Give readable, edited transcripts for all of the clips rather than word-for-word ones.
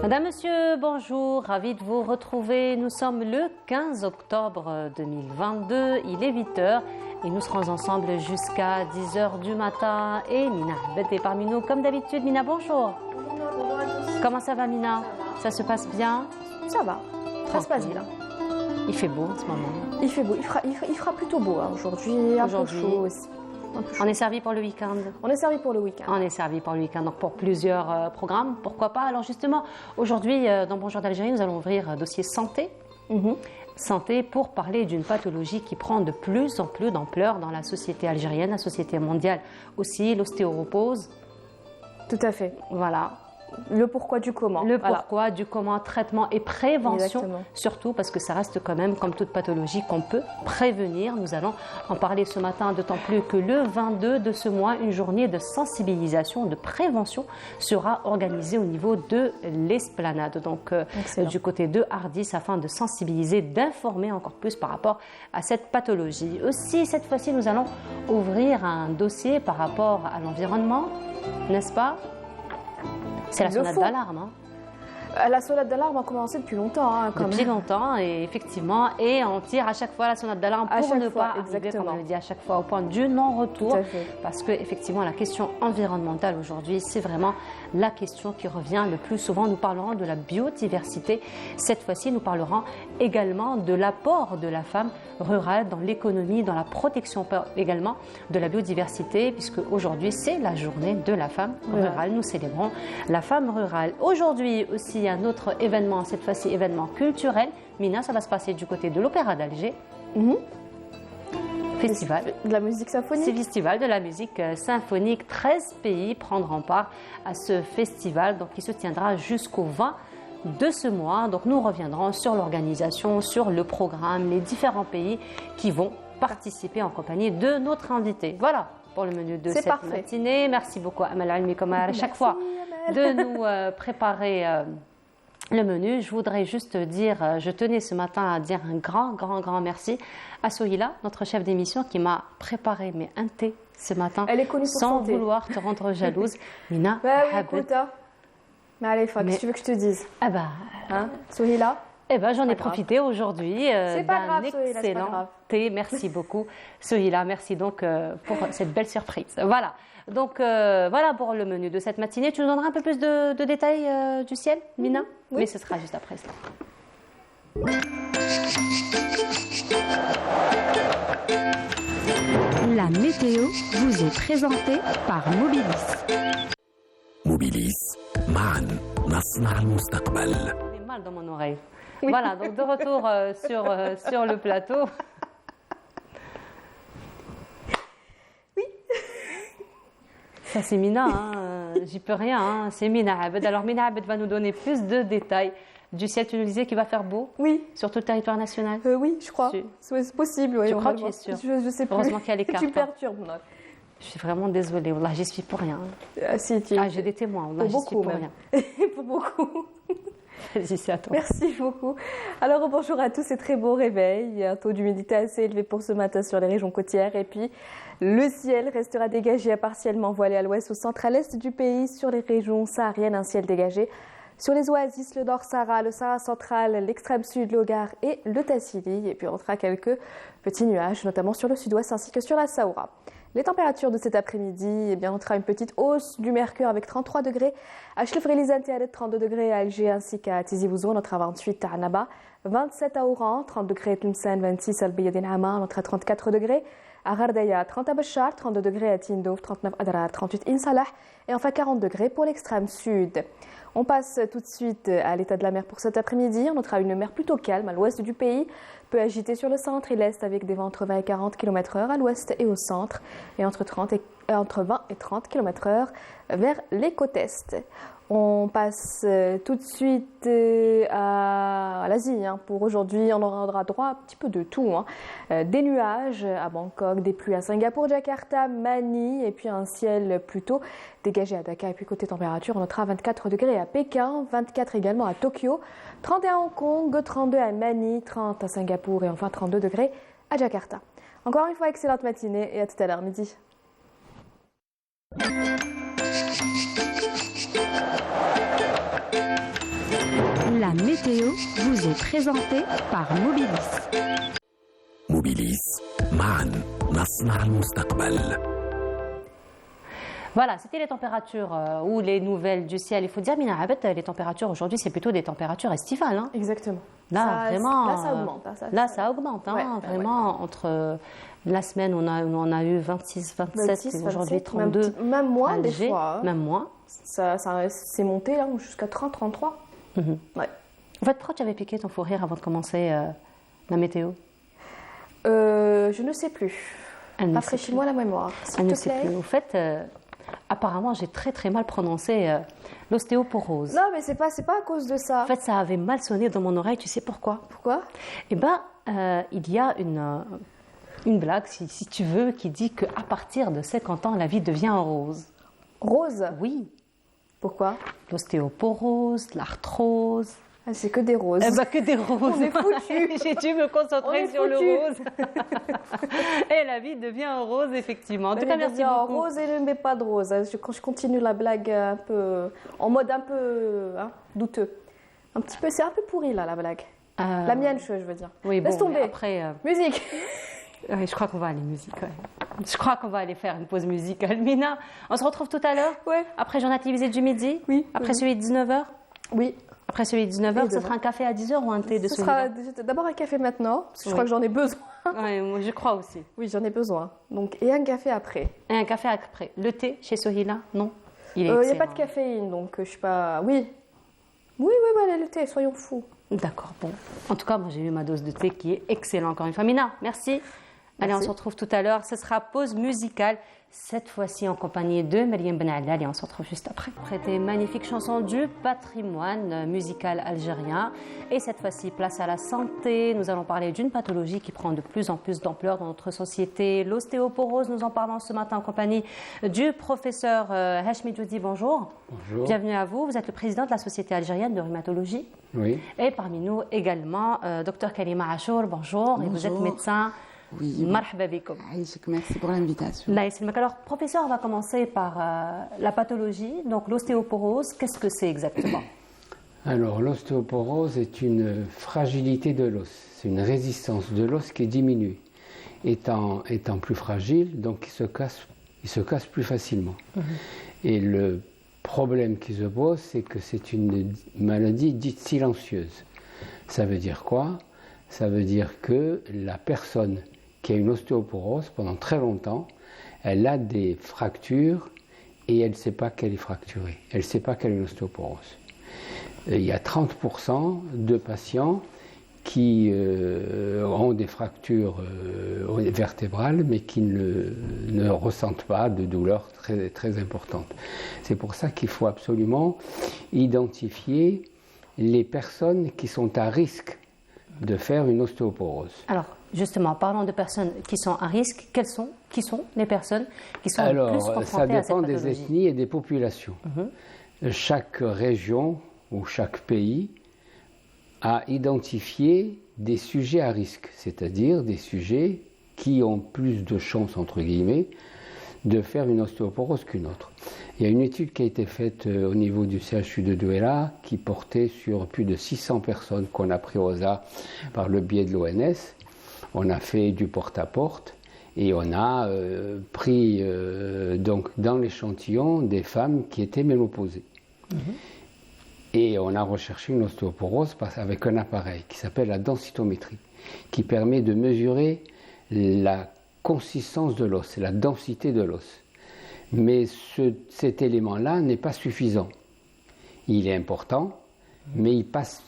Madame, Monsieur, bonjour, ravi de vous retrouver. Nous sommes le 15 octobre 2022, il est 8h et nous serons ensemble jusqu'à 10h du matin. Et Mina Abed est parmi nous comme d'habitude. Mina, bonjour. Bonjour à tous. Comment ça va, Mina? Ça se passe bien? Ça va, ça se passe bien. Il fait beau en ce moment. Il fait beau, il fera plutôt beau hein, aujourd'hui, un peu chaud aussi. On est servi pour le week-end. On est servi pour le week-end. On est servi pour le week-end, donc pour plusieurs programmes, pourquoi pas. Alors justement, aujourd'hui, dans Bonjour d'Algérie, nous allons ouvrir un dossier santé. Santé pour parler d'une pathologie qui prend de plus en plus d'ampleur dans la société algérienne, la société mondiale aussi, l'ostéoporose. Tout à fait. Voilà. Le pourquoi du comment. Le pourquoi du comment, traitement et prévention. Exactement. Surtout parce que ça reste quand même, comme toute pathologie, qu'on peut prévenir. Nous allons en parler ce matin, d'autant plus que le 22 de ce mois, une journée de sensibilisation, de prévention sera organisée au niveau de l'Esplanade. Donc du côté de Hardis, afin de sensibiliser, d'informer encore plus par rapport à cette pathologie. Aussi, cette fois-ci, nous allons ouvrir un dossier par rapport à l'environnement, n'est-ce pas? C'est la sonnette d'alarme. Hein. La sonnette d'alarme a commencé depuis longtemps. Hein, depuis longtemps, et effectivement. Et on tire à chaque fois la sonnette d'alarme pour ne pas arriver, comme on le dit à chaque fois, au point du non-retour. Parce que, effectivement, la question environnementale aujourd'hui, c'est vraiment la question qui revient le plus souvent. Nous parlerons de la biodiversité. Cette fois-ci, nous parlerons également de l'apport de la femme rurale dans l'économie, dans la protection également de la biodiversité, puisque aujourd'hui, c'est la journée de la femme rurale. Nous célébrons la femme rurale. Aujourd'hui aussi, un autre événement, cette fois-ci événement culturel. Mina, ça va se passer du côté de l'Opéra d'Alger. Festival de la musique symphonique. C'est festival de la musique symphonique. 13 pays prendront part à ce festival, donc qui se tiendra jusqu'au 20 de ce mois. Donc nous reviendrons sur l'organisation, sur le programme, les différents pays qui vont participer en compagnie de notre invité. Voilà pour le menu de cette matinée. Merci beaucoup Amal Almi, comme à chaque fois, de nous préparer le menu. Je voudrais juste dire, je tenais ce matin à dire un grand merci à Sohila, notre chef d'émission, qui m'a préparé un thé ce matin. Elle est connue pour sans son thé. Vouloir te rendre jalouse. Mina, écoute, mais allez, qu'est-ce que tu veux que je te dise? Ah bah, hein, Sohila. J'en ai profité aujourd'hui d'un excellent thé. Merci beaucoup, Sohila. Merci donc pour cette belle surprise. Voilà. Donc voilà pour le menu de cette matinée. Tu nous donneras un peu plus de détails du ciel, Mina? Oui. Mais ce sera juste après cela. La météo vous est présentée par Mobilis. Mobilis, معاً نصنع المستقبل. J'ai mal dans mon oreille. Oui. Voilà, donc de retour sur le plateau. Oui. Ça c'est Mina, hein. J'y peux rien, hein. C'est Mina Abed. Alors Mina Abed va nous donner plus de détails du ciel. Tu nous disais qu'il va faire beau? Oui. Sur tout le territoire national? Oui, je crois. C'est possible. Oui, tu crois? Tu es sûre? Je sais pas. Heureusement qu'il y a les cartes. Tu perturbes. Je suis vraiment désolée. Wallah, j'y suis pour rien. Si, j'ai des témoins. Wallah, j'y suis pour rien. Pour beaucoup. Vas-y, c'est à toi. Merci beaucoup. Alors bonjour à tous et très beau réveil. Un taux d'humidité assez élevé pour ce matin sur les régions côtières. Et puis le ciel restera dégagé à partiellement voilé à l'ouest, au centre, à l'est du pays. Sur les régions sahariennes, un ciel dégagé. Sur les oasis, le Nord Sahara, le Sahara central, l'extrême sud, le Hogar et le Tassili. Et puis on notera quelques petits nuages, notamment sur le sud-ouest ainsi que sur la Saoura. Les températures de cet après-midi, on notera une petite hausse du mercure avec 33 degrés à Chlefrelizane, 32 degrés à Alger ainsi qu'à Tizi Ouzou, on notera 28 à Annaba, 27 à Oran, 30 degrés à Tlemcen, 26 à Al-Biyadin Ama, on notera 34 degrés à Gardaya, 30 à Bachar, 32 degrés à Tindouf, 39 à Adrar, 38 Insalah et enfin 40 degrés pour l'extrême sud. On passe tout de suite à l'état de la mer pour cet après-midi. On notera une mer plutôt calme à l'ouest du pays, peu agitée sur le centre et l'est avec des vents entre 20 et 40 km/h à l'ouest et au centre et entre 20 et 30 km/h vers les côtes est. On passe tout de suite à l'Asie. Pour aujourd'hui, on aura droit à un petit peu de tout. Des nuages à Bangkok, des pluies à Singapour, Jakarta, Manille et puis un ciel plutôt dégagé à Dakar. Et puis côté température, on notera 24 degrés à Pékin, 24 également à Tokyo, 31 à Hong Kong, 32 à Manille, 30 à Singapour et enfin 32 degrés à Jakarta. Encore une fois, excellente matinée et à tout à l'heure midi. La météo vous est présentée par Mobilis. موبيليس معا نصنع المستقبل. Voilà, c'était les températures ou les nouvelles du ciel. Il faut dire, Mina Abed, les températures aujourd'hui, c'est plutôt des températures estivales. Hein. Exactement. Là, vraiment. Là, ça augmente. Ça augmente. Hein, ouais, vraiment, entre la semaine, on a eu 26, 27, et aujourd'hui 32. Même moins, Alger, des fois. Hein. Même moins. Ça c'est monté là jusqu'à 30, 33. Ouais. En fait, pourquoi tu avais piqué ton fou rire avant de commencer la météo? Je ne sais plus. Rafraîchis-moi la mémoire. Elle ne sait plus. En fait, apparemment, j'ai très mal prononcé l'ostéoporose. Non, mais c'est pas à cause de ça. En fait, ça avait mal sonné dans mon oreille. Tu sais pourquoi? Pourquoi? Eh bien, il y a une blague, si tu veux, qui dit qu'à partir de 50 ans, la vie devient rose. Rose? Oui. Pourquoi? L'ostéoporose, l'arthrose. Ah, c'est que des roses. Eh ben, que des roses. On est foutus. J'ai dû me concentrer sur le rose. Et la vie devient rose, effectivement. En tout cas, merci beaucoup. Rose et ne mets pas de rose. Quand je continue la blague un peu, en mode un peu douteux. Un petit peu, c'est un peu pourri là, la blague. La mienne, je veux dire. Oui, laisse tomber. Après, musique. Oui, je crois qu'on va aller musique. Ouais. Je crois qu'on va aller faire une pause musicale. Mina, on se retrouve tout à l'heure. Ouais. Après journal télévisé du midi. Oui. Après celui de 19h. Oui. Après celui de 19h, ce sera un café à 10h ou un thé de celui-là? Ce sera d'abord un café maintenant, parce que je crois que j'en ai besoin. Oui, moi je crois aussi. Oui, j'en ai besoin. Donc, et un café après. Et un café après. Le thé chez Sohila? Non. Il n'y a pas de caféine, donc je ne suis pas... Oui, le thé, soyons fous. D'accord, bon. En tout cas, moi j'ai eu ma dose de thé qui est excellent encore une fois. Mina, merci. Allez, on se retrouve tout à l'heure. Ce sera pause musicale, cette fois-ci en compagnie de Mariam Ben Allal, et on se retrouve juste après. Après des magnifiques chansons du patrimoine musical algérien. Et cette fois-ci, place à la santé. Nous allons parler d'une pathologie qui prend de plus en plus d'ampleur dans notre société, l'ostéoporose. Nous en parlons ce matin en compagnie du professeur Hachmi Djoudi. Bonjour. Bonjour. Bienvenue à vous. Vous êtes le président de la Société algérienne de rhumatologie. Oui. Et parmi nous également, Dr Kalima Achour. Bonjour. Et vous êtes médecin. Oui. Marhaba bikoum. Merci pour l'invitation. Alors, professeur, on va commencer par la pathologie, donc l'ostéoporose. Qu'est-ce que c'est exactement? Alors, l'ostéoporose est une fragilité de l'os. C'est une résistance de l'os qui est diminuée. Étant plus fragile, donc il se casse plus facilement. Et le problème qui se pose, c'est que c'est une maladie dite silencieuse. Ça veut dire quoi? Ça veut dire que la personne qui a une ostéoporose pendant très longtemps, elle a des fractures et elle ne sait pas qu'elle est fracturée. Elle ne sait pas qu'elle a une ostéoporose. Il y a 30% de patients qui ont des fractures vertébrales mais qui ne ressentent pas de douleur très, très importante. C'est pour ça qu'il faut absolument identifier les personnes qui sont à risque de faire une ostéoporose. Alors, justement, parlons de personnes qui sont à risque. Qui sont les personnes qui sont le plus confrontées à cette pathologie? Ça dépend des ethnies et des populations. Chaque région ou chaque pays a identifié des sujets à risque, c'est-à-dire des sujets qui ont plus de chances, entre guillemets, de faire une ostéoporose qu'une autre. Il y a une étude qui a été faite au niveau du CHU de Douala qui portait sur plus de 600 personnes qu'on a pris au hasard par le biais de l'ONS. On a fait du porte-à-porte et on a pris donc dans l'échantillon des femmes qui étaient ménopausées. Et on a recherché une ostéoporose avec un appareil qui s'appelle la densitométrie, qui permet de mesurer la consistance de l'os, la densité de l'os. Mais cet élément-là n'est pas suffisant. Il est important, mais il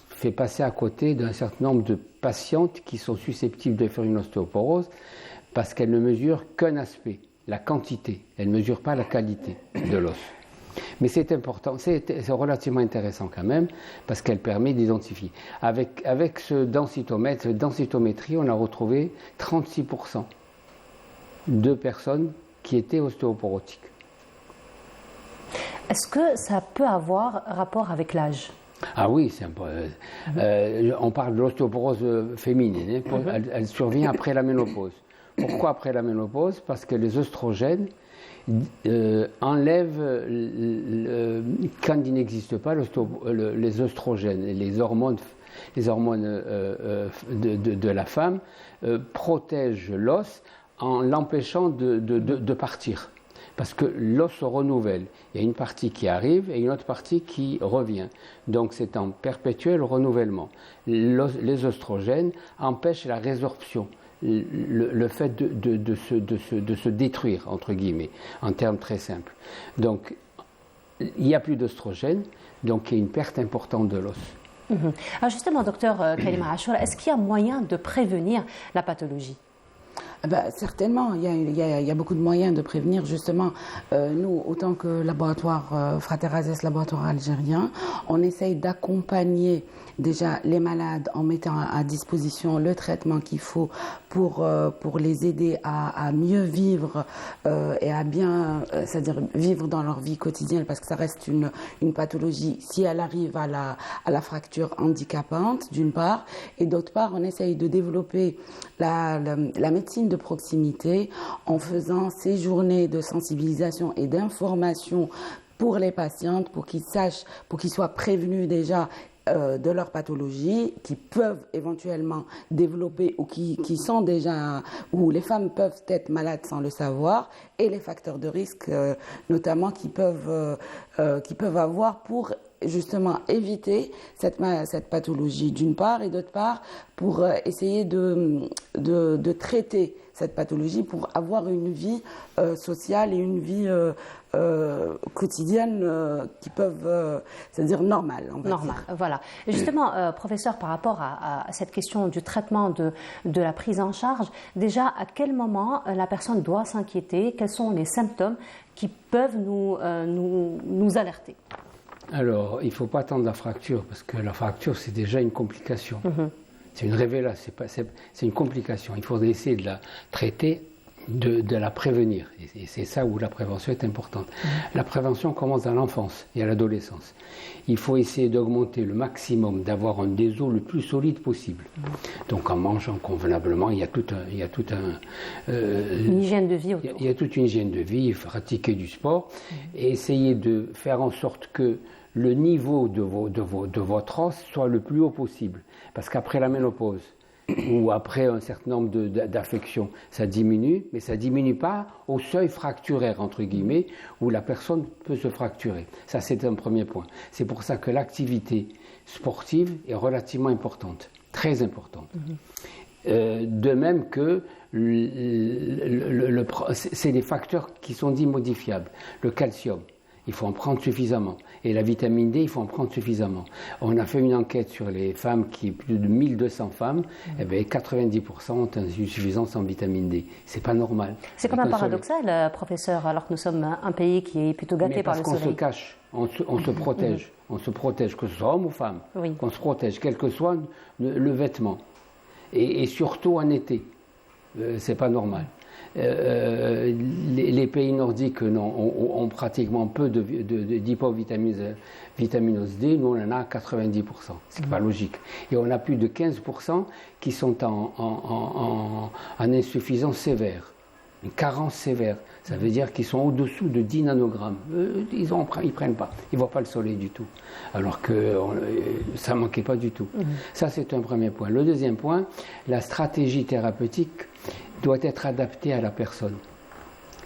fait passer à côté d'un certain nombre de patientes qui sont susceptibles de faire une ostéoporose parce qu'elles ne mesurent qu'un aspect, la quantité. Elles ne mesurent pas la qualité de l'os. Mais c'est important, c'est relativement intéressant quand même parce qu'elle permet d'identifier. Avec ce densitomètre, cette densitométrie, on a retrouvé 36% de personnes qui étaient ostéoporotiques. Est-ce que ça peut avoir rapport avec l'âge? Ah oui, c'est un peu, on parle de l'ostéoporose féminine, elle survient après la ménopause. Pourquoi après la ménopause? Parce que les œstrogènes enlève, quand il n'existe pas, les oestrogènes, les hormones de la femme, protègent l'os en l'empêchant de partir. Parce que l'os se renouvelle. Il y a une partie qui arrive et une autre partie qui revient. Donc c'est en perpétuel renouvellement. Les oestrogènes empêchent la résorption, le fait de se détruire, entre guillemets, en termes très simples. Donc il n'y a plus d'oestrogènes, donc il y a une perte importante de l'os. Alors justement, docteur Kalima Achoura, est-ce qu'il y a moyen de prévenir la pathologie ? Certainement, il y a beaucoup de moyens de prévenir. Justement, nous, autant que laboratoire Frater-Azès, laboratoire algérien, on essaye d'accompagner déjà les malades en mettant à disposition le traitement qu'il faut pour les aider à mieux vivre et à bien, c'est-à-dire vivre dans leur vie quotidienne, parce que ça reste une pathologie, si elle arrive à la fracture handicapante, d'une part, et d'autre part, on essaye de développer la médecine de proximité en faisant ces journées de sensibilisation et d'information pour les patientes, pour qu'ils sachent, pour qu'ils soient prévenus déjà de leur pathologie, qui peuvent éventuellement développer ou qui sont déjà, où les femmes peuvent être malades sans le savoir, et les facteurs de risque notamment qu'ils peuvent avoir pour justement éviter cette pathologie d'une part, et d'autre part pour essayer de traiter cette pathologie pour avoir une vie sociale et une vie quotidienne qui peuvent, c'est-à-dire normale. Normale, voilà. Et justement, professeur, par rapport à cette question du traitement de la prise en charge, déjà, à quel moment la personne doit s'inquiéter? Quels sont les symptômes qui peuvent nous alerter? Alors, il ne faut pas attendre la fracture, parce que la fracture, c'est déjà une complication. C'est une révélation, c'est une complication. Il faudrait essayer de la traiter, de la prévenir. Et c'est ça où la prévention est importante. La prévention commence dans l'enfance et à l'adolescence. Il faut essayer d'augmenter le maximum, d'avoir un des os le plus solide possible. Donc en mangeant convenablement, il y a une hygiène de vie autour. Il y a toute une hygiène de vie, pratiquer du sport et essayer de faire en sorte que le niveau de votre os soit le plus haut possible. Parce qu'après la ménopause, ou après un certain nombre d'affections, ça diminue, mais ça ne diminue pas au seuil fracturaire, entre guillemets, où la personne peut se fracturer. Ça, c'est un premier point. C'est pour ça que l'activité sportive est relativement importante, très importante. De même que c'est des facteurs qui sont dits modifiables. Le calcium, il faut en prendre suffisamment. Et la vitamine D, il faut en prendre suffisamment. On a fait une enquête sur les femmes, plus de 1200 femmes, et bien 90% ont une insuffisance en vitamine D. C'est pas normal. C'est quand même paradoxal, professeur, alors que nous sommes un pays qui est plutôt gâté par le soleil. Parce qu'on se cache, on se protège. On se protège, que ce soit homme ou femme. Oui. Qu'on se protège, quel que soit le vêtement. Et surtout en été. C'est pas normal. Les pays nordiques ont pratiquement peu d'hypovitaminose D, nous on en a 90%, c'est pas logique. Et on a plus de 15% qui sont en insuffisance sévère, une carence sévère. Ça veut dire qu'ils sont au-dessous de 10 nanogrammes. Ils prennent pas, ils voient pas le soleil du tout. Alors que ça manquait pas du tout. Ça c'est un premier point. Le deuxième point, la stratégie thérapeutique doit être adaptée à la personne.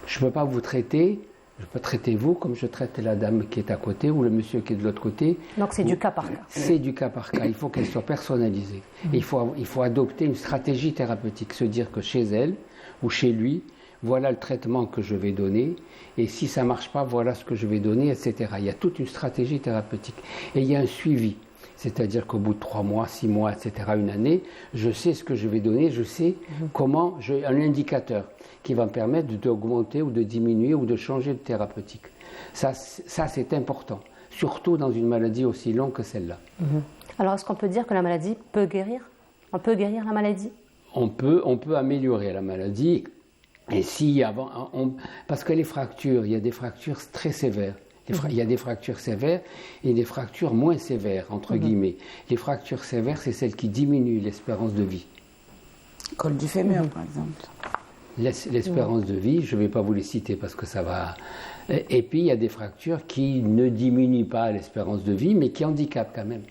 Je ne peux pas vous traiter, je peux traiter vous comme je traite la dame qui est à côté ou le monsieur qui est de l'autre côté. Donc c'est du cas par cas. C'est du cas par cas, il faut qu'elle soit personnalisée. Il faut adopter une stratégie thérapeutique, se dire que chez elle ou chez lui, voilà le traitement que je vais donner, et si ça ne marche pas, voilà ce que je vais donner, etc. Il y a toute une stratégie thérapeutique. Et il y a un suivi. C'est-à-dire qu'au bout de 3 mois, 6 mois, etc., une année, je sais ce que je vais donner, je sais comment, j'ai un indicateur qui va me permettre d'augmenter ou de diminuer ou de changer de thérapeutique. Ça c'est important, surtout dans une maladie aussi longue que celle-là. Alors, est-ce qu'on peut dire que la maladie peut guérir? On peut guérir la maladie? On peut améliorer la maladie, et parce que les fractures, il y a des fractures très sévères. Il y a des fractures sévères et des fractures moins sévères, entre guillemets. Les fractures sévères, c'est celles qui diminuent l'espérance de vie. Col du fémur, par exemple. l'espérance de vie, je ne vais pas vous les citer parce que ça va... Et puis, il y a des fractures qui ne diminuent pas l'espérance de vie, mais qui handicapent quand même.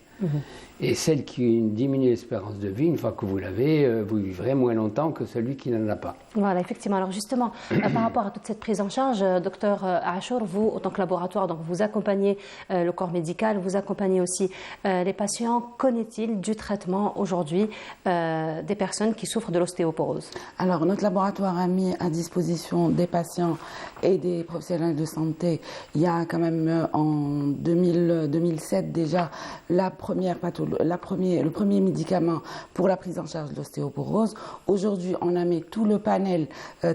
Et celle qui diminue l'espérance de vie, une fois que vous l'avez, vous vivrez moins longtemps que celui qui n'en a pas. Voilà, effectivement. Alors justement, par rapport à toute cette prise en charge, docteur Achour, vous, en tant que laboratoire, donc vous accompagnez le corps médical, vous accompagnez aussi les patients. Qu'en est-il du traitement aujourd'hui des personnes qui souffrent de l'ostéoporose? Alors, notre laboratoire a mis à disposition des patients et des professionnels de santé, il y a quand même en 2007 déjà le premier médicament pour la prise en charge de l'ostéoporose. Aujourd'hui, on a mis tout le panel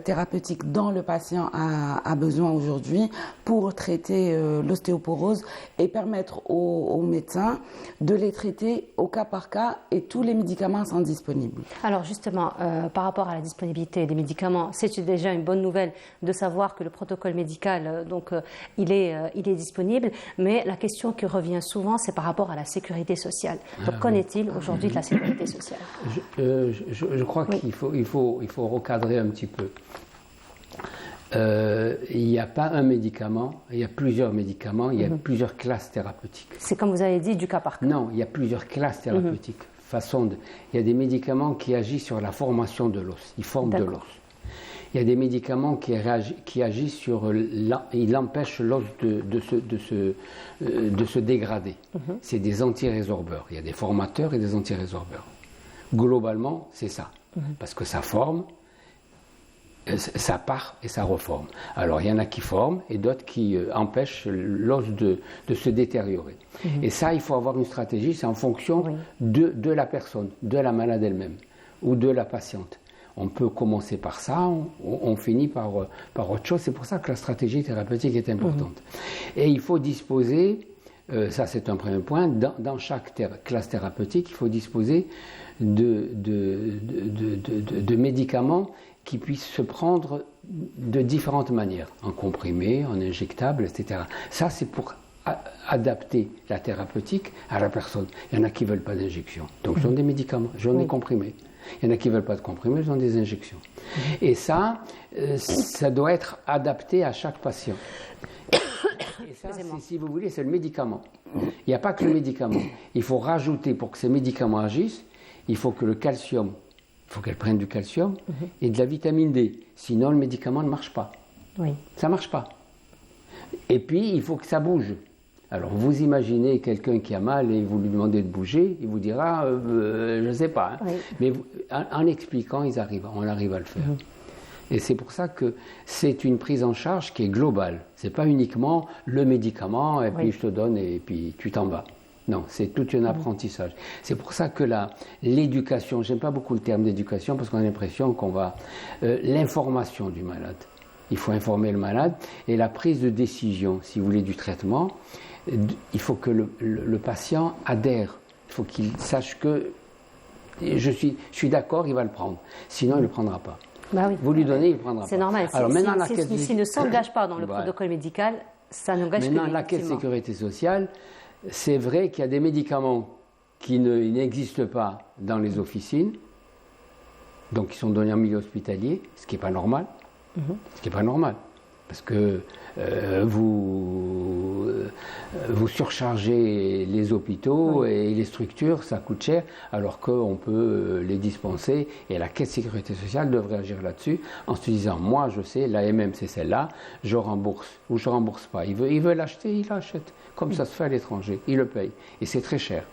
thérapeutique dont le patient a besoin aujourd'hui pour traiter l'ostéoporose et permettre aux médecins de les traiter au cas par cas, et tous les médicaments sont disponibles. Alors justement, par rapport à la disponibilité des médicaments, c'est déjà une bonne nouvelle de savoir que le protocole médical, il est disponible, mais la question qui revient souvent, c'est par rapport à la sécurité sociale. Donc qu'en est-il aujourd'hui de la sécurité sociale? Je crois qu'il faut recadrer un petit peu. Il n'y a pas un médicament, il y a plusieurs médicaments, il y a plusieurs classes thérapeutiques. C'est comme vous avez dit, du cas par cas. Non, il y a plusieurs classes thérapeutiques. Il y a des médicaments qui agissent sur la formation de l'os, ils forment de l'os. Il y a des médicaments qui agissent sur... Ils empêchent l'os de se dégrader. C'est des antirésorbeurs. Il y a des formateurs et des antirésorbeurs. Globalement, c'est ça. Parce que ça forme, ça part et ça reforme. Alors, il y en a qui forment et d'autres qui empêchent l'os de se détériorer. Et ça, il faut avoir une stratégie, c'est en fonction de la personne, de la malade elle-même ou de la patiente. On peut commencer par ça, on finit par autre chose. C'est pour ça que la stratégie thérapeutique est importante. Et il faut disposer, ça c'est un premier point, dans chaque classe thérapeutique, il faut disposer de médicaments qui puissent se prendre de différentes manières, en comprimé, en injectable, etc. Ça, c'est pour adapter la thérapeutique à la personne. Il y en a qui ne veulent pas d'injection. Donc, ils ont des médicaments, ils ont des comprimés. Il y en a qui ne veulent pas de comprimés, ils ont des injections. Et ça doit être adapté à chaque patient. Et ça, si vous voulez, c'est le médicament. Il n'y a pas que le médicament. Il faut rajouter, pour que ces médicaments agissent, il faut que le calcium, il faut qu'elle prenne du calcium et de la vitamine D. Sinon, le médicament ne marche pas. Ça ne marche pas. Et puis, il faut que ça bouge. Alors, vous imaginez quelqu'un qui a mal et vous lui demandez de bouger, il vous dira, je ne sais pas. Mais en expliquant, on arrive à le faire. Et c'est pour ça que c'est une prise en charge qui est globale. Ce n'est pas uniquement le médicament et puis je te donne et puis tu t'en vas. Non, c'est tout un apprentissage. C'est pour ça que l'éducation, j'aime pas beaucoup le terme d'éducation parce qu'on a l'impression qu'on va... l'information du malade. Il faut informer le malade et la prise de décision, si vous voulez, du traitement, il faut que le patient adhère. Il faut qu'il sache que je suis d'accord, il va le prendre. Sinon, il ne le prendra pas. Vous lui donnez, il ne le prendra pas. C'est normal. Alors, s'il ne s'engage pas dans le protocole médical, ça n'engage que lui. Maintenant, la caisse de sécurité sociale, c'est vrai qu'il y a des médicaments qui n'existent pas dans les officines, donc qui sont donnés en milieu hospitalier, ce qui n'est pas normal. Ce qui n'est pas normal, parce que vous surchargez les hôpitaux et les structures, ça coûte cher, alors qu'on peut les dispenser, et la Caisse de sécurité sociale devrait agir là-dessus, en se disant, moi je sais, l'AMM c'est celle-là, je rembourse, ou je ne rembourse pas. Il veut l'acheter, il l'achète, comme ça se fait à l'étranger, il le paye, et c'est très cher.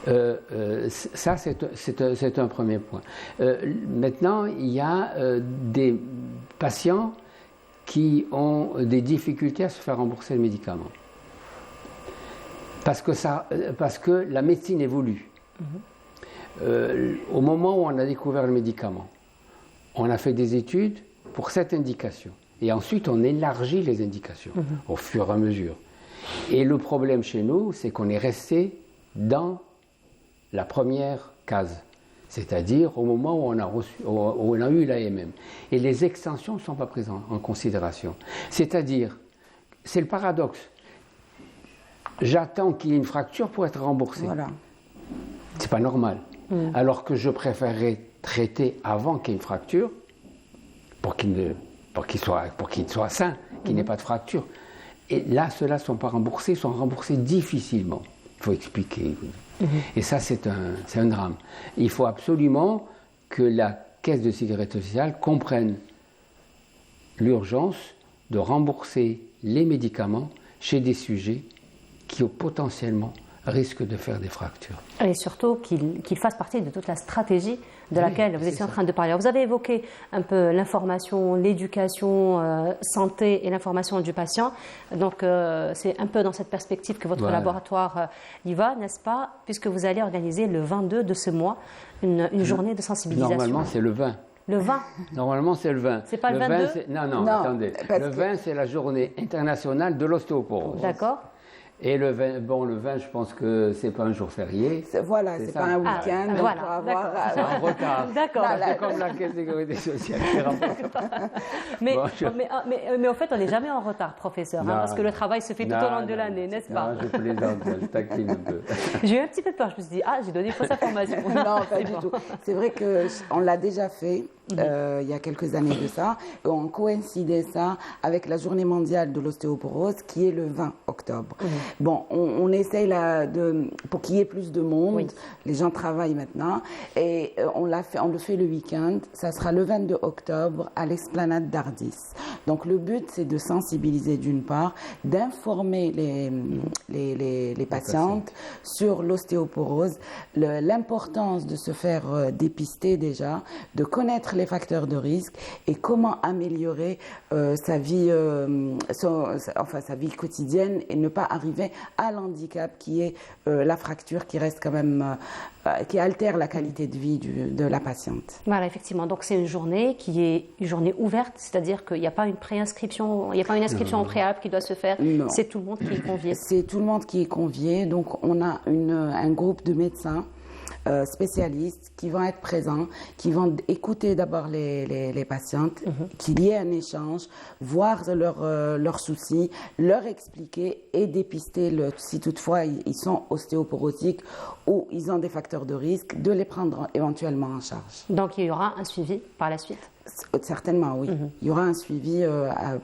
Ça, c'est un premier point. Maintenant, il y a des patients qui ont des difficultés à se faire rembourser le médicament. Parce que la médecine évolue. Au moment où on a découvert le médicament, on a fait des études pour cette indication. Et ensuite, on élargit les indications au fur et à mesure. Et le problème chez nous, c'est qu'on est resté dans la première case, c'est-à-dire au moment où on a eu l'AMM. Et les extensions ne sont pas prises en considération. C'est-à-dire, c'est le paradoxe. J'attends qu'il y ait une fracture pour être remboursé. C'est pas normal. Alors que je préférerais traiter avant qu'il y ait une fracture pour qu'il soit sain, qu'il n'ait pas de fracture. Et là, ceux-là ne sont pas remboursés, sont remboursés difficilement. Il faut expliquer. Et ça, c'est un drame. Il faut absolument que la Caisse de sécurité sociale comprenne l'urgence de rembourser les médicaments chez des sujets qui potentiellement risquent de faire des fractures. Et surtout qu'il fasse partie de toute la stratégie de laquelle vous étiez en train de parler. Alors, vous avez évoqué un peu l'information, l'éducation, santé et l'information du patient. Donc, c'est un peu dans cette perspective que votre laboratoire y va, n'est-ce pas? Puisque vous allez organiser le 22 de ce mois une journée de sensibilisation. Normalement, c'est le 20. Le 20? Normalement, c'est le 20. C'est pas le 22? Non, attendez. Le 20, c'est la journée internationale de l'ostéoporose. D'accord. Et le 20, je pense que c'est pas un jour férié. Voilà, c'est pas un week-end. Voilà, c'est en retard. D'accord. C'est comme la Caisse de sécurité sociale qui remporte. Mais au fait, on n'est jamais en retard, professeur, parce que le travail se fait tout au long de l'année, n'est-ce pas? Non, je plaisante, je taquine un peu. J'ai eu un petit peu peur, je me suis dit, j'ai donné fausse information. Non, pas du tout. C'est vrai qu'on l'a déjà fait. Il y a quelques années de ça, et on coïncidait ça avec la journée mondiale de l'ostéoporose qui est le 20 octobre. Bon, on essaye là pour qu'il y ait plus de monde, les gens travaillent maintenant, et on le fait le week-end, ça sera le 22 octobre à l'esplanade d'Ardis. Donc le but c'est de sensibiliser d'une part, d'informer les patientes sur l'ostéoporose, l'importance de se faire dépister déjà, de connaître les facteurs de risque et comment améliorer sa vie quotidienne et ne pas arriver à l'handicap qui est la fracture qui reste quand même, qui altère la qualité de vie de la patiente. Voilà, effectivement. Donc c'est une journée qui est une journée ouverte, c'est-à-dire qu'il n'y a pas une préinscription, il n'y a pas une inscription en préalable qui doit se faire. C'est tout le monde qui est convié. C'est tout le monde qui est convié. Donc on a un groupe de médecins spécialistes qui vont être présents, qui vont écouter d'abord les patientes, qu'il y ait un échange, voir leurs soucis, leur expliquer et dépister si toutefois ils sont ostéoporotiques ou ils ont des facteurs de risque, de les prendre éventuellement en charge. Donc il y aura un suivi par la suite? Certainement, oui. Il y aura un suivi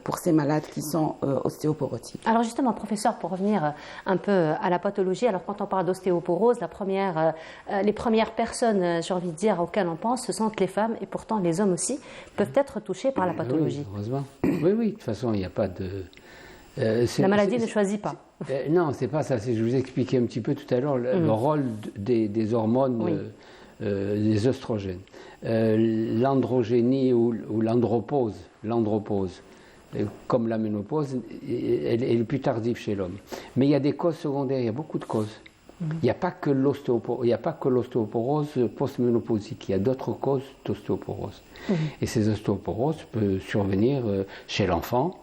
pour ces malades qui sont ostéoporotiques. Alors justement, professeur, pour revenir un peu à la pathologie, alors quand on parle d'ostéoporose, les premières personnes, j'ai envie de dire, auxquelles on pense, ce sont les femmes, et pourtant les hommes aussi peuvent être touchés par la pathologie. Oui, heureusement. Oui, de toute façon, il n'y a pas de... la maladie ne choisit pas. Non, c'est pas ça. Je vous expliquais un petit peu tout à l'heure le rôle des hormones, des oestrogènes. L'androgénie ou l'andropause, comme la ménopause, elle est plus tardive chez l'homme. Mais il y a des causes secondaires, il y a beaucoup de causes. Il n'y a pas que l'ostéoporose post-ménopausique, il y a d'autres causes d'ostéoporose. Et ces ostéoporoses peuvent survenir chez l'enfant,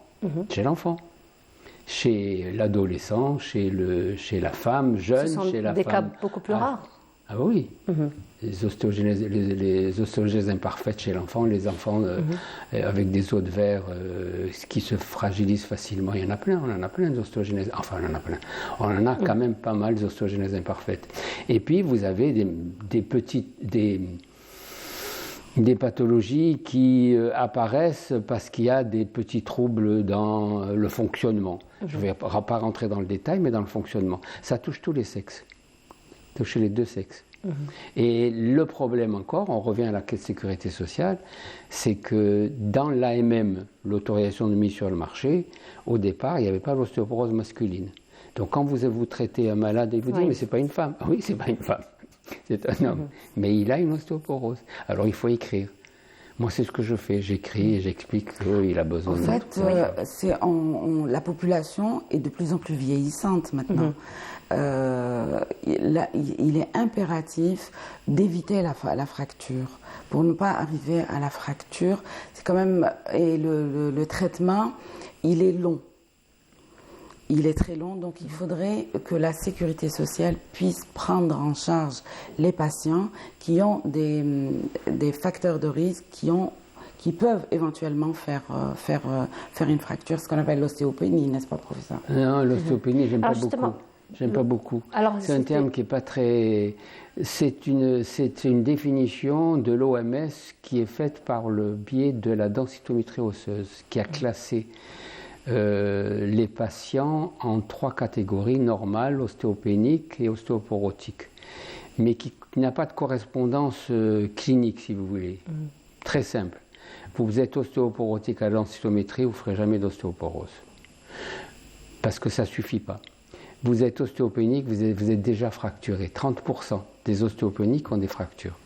chez l'adolescent, chez la femme jeune, chez la femme... Ce sont des cas beaucoup plus rares. Ah oui, les ostéogénèses imparfaites chez l'enfant, les enfants avec des os de verre qui se fragilisent facilement, il y en a plein, on en a plein d'ostéogénèses, enfin on en a plein, on en a quand même pas mal d'ostéogénèses imparfaites. Et puis vous avez des pathologies qui apparaissent parce qu'il y a des petits troubles dans le fonctionnement. Je ne vais pas rentrer dans le détail, mais dans le fonctionnement. Ça touche tous les sexes. Toucher les deux sexes. Et le problème encore, on revient à la Caisse de sécurité sociale, c'est que dans l'AMM, l'autorisation de mise sur le marché, au départ, il n'y avait pas l'ostéoporose masculine. Donc quand vous traitez un malade, il vous dit mais c'est pas une femme. Oui, c'est pas une femme, c'est un homme. Mais il a une ostéoporose. Alors il faut écrire. Moi, c'est ce que je fais. J'écris et j'explique qu'il a besoin de... En fait, la population est de plus en plus vieillissante maintenant. Il est impératif d'éviter la fracture. Pour ne pas arriver à la fracture, c'est quand même... Et le traitement, il est long. Il est très long, donc il faudrait que la sécurité sociale puisse prendre en charge les patients qui ont des facteurs de risque, qui peuvent éventuellement faire une fracture, ce qu'on appelle l'ostéopénie, n'est-ce pas, professeur? Non, l'ostéopénie, j'aime pas beaucoup. J'aime pas beaucoup. C'est un terme qui n'est pas très... C'est une définition de l'OMS qui est faite par le biais de la densitométrie osseuse, qui a classé les patients en 3 catégories, normales, ostéopéniques et ostéoporotiques, mais qui n'a pas de correspondance clinique, si vous voulez. Très simple. Vous êtes ostéoporotique à la densitométrie, vous ne ferez jamais d'ostéoporose. Parce que ça ne suffit pas. Vous êtes ostéopénique, vous êtes déjà fracturé. 30% des ostéopéniques ont des fractures.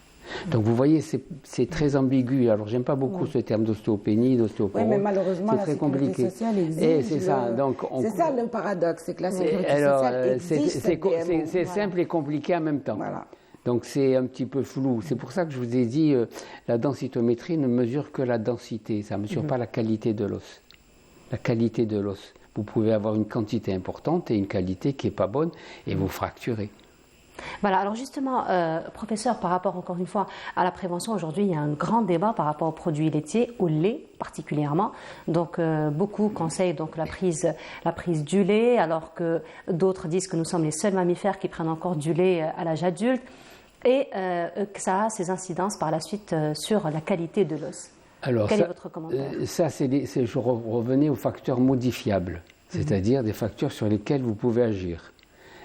Donc vous voyez, c'est très ambigu. Alors j'aime pas beaucoup ce terme d'ostéopénie, d'ostéoporose. Oui, mais malheureusement, la sécurité sociale exige. C'est ça. C'est ça le paradoxe, c'est que la sécurité sociale exige. C'est simple et compliqué en même temps. Voilà. Donc c'est un petit peu flou. C'est pour ça que je vous ai dit, la densitométrie ne mesure que la densité, ça ne mesure pas la qualité de l'os. La qualité de l'os. Vous pouvez avoir une quantité importante et une qualité qui n'est pas bonne et vous fracturez. Voilà, alors justement, professeur, par rapport encore une fois à la prévention, aujourd'hui il y a un grand débat par rapport aux produits laitiers, au lait particulièrement. Donc beaucoup conseillent donc la prise du lait, alors que d'autres disent que nous sommes les seuls mammifères qui prennent encore du lait à l'âge adulte, et que ça a ses incidences par la suite sur la qualité de l'os. Alors, quel est votre commentaire? Je revenais aux facteurs modifiables, c'est-à-dire des facteurs sur lesquels vous pouvez agir.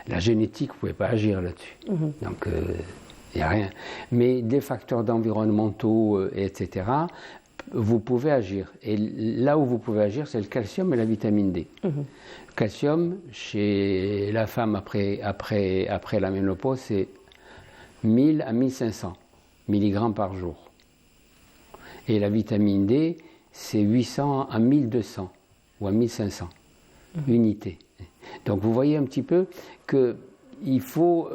La génétique, vous ne pouvez pas agir là-dessus. Donc, il n'y a rien. Mais des facteurs environnementaux, etc., vous pouvez agir. Et là où vous pouvez agir, c'est le calcium et la vitamine D. Le calcium, chez la femme après la ménopause, c'est 1000 à 1500 mg par jour. Et la vitamine D, c'est 800 à 1200 ou à 1500 unités. Donc vous voyez un petit peu qu'il faut...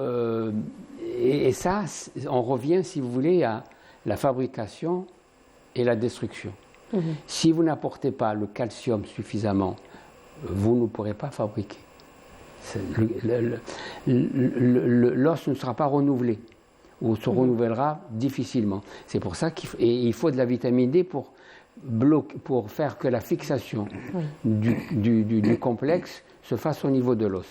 et ça, on revient, si vous voulez, à la fabrication et la destruction. Si vous n'apportez pas le calcium suffisamment, vous ne pourrez pas fabriquer. L'os ne sera pas renouvelé, ou se renouvellera difficilement. C'est pour ça qu'il faut de la vitamine D pour faire que la fixation du complexe se fasse au niveau de l'os.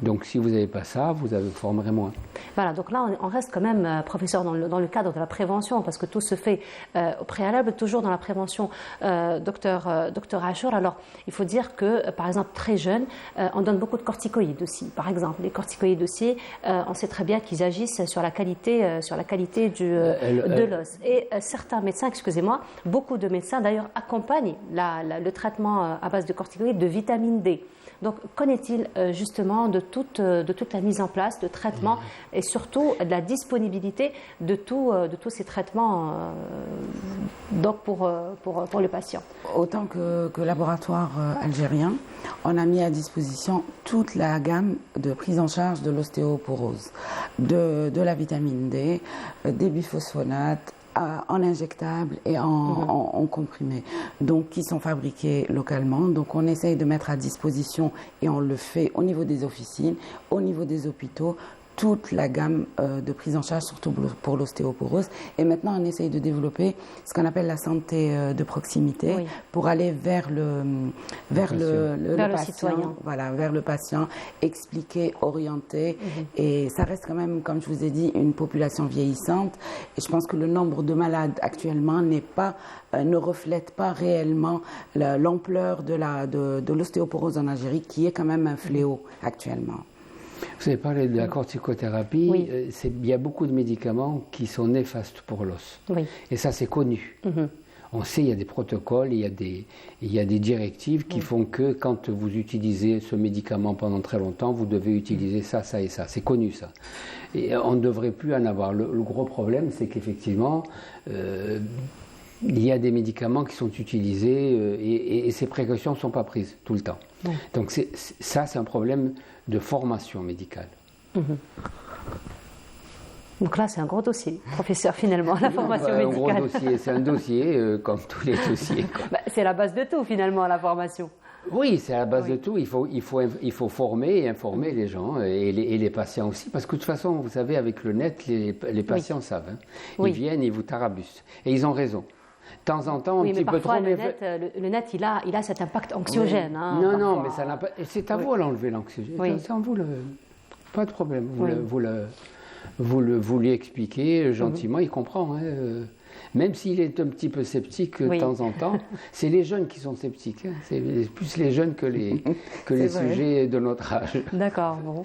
Donc si vous n'avez pas ça, vous formerez moins. Voilà, donc là on reste quand même, professeur, dans le cadre de la prévention, parce que tout se fait au préalable, toujours dans la prévention, docteur Achour. Alors il faut dire que, par exemple, très jeune, on donne beaucoup de corticoïdes aussi. Par exemple, les corticoïdes aussi, on sait très bien qu'ils agissent sur la qualité de l'os. Et certains médecins, beaucoup de médecins d'ailleurs accompagnent le traitement à base de corticoïdes de vitamine D. Donc, qu'en est-il justement de toute la mise en place de traitements et surtout de la disponibilité de tous ces traitements donc pour le patient? Autant que laboratoire algérien, on a mis à disposition toute la gamme de prise en charge de l'ostéoporose, de la vitamine D, des biphosphonates, en injectable et en comprimé, donc qui sont fabriqués localement. Donc on essaye de mettre à disposition, et on le fait au niveau des officines, au niveau des hôpitaux, toute la gamme de prise en charge, surtout pour l'ostéoporose. Et maintenant, on essaye de développer ce qu'on appelle la santé de proximité, pour aller vers le patient, voilà, vers le patient, expliquer, orienter. Et ça reste quand même, comme je vous ai dit, une population vieillissante. Et je pense que le nombre de malades actuellement ne reflète pas réellement l'ampleur de l'ostéoporose en Algérie, qui est quand même un fléau actuellement. Vous avez parlé de la corticothérapie. Il y a beaucoup de médicaments qui sont néfastes pour l'os. Et ça, c'est connu. On sait, il y a des protocoles, il y a des directives qui font que quand vous utilisez ce médicament pendant très longtemps, vous devez utiliser ça, ça et ça. C'est connu, ça. Et on ne devrait plus en avoir. Le gros problème, c'est qu'effectivement, il y a des médicaments qui sont utilisés et ces précautions ne sont pas prises tout le temps. Donc ça, c'est un problème de formation médicale. Donc là, c'est un gros dossier, professeur, finalement, la formation médicale. Un gros dossier, c'est un dossier comme tous les dossiers. C'est la base de tout, finalement, la formation. Oui, c'est la base de tout. Il faut former et informer les gens et les patients aussi. Parce que de toute façon, vous savez, avec le net, les patients savent. Hein. Ils viennent, ils vous tarabussent. Et ils ont raison. De temps en temps, un petit peu trop. Le net, il a cet impact anxiogène. Hein, non, mais ça n'a pas. C'est à vous à l'enlever, l'anxiogène. C'est à vous Pas de problème. Vous lui expliquez gentiment, il comprend. Hein. Même s'il est un petit peu sceptique de temps en temps, c'est les jeunes qui sont sceptiques. Hein. C'est plus les jeunes que les sujets de notre âge. D'accord. Bon.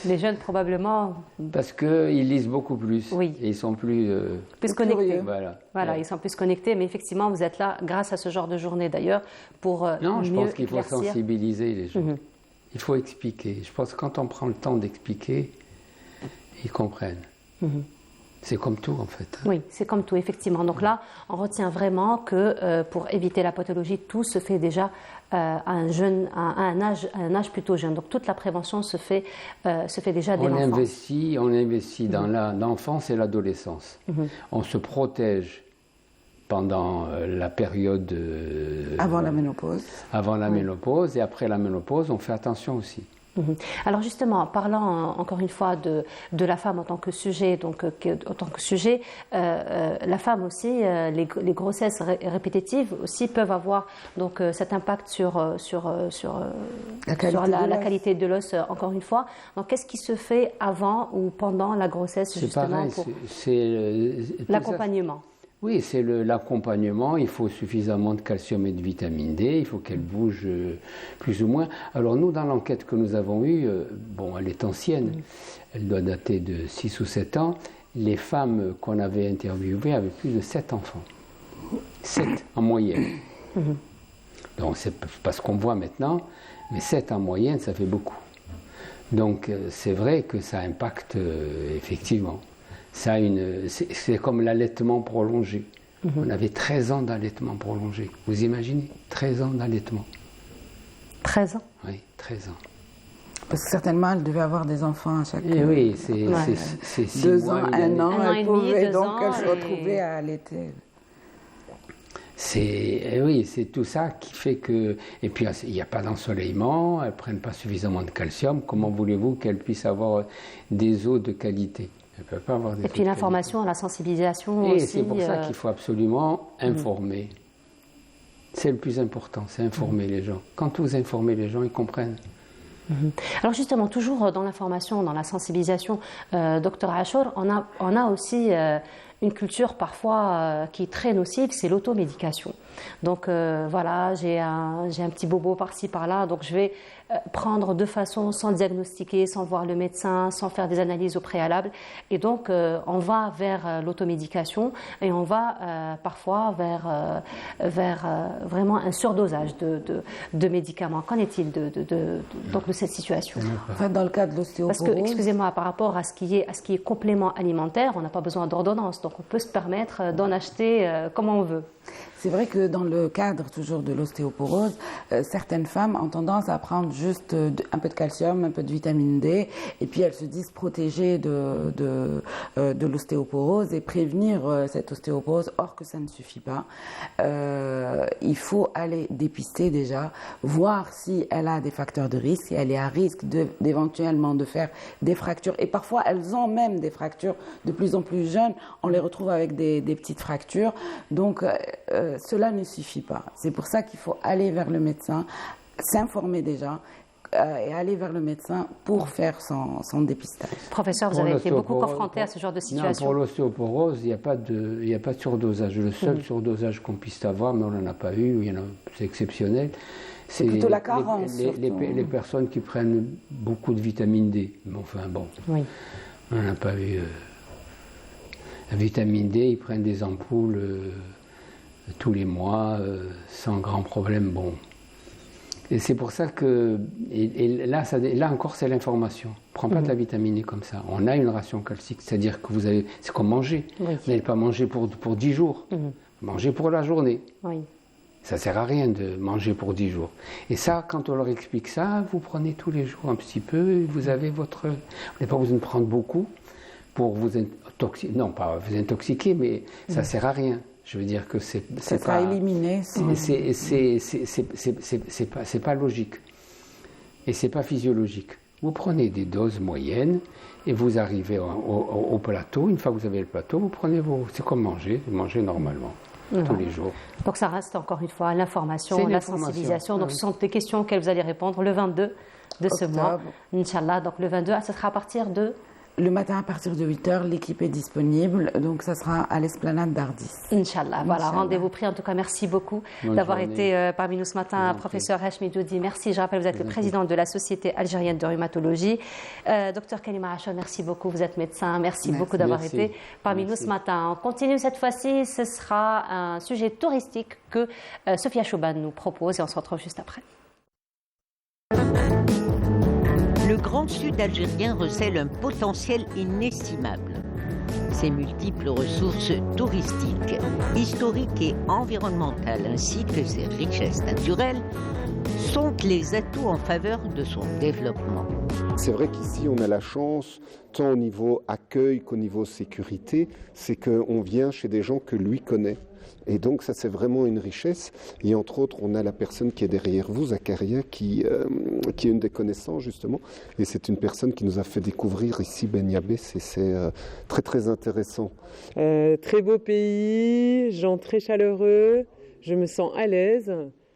Les jeunes, probablement... Parce qu'ils lisent beaucoup plus. Oui. Et ils sont plus connectés. Voilà, ils sont plus connectés. Mais effectivement, vous êtes là, grâce à ce genre de journée d'ailleurs, pour non, je pense qu'il faut éclaircir. sensibiliser les gens. Il faut expliquer. Je pense que quand on prend le temps d'expliquer, ils comprennent. C'est comme tout, en fait. Oui, c'est comme tout, effectivement. Donc là, on retient vraiment que pour éviter la pathologie, tout se fait déjà à un âge plutôt jeune. Donc toute la prévention se fait déjà dès l'enfance. On investit dans l'enfance et l'adolescence. On se protège pendant la période... avant la ménopause. Avant la ménopause, et après la ménopause, on fait attention aussi. Alors justement, parlant encore une fois de la femme en tant que sujet, la femme aussi, les grossesses répétitives aussi peuvent avoir donc cet impact sur la qualité de l'os, encore une fois. Donc qu'est-ce qui se fait avant ou pendant la grossesse justement pour l'accompagnement? Oui, c'est l'accompagnement. Il faut suffisamment de calcium et de vitamine D. Il faut qu'elle bouge plus ou moins. Alors nous, dans l'enquête que nous avons eue, elle est ancienne. Elle doit dater de 6 ou 7 ans. Les femmes qu'on avait interviewées avaient plus de 7 enfants. 7 en moyenne. Donc c'est pas ce qu'on voit maintenant, mais 7 en moyenne, ça fait beaucoup. Donc c'est vrai que ça impacte effectivement. C'est comme l'allaitement prolongé. On avait 13 ans d'allaitement prolongé. Vous imaginez 13 ans d'allaitement. 13 ans? Oui, 13 ans. Parce que certainement, elle devait avoir des enfants à chaque... oui, c'est 6 2 mois. ans, 1 an, elle pouvait donc elle se retrouver à allaiter. C'est tout ça qui fait que... Et puis, il n'y a pas d'ensoleillement, elles ne prennent pas suffisamment de calcium. Comment voulez-vous qu'elles puissent avoir des os de qualité? Et puis l'information, la sensibilisation aussi. Et c'est pour ça qu'il faut absolument informer. C'est le plus important, c'est informer les gens. Quand vous informez les gens, ils comprennent. Alors justement, toujours dans l'information, dans la sensibilisation, Dr Achour, on a aussi une culture parfois qui est très nocive, c'est l'automédication. Donc voilà, j'ai un petit bobo par-ci par-là, donc je vais prendre de façon sans diagnostiquer, sans voir le médecin, sans faire des analyses au préalable. Et donc on va vers l'automédication et on va parfois vers vraiment un surdosage de médicaments. Qu'en est-il donc de cette situation? Enfin, dans le cas de l'ostéoporose... Parce que, excusez-moi, par rapport à ce qui est complément alimentaire, on n'a pas besoin d'ordonnance, donc on peut se permettre d'en acheter comme on veut. C'est vrai que dans le cadre toujours de l'ostéoporose, certaines femmes ont tendance à prendre juste un peu de calcium, un peu de vitamine D, et puis elles se disent protégées de l'ostéoporose et prévenir cette ostéoporose, or que ça ne suffit pas. Il faut aller dépister déjà, voir si elle a des facteurs de risque, si elle est à risque d'éventuellement de faire des fractures, et parfois elles ont même des fractures de plus en plus jeunes, on les retrouve avec des petites fractures, donc cela ne suffit pas. C'est pour ça qu'il faut aller vers le médecin, s'informer déjà et aller vers le médecin pour faire son dépistage. Professeur, vous avez été beaucoup confronté à ce genre de situation. Non, pour l'ostéoporose, il n'y a pas de surdosage. Le seul surdosage qu'on puisse avoir, mais on n'en a pas eu, c'est exceptionnel. C'est plutôt la carence. Les personnes qui prennent beaucoup de vitamine D. Enfin bon, oui. On n'en a pas eu. La vitamine D, ils prennent des ampoules tous les mois, sans grand problème. Bon. Et c'est pour ça que, là encore, c'est l'information. On ne prend pas de la vitamine D comme ça. On a une ration calcique, c'est-à-dire que c'est comme manger. Oui. Vous n'allez pas manger pour 10 jours. Mangez pour la journée. Oui. Ça ne sert à rien de manger pour 10 jours. Et ça, quand on leur explique ça, vous prenez tous les jours un petit peu, et vous avez votre... Vous n'avez pas besoin de prendre beaucoup pour vous intoxiquer. Non, pas vous intoxiquer, mais ça ne sert à rien. Je veux dire que c'est pas éliminé. C'est pas logique. Et c'est pas physiologique. Vous prenez des doses moyennes et vous arrivez au plateau. Une fois que vous avez le plateau, vous prenez c'est comme manger, vous mangez normalement. tous les jours. Donc ça reste encore une fois l'information, la sensibilisation. Donc ce sont des questions auxquelles vous allez répondre le 22 de ce mois. Inch'Allah, donc le 22, ça sera à partir de... Le matin à partir de 8h, l'équipe est disponible, donc ça sera à l'esplanade d'Ardis. Inch'Allah, voilà, rendez-vous pris. En tout cas, merci beaucoup d'avoir été parmi nous ce matin, professeur Hachmi Doudi. Merci, je rappelle, vous êtes le président de la Société algérienne de rhumatologie. Docteur Kalima Achour, merci beaucoup, vous êtes médecin. Merci beaucoup d'avoir été parmi nous ce matin. On continue cette fois-ci, ce sera un sujet touristique que Sophia Chouban nous propose et on se retrouve juste après. Le Grand Sud algérien recèle un potentiel inestimable. Ses multiples ressources touristiques, historiques et environnementales, ainsi que ses richesses naturelles, sont les atouts en faveur de son développement. C'est vrai qu'ici, on a la chance, tant au niveau accueil qu'au niveau sécurité, c'est qu'on vient chez des gens que lui connaît. Et donc ça, c'est vraiment une richesse. Et entre autres, on a la personne qui est derrière vous, Zakaria, qui est une des connaissances justement. Et c'est une personne qui nous a fait découvrir ici Ben Yabès. Et c'est très très intéressant. Très beau pays, gens très chaleureux. Je me sens à l'aise.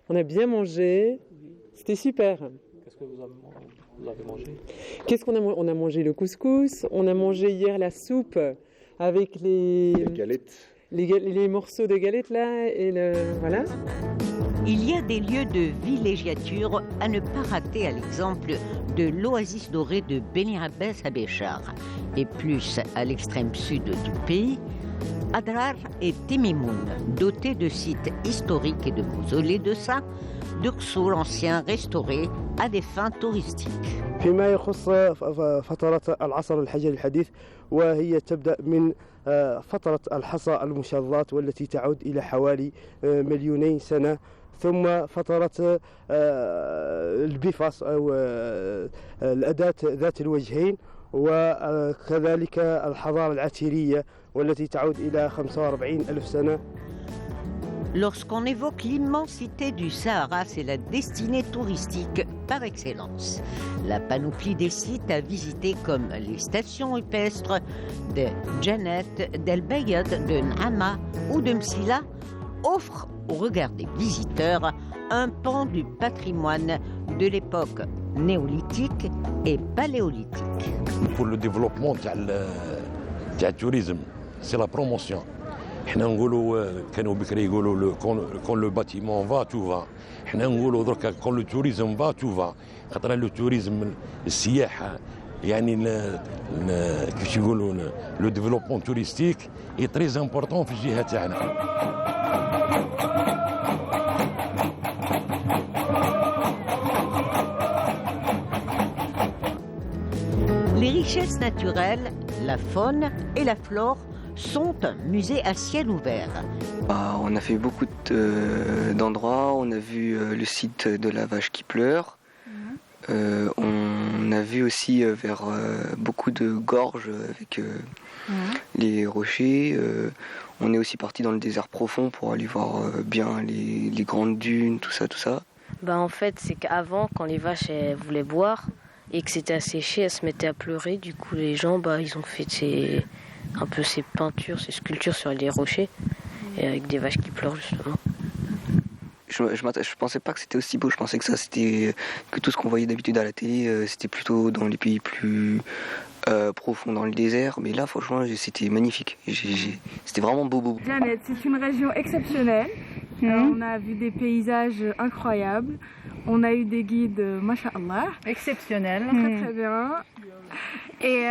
On a bien mangé. C'était super. Qu'est-ce que vous avez mangé? Qu'est-ce qu'on a mangé? On a mangé le couscous. On a mangé hier la soupe avec les galettes. Les morceaux de galettes là, voilà. Il y a des lieux de villégiature à ne pas rater, à l'exemple de l'oasis dorée de Beni Abbès à Béchar. Et plus à l'extrême sud du pays, Adrar et Timimoun, dotés de sites historiques et de mausolées de saints, d'Ursul anciens restaurés à des fins touristiques. فيما يخص فترة العصر الحجري الحديث وهي تبدأ من فترة الحصى المشظات والتي تعود إلى حوالي 2,000,000 سنة ثم فترة البيفاس أو الأداة ذات الوجهين وكذلك الحضارة العتيرية والتي تعود إلى 45,000 سنة. Lorsqu'on évoque l'immensité du Sahara, c'est la destinée touristique par excellence. La panoplie des sites à visiter comme les stations équestres de Djanet, d'El Bayad, de N'Ama ou de Msila offre au regard des visiteurs un pan du patrimoine de l'époque néolithique et paléolithique. Pour le développement du tourisme, c'est la promotion. حنا نقولوا كانوا بكري يقولوا كون لو باتيمون فا تو فا حنا نقولوا دركا كون لو توريزم فا تو فا خاطر لو توريزم السياحه يعني كيفاش يقولوا لو ديفلوبمون توريستيك اي تري امبورطون في الجهه تاعنا. Les richesses naturelles, la faune et la flore sont un musée à ciel ouvert. On a fait beaucoup d'endroits, on a vu le site de la vache qui pleure, on a vu aussi vers beaucoup de gorges avec les rochers, on est aussi parti dans le désert profond pour aller voir bien les grandes dunes, tout ça. En fait, c'est qu'avant, quand les vaches elles voulaient boire et que c'était asséché, elles se mettaient à pleurer, du coup les gens ils ont fait un peu ces peintures, ces sculptures sur les rochers, et avec des vaches qui pleurent justement. Je pensais pas que c'était aussi beau, je pensais que tout ce qu'on voyait d'habitude à la télé, c'était plutôt dans les pays plus profonds, dans le désert, mais là franchement c'était magnifique, c'était vraiment beau. Djanet, c'est une région exceptionnelle, on a vu des paysages incroyables, on a eu des guides, masha'Allah, exceptionnels, très bien. Et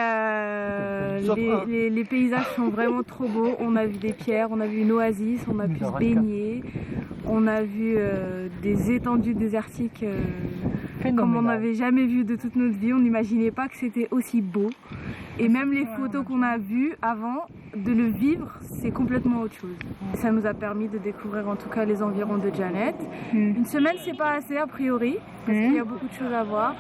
les paysages sont vraiment trop beaux. On a vu des pierres, on a vu une oasis, on a pu se baigner. On a vu des étendues désertiques comme on n'avait jamais vu de toute notre vie. On n'imaginait pas que c'était aussi beau. Et même les photos qu'on a vues avant, de le vivre, c'est complètement autre chose. Ça nous a permis de découvrir en tout cas les environs de Djanet. Une semaine, c'est pas assez a priori, parce qu'il y a beaucoup de choses à voir.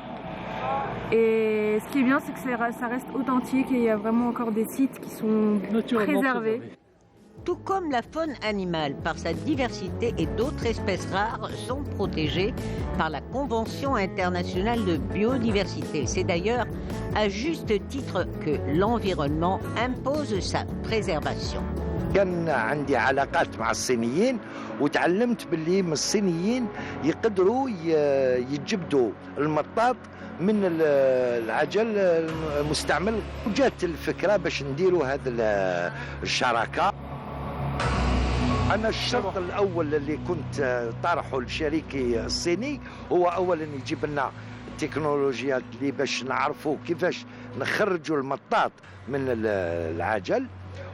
Et ce qui est bien, c'est que ça reste authentique et il y a vraiment encore des sites qui sont préservés. Tout comme la faune animale, par sa diversité, et d'autres espèces rares sont protégées par la Convention internationale de biodiversité. C'est d'ailleurs à juste titre que l'environnement impose sa préservation. كان عندي علاقات مع الصينيين وتعلمت باللي من الصينيين يقدروا يجبدوا المطاط من العجل المستعمل، وجات الفكرة باش نديروا هذا الشراكة. أنا الشرط الأول اللي كنت طرحه لشريكي الصيني هو أولا يجيب لنا التكنولوجيا اللي باش نعرفوا كيفاش نخرجوا المطاط من العجل،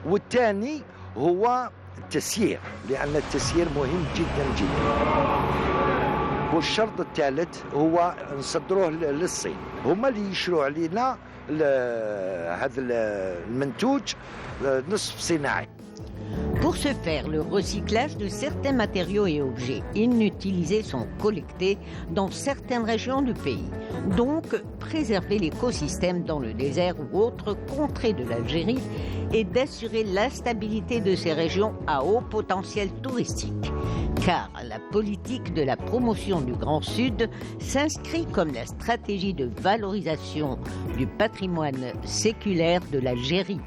والثاني هو التسيير، لأن التسيير مهم جدا جدا. والشرط الثالث هو نصدروه للصين، هما اللي يشروا علينا هذا المنتوج نصف صناعي. Pour ce faire, le recyclage de certains matériaux et objets inutilisés sont collectés dans certaines régions du pays. Donc, préserver l'écosystème dans le désert ou autres contrées de l'Algérie et d'assurer la stabilité de ces régions à haut potentiel touristique. Car la politique de la promotion du Grand Sud s'inscrit comme la stratégie de valorisation du patrimoine séculaire de l'Algérie.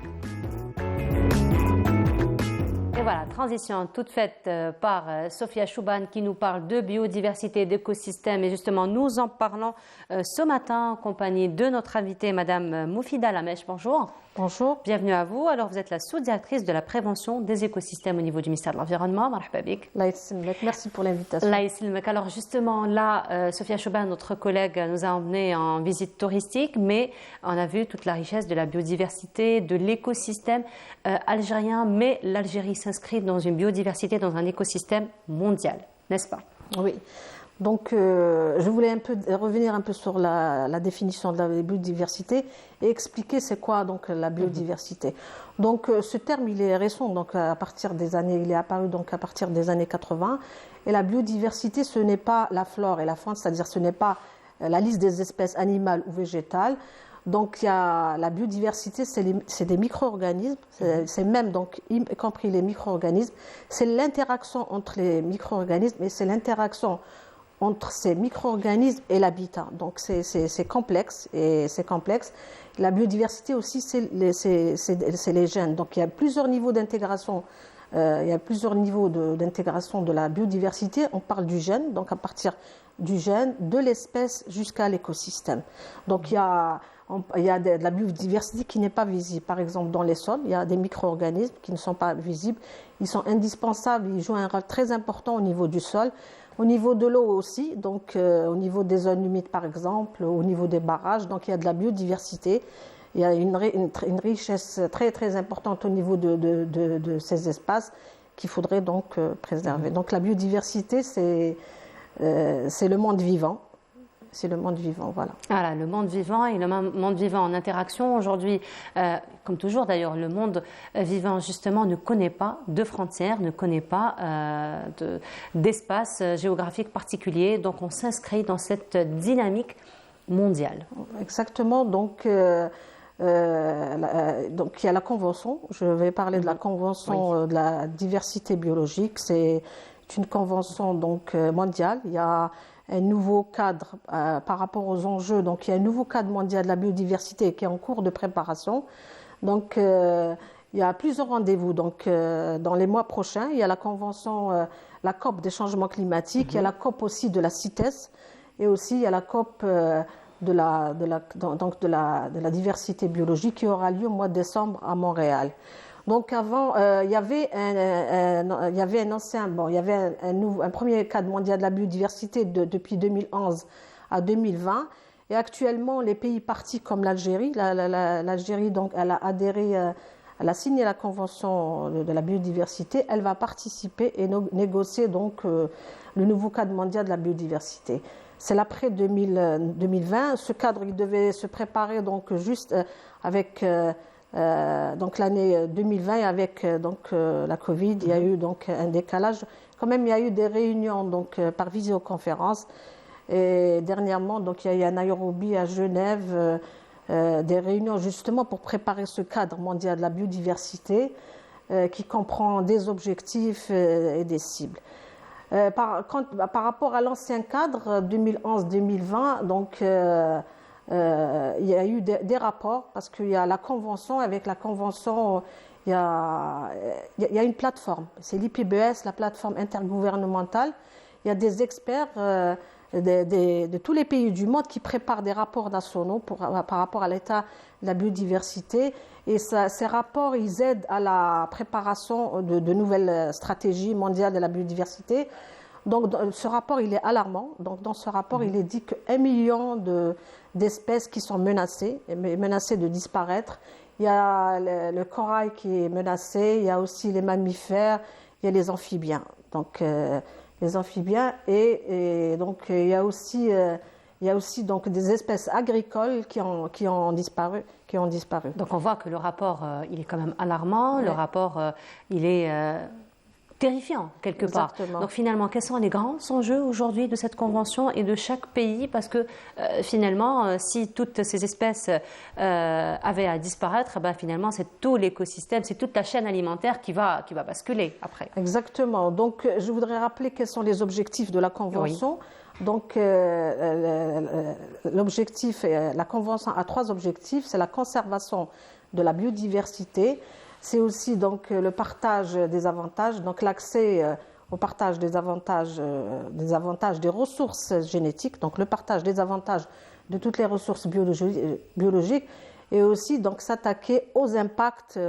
Et voilà, transition toute faite par Sophia Chouban qui nous parle de biodiversité, d'écosystème. Et justement, nous en parlons ce matin en compagnie de notre invitée, Madame Moufida Lamech. Bonjour. Bonjour. Bienvenue à vous. Alors, vous êtes la sous-directrice de la prévention des écosystèmes au niveau du ministère de l'Environnement. Merci pour l'invitation. Alors, justement, là, Sophia Chouban, notre collègue, nous a emmenés en visite touristique, mais on a vu toute la richesse de la biodiversité, de l'écosystème algérien, mais l'Algérie s'inscrit dans une biodiversité, dans un écosystème mondial, n'est-ce pas? Oui. Donc, je voulais revenir un peu sur la définition de la biodiversité et expliquer c'est quoi donc la biodiversité. Donc, ce terme il est récent, donc il est apparu donc à partir des années 80. Et la biodiversité, ce n'est pas la flore et la faune, c'est-à-dire ce n'est pas la liste des espèces animales ou végétales. Donc, la biodiversité, c'est des micro-organismes, c'est même donc y compris les micro-organismes. C'est l'interaction entre les micro-organismes et c'est l'interaction entre ces micro-organismes et l'habitat. Donc c'est complexe et c'est complexe. La biodiversité aussi, c'est les gènes. Donc il y a plusieurs niveaux d'intégration. De la biodiversité. On parle du gène, donc à partir du gène, de l'espèce jusqu'à l'écosystème. Donc il y a de la biodiversité qui n'est pas visible. Par exemple, dans les sols, il y a des micro-organismes qui ne sont pas visibles. Ils sont indispensables, ils jouent un rôle très important au niveau du sol. Au niveau de l'eau aussi, donc au niveau des zones humides par exemple, au niveau des barrages, donc il y a de la biodiversité, il y a une richesse très très importante au niveau de ces espaces qu'il faudrait donc préserver. Donc la biodiversité, c'est le monde vivant. C'est le monde vivant, voilà. Voilà, le monde vivant et le monde vivant en interaction. Aujourd'hui, comme toujours d'ailleurs, le monde vivant justement ne connaît pas de frontières, ne connaît pas d'espace géographique particulier. Donc on s'inscrit dans cette dynamique mondiale. Exactement. Donc il y a la convention. Je vais parler de la convention de la diversité biologique. C'est une convention donc mondiale. Il y a un nouveau cadre par rapport aux enjeux. Donc, il y a un nouveau cadre mondial de la biodiversité qui est en cours de préparation. Donc, il y a plusieurs rendez-vous. Donc, dans les mois prochains, il y a la convention, la COP des changements climatiques, il y a la COP aussi de la CITES, et aussi il y a la COP de la diversité biologique qui aura lieu au mois de décembre à Montréal. Donc avant, il y avait un premier cadre mondial de la biodiversité depuis 2011 à 2020. Et actuellement, les pays partis comme l'Algérie, l'Algérie donc elle a adhéré, elle a signé la convention de la biodiversité. Elle va participer et négocier donc le nouveau cadre mondial de la biodiversité. C'est l'après 2020. Ce cadre, il devait se préparer donc juste avec donc l'année 2020 avec la Covid, il y a eu donc un décalage. Quand même, il y a eu des réunions donc par visioconférence. Et dernièrement, donc il y a eu à Nairobi, à Genève, des réunions justement pour préparer ce cadre mondial de la biodiversité qui comprend des objectifs et des cibles. Par rapport à l'ancien cadre 2011-2020, donc il y a eu des rapports parce qu'il y a la convention. Avec la convention, il y a une plateforme, c'est l'IPBES, la plateforme intergouvernementale. Il y a des experts de tous les pays du monde qui préparent des rapports nationaux par rapport à l'état de la biodiversité. Et ces rapports, ils aident à la préparation de nouvelles stratégies mondiales de la biodiversité. Donc, ce rapport, il est alarmant. Donc, dans ce rapport, il est dit qu'1 million d'espèces qui sont menacées de disparaître. Il y a le corail qui est menacé, il y a aussi les mammifères, il y a les amphibiens. Donc, les amphibiens et donc il y a aussi donc des espèces agricoles qui ont disparu. Donc on voit que le rapport il est quand même alarmant, ouais. Le rapport il est terrifiant quelque part. Donc finalement, quels sont les grands enjeux aujourd'hui de cette convention et de chaque pays? Parce que finalement, si toutes ces espèces avaient à disparaître, ben, finalement, c'est tout l'écosystème, c'est toute la chaîne alimentaire qui va basculer après. Exactement. Donc je voudrais rappeler quels sont les objectifs de la convention. Oui. Donc l'objectif, la convention a 3 objectifs. C'est la conservation de la biodiversité. C'est aussi donc le partage des avantages, donc l'accès au partage des avantages des ressources génétiques, donc le partage des avantages de toutes les ressources biologiques, et aussi donc s'attaquer aux impacts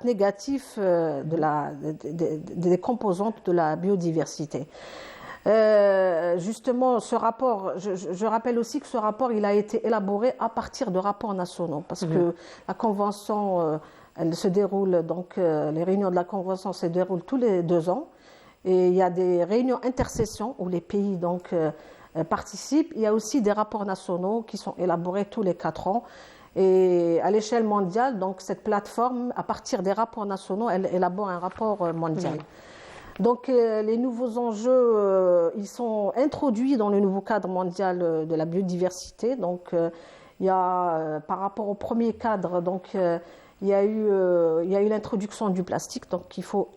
négatifs des composantes de la biodiversité. Justement, ce rapport, je rappelle aussi que ce rapport, il a été élaboré à partir de rapports nationaux, parce que la convention, elle se déroule, donc les réunions de la convention se déroulent tous les 2 ans, et il y a des réunions intercessions où les pays donc participent. Il y a aussi des rapports nationaux qui sont élaborés tous les 4 ans. Et à l'échelle mondiale, donc cette plateforme, à partir des rapports nationaux, elle élabore un rapport mondial. Donc les nouveaux enjeux, ils sont introduits dans le nouveau cadre mondial de la biodiversité. Donc il y a, par rapport au premier cadre, donc il y a eu l'introduction du plastique. Donc il faut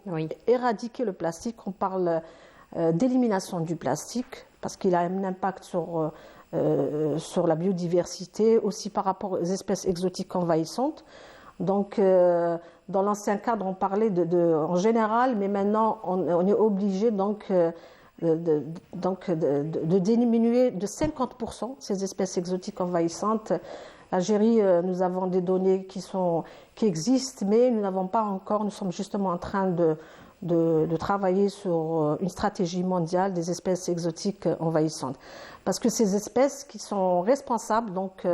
éradiquer le plastique. On parle d'élimination du plastique parce qu'il a un impact sur la biodiversité, aussi par rapport aux espèces exotiques envahissantes. Donc, dans l'ancien cadre, on parlait en général, mais maintenant, on est obligé donc de diminuer de 50% ces espèces exotiques envahissantes. L'Algérie, nous avons des données qui existent, mais nous n'avons pas encore. Nous sommes justement en train de travailler sur une stratégie mondiale des espèces exotiques envahissantes. Parce que ces espèces qui sont responsables, donc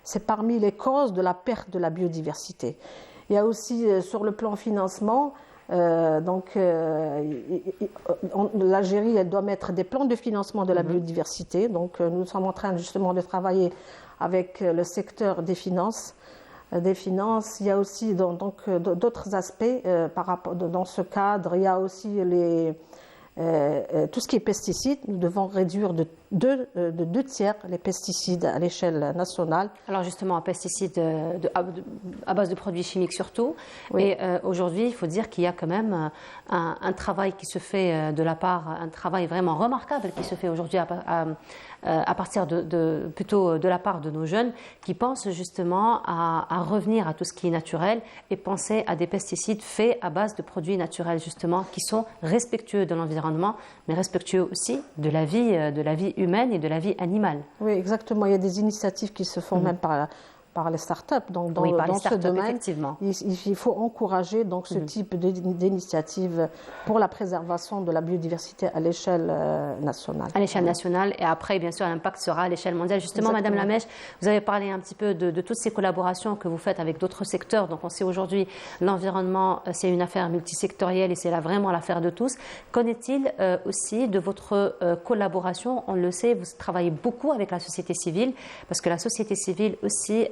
c'est parmi les causes de la perte de la biodiversité. Il y a aussi sur le plan financement, l'Algérie elle doit mettre des plans de financement de la biodiversité. Donc nous sommes en train justement de travailler avec le secteur des finances. Il y a aussi d'autres aspects par rapport dans ce cadre. Il y a aussi tout ce qui est pesticides. Nous devons réduire de 2 tiers les pesticides à l'échelle nationale. Alors justement, pesticides à base de produits chimiques surtout. Oui. Et aujourd'hui, il faut dire qu'il y a quand même un travail qui se fait un travail vraiment remarquable qui se fait aujourd'hui à partir plutôt de la part de nos jeunes qui pensent justement à revenir à tout ce qui est naturel et penser à des pesticides faits à base de produits naturels justement qui sont respectueux de l'environnement mais respectueux aussi de la vie humaine et de la vie animale. Oui, exactement. Il y a des initiatives qui se font même par les startups. Donc, dans ce domaine, il faut encourager donc, ce type d'initiative pour la préservation de la biodiversité à l'échelle nationale. À l'échelle nationale, et après, bien sûr, l'impact sera à l'échelle mondiale. Justement, Madame Lamèche, vous avez parlé un petit peu de toutes ces collaborations que vous faites avec d'autres secteurs. Donc, on sait aujourd'hui, l'environnement, c'est une affaire multisectorielle et c'est là vraiment l'affaire de tous. Qu'en est-il aussi de votre collaboration? On le sait, vous travaillez beaucoup avec la société civile, parce que la société civile aussi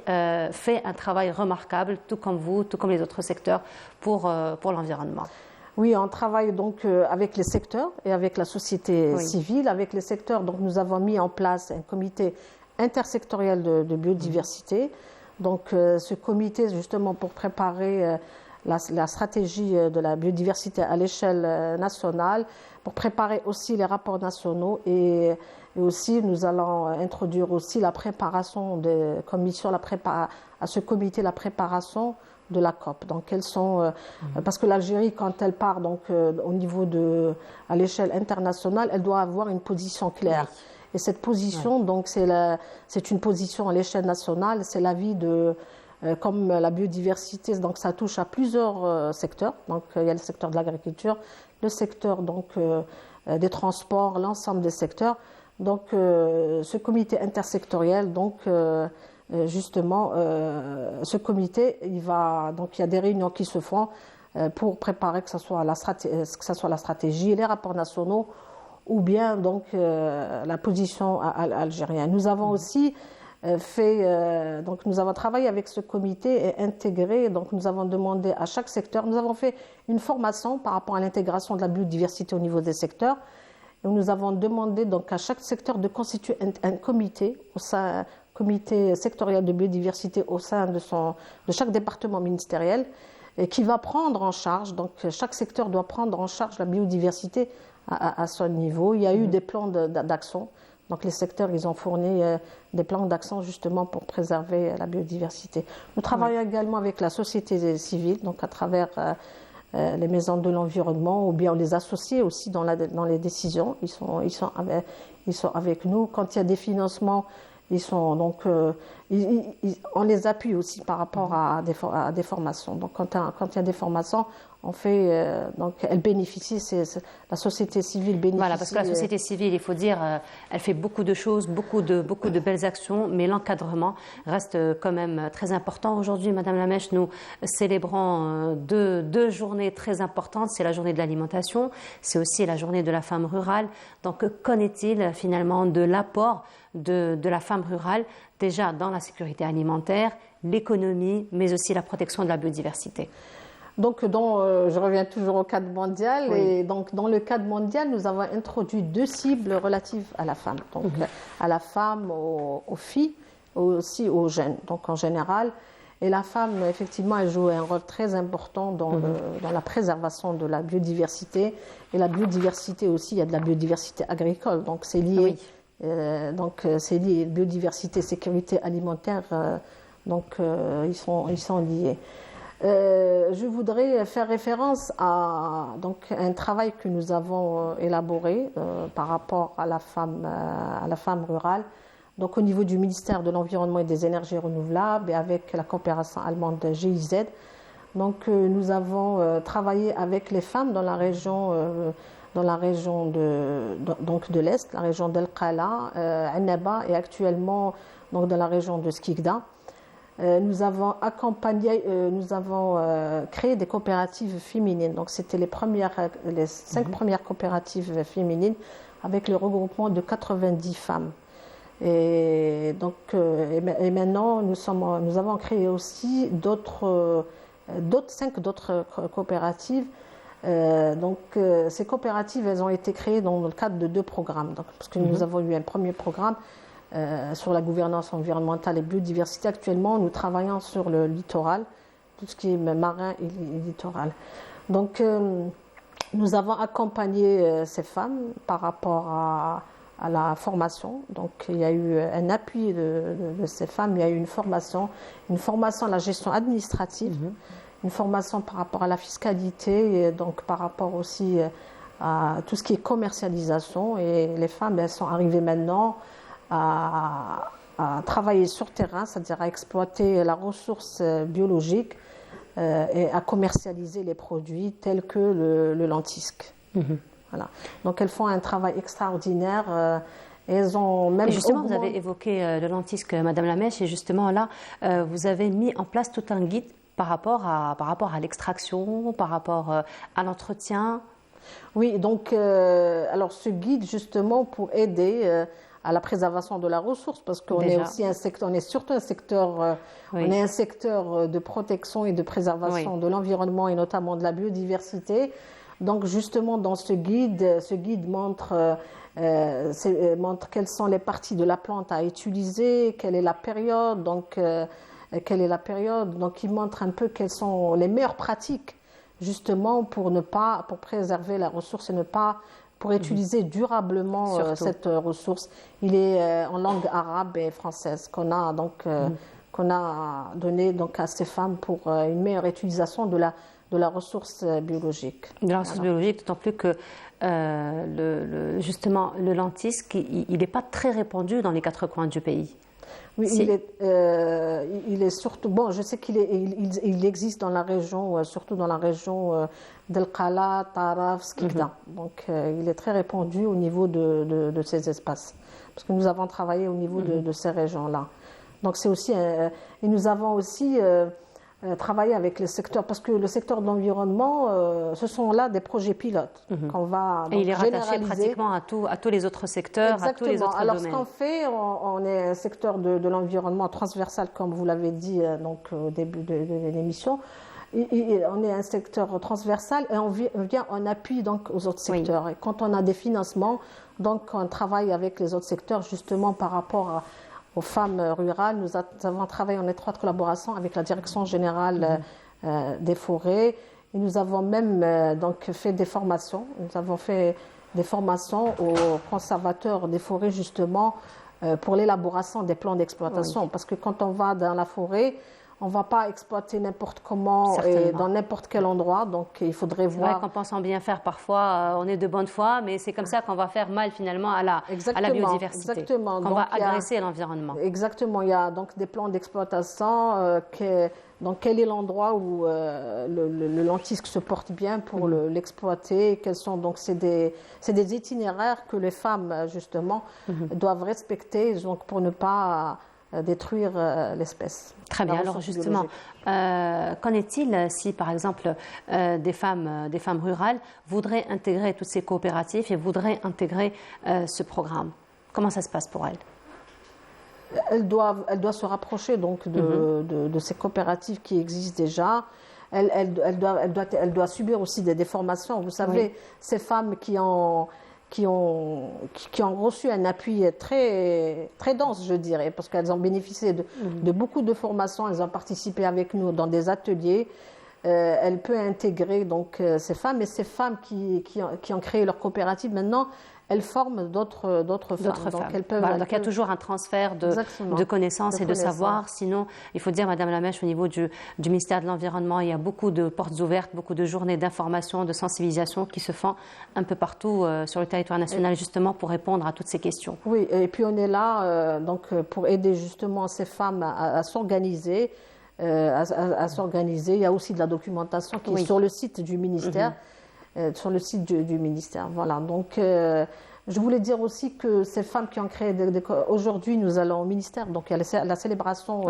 fait un travail remarquable, tout comme vous, tout comme les autres secteurs, pour l'environnement. Oui, on travaille donc avec les secteurs et avec la société civile. Avec les secteurs, donc, nous avons mis en place un comité intersectoriel de biodiversité. Donc, ce comité, justement, pour préparer la stratégie de la biodiversité à l'échelle nationale, pour préparer aussi les rapports nationaux et Et aussi, nous allons introduire aussi la préparation de commission, à ce comité la préparation de la COP. Donc, quelles sont parce que l'Algérie, quand elle part donc au niveau à l'échelle internationale, elle doit avoir une position claire. Oui. Et cette position, donc, c'est une position à l'échelle nationale. C'est l'avis de comme la biodiversité, donc ça touche à plusieurs secteurs. Donc, il y a le secteur de l'agriculture, le secteur donc des transports, l'ensemble des secteurs. Donc, ce comité intersectoriel, donc justement, ce comité, il y a des réunions qui se font pour préparer que ce soit la stratégie, les rapports nationaux ou bien donc la position algérienne. Nous avons aussi donc nous avons travaillé avec ce comité et intégré, donc nous avons demandé à chaque secteur, nous avons fait une formation par rapport à l'intégration de la biodiversité au niveau des secteurs. Et nous avons demandé donc à chaque secteur de constituer un comité, comité sectoriel de biodiversité au sein de chaque département ministériel, et qui va prendre en charge, donc chaque secteur doit prendre en charge la biodiversité à son niveau. Il y a eu des plans d'action. Donc les secteurs, ils ont fourni des plans d'action justement pour préserver la biodiversité. Nous travaillons également avec la société civile, donc à travers les maisons de l'environnement, ou bien les associés aussi dans les décisions. Ils sont avec nous. Quand il y a des financements, on les appuie aussi par rapport à des formations. Donc quand il y a des formations, elle bénéficie, la société civile bénéficie. Voilà, parce que la société civile, il faut dire, elle fait beaucoup de choses, beaucoup de belles actions, mais l'encadrement reste quand même très important. Aujourd'hui, Madame Lamèche, nous célébrons deux journées très importantes. C'est la journée de l'alimentation, c'est aussi la journée de la femme rurale. Donc, qu'en est-il finalement de l'apport de la femme rurale, déjà dans la sécurité alimentaire, l'économie, mais aussi la protection de la biodiversité? Donc, je reviens toujours au cadre mondial. Oui. Et donc, dans le cadre mondial, nous avons introduit 2 cibles relatives à la femme. Donc, à la femme, aux filles, aussi aux jeunes, donc en général. Et la femme, effectivement, elle joue un rôle très important dans la préservation de la biodiversité. Et la biodiversité aussi, il y a de la biodiversité agricole. Donc, c'est lié. Oui. C'est lié. Biodiversité, sécurité alimentaire, ils sont liés. Je voudrais faire référence à un travail que nous avons élaboré par rapport à la femme rurale, donc au niveau du ministère de l'Environnement et des Énergies Renouvelables et avec la coopération allemande GIZ. Donc nous avons travaillé avec les femmes dans la région de l'Est, la région d'El Qala, Annaba et actuellement donc dans la région de Skikda. Nous avons créé des coopératives féminines. Donc, c'était les 5 premières coopératives féminines avec le regroupement de 90 femmes. Et maintenant, nous avons créé aussi 5 d'autres coopératives. Ces coopératives, elles ont été créées dans le cadre de 2 programmes. Donc, parce que nous avons eu un premier programme sur la gouvernance environnementale et biodiversité. Actuellement, nous travaillons sur le littoral, tout ce qui est marin et littoral. Donc, nous avons accompagné ces femmes par rapport à la formation. Donc, il y a eu un appui de ces femmes. Il y a eu une formation à la gestion administrative, une formation par rapport à la fiscalité, et donc par rapport aussi à tout ce qui est commercialisation. Et les femmes, elles sont arrivées maintenant à travailler sur terrain, c'est-à-dire à exploiter la ressource biologique et à commercialiser les produits tels que le lentisque. Voilà. Donc elles font un travail extraordinaire. Elles ont même justement, vous avez évoqué le lentisque, Madame Lamèche, et justement là, vous avez mis en place tout un guide par rapport à l'extraction, par rapport à l'entretien. Oui, donc alors ce guide justement pour aider à la préservation de la ressource, parce qu'on est aussi on est surtout un secteur, on est un secteur de protection et de préservation de l'environnement et notamment de la biodiversité. Donc justement dans ce guide montre quelles sont les parties de la plante à utiliser, quelle est la période, donc il montre un peu quelles sont les meilleures pratiques justement pour préserver la ressource et ne pas pour utiliser durablement cette ressource. Il est en langue arabe et française qu'on a donné donc à ces femmes pour une meilleure utilisation de la ressource biologique. De la ressource biologique, d'autant plus que justement le lentisque, il n'est pas très répandu dans les 4 coins du pays. Oui, si. il est surtout... Bon, je sais qu'il existe dans la région, surtout dans la région d'El Qala, Taraf, Skikda. Donc, il est très répandu au niveau de ces espaces. Parce que nous avons travaillé au niveau de ces régions-là. Donc, c'est aussi... et nous avons aussi travaillé avec le secteur, parce que le secteur de l'environnement, ce sont là des projets pilotes qu'on va et il est rattaché pratiquement à tous les autres secteurs, exactement. À tous les autres Alors, domaines. ce qu'on fait, on est un secteur de l'environnement transversal, comme vous l'avez dit donc, au début de l'émission. On est un secteur transversal et on vient en appui donc, aux autres secteurs. Et quand on a des financements, donc on travaille avec les autres secteurs justement par rapport aux femmes rurales. Nous avons travaillé en étroite collaboration avec la Direction générale des forêts. Et nous avons même donc fait des formations. Nous avons fait des formations aux conservateurs des forêts justement pour l'élaboration des plans d'exploitation. Parce que quand on va dans la forêt, on ne va pas exploiter n'importe comment et dans n'importe quel endroit. Donc, il faudrait voir... C'est vrai qu'en pensant bien faire, parfois, on est de bonne foi, mais c'est comme ça qu'on va faire mal, finalement, à la biodiversité. Exactement. Qu'on va agresser l'environnement. Exactement. Il y a donc des plans d'exploitation. Donc, quel est l'endroit où le lentisque se porte bien pour l'exploiter? Quels sont donc c'est des itinéraires que les femmes, justement, doivent respecter donc, pour ne pas... détruire l'espèce. Très bien. Alors justement, qu'en est-il si par exemple des femmes rurales voudraient intégrer toutes ces coopératives et voudraient intégrer ce programme? Comment ça se passe pour elles? Elles doivent se rapprocher donc de ces coopératives qui existent déjà. Elle doit subir aussi des formations. Vous savez, ces femmes qui ont reçu un appui très, très dense, je dirais, parce qu'elles ont bénéficié de beaucoup de formations, elles ont participé avec nous dans des ateliers. Elle peut intégrer donc, ces femmes, et ces femmes qui ont créé leur coopérative, maintenant, elles forment d'autres femmes. Donc, donc il y a toujours un transfert de connaissances et de savoir. Sinon, il faut dire, Madame Lamèche, au niveau du ministère de l'Environnement, il y a beaucoup de portes ouvertes, beaucoup de journées d'information, de sensibilisation qui se font un peu partout sur le territoire national, justement pour répondre à toutes ces questions. Oui, et puis on est là donc, pour aider justement ces femmes à s'organiser. Il y a aussi de la documentation qui est sur le site du ministère. Voilà. Donc, je voulais dire aussi que ces femmes qui ont créé aujourd'hui, nous allons au ministère, donc il y a la célébration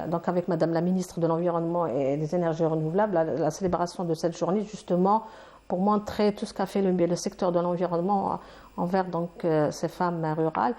donc avec Madame la ministre de l'Environnement et des Énergies Renouvelables, la célébration de cette journée, justement, pour montrer tout ce qu'a fait le secteur de l'environnement envers donc, ces femmes rurales.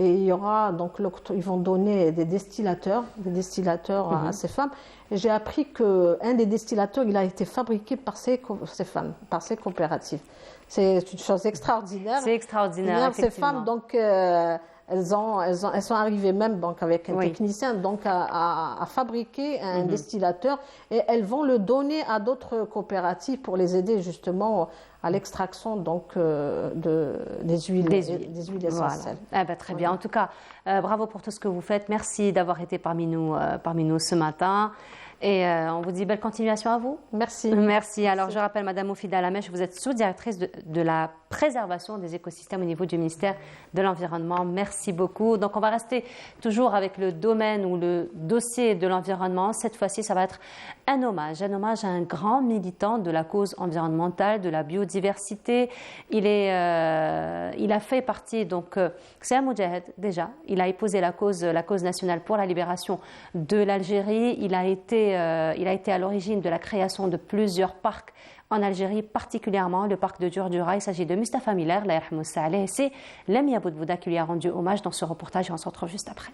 Et il y aura donc, ils vont donner des distillateurs à ces femmes. Et j'ai appris qu'un des distillateurs, il a été fabriqué par ces femmes, par ces coopératives. C'est une chose extraordinaire. C'est extraordinaire. Ces femmes, donc, elles sont arrivées même donc, avec un technicien donc, à fabriquer un distillateur, et elles vont le donner à d'autres coopératives pour les aider justement à l'extraction donc des huiles essentielles. Voilà. Très bien. En tout cas, bravo pour tout ce que vous faites. Merci d'avoir été parmi nous ce matin. Et on vous dit belle continuation à vous. Merci. Merci. Alors, je rappelle, Madame Moufida Lamèche, vous êtes sous-directrice de la préservation des écosystèmes au niveau du ministère de l'Environnement. Merci beaucoup. Donc, on va rester toujours avec le domaine ou le dossier de l'environnement. Cette fois-ci, ça va être un hommage à un grand militant de la cause environnementale, de la biodiversité. Il a fait partie, donc, c'est un moudjahid déjà. Il a épousé la cause nationale pour la libération de l'Algérie. Il a été à l'origine de la création de plusieurs parcs en Algérie, particulièrement le parc de Djurdjura. Il s'agit de Mustapha Miller, la yarhamou sa'aleh. C'est Lamia Boudbouda qui lui a rendu hommage dans ce reportage, et on se retrouve juste après.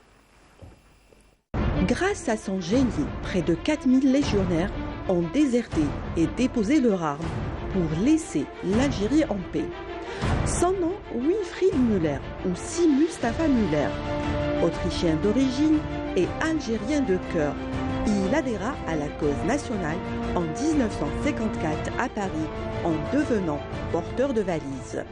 Grâce à son génie, près de 4000 légionnaires ont déserté et déposé leurs armes pour laisser l'Algérie en paix. Son nom, Wilfried Müller, ou Si Mustapha Müller, autrichien d'origine et algérien de cœur. Il adhéra à la cause nationale en 1954 à Paris en devenant porteur de valises.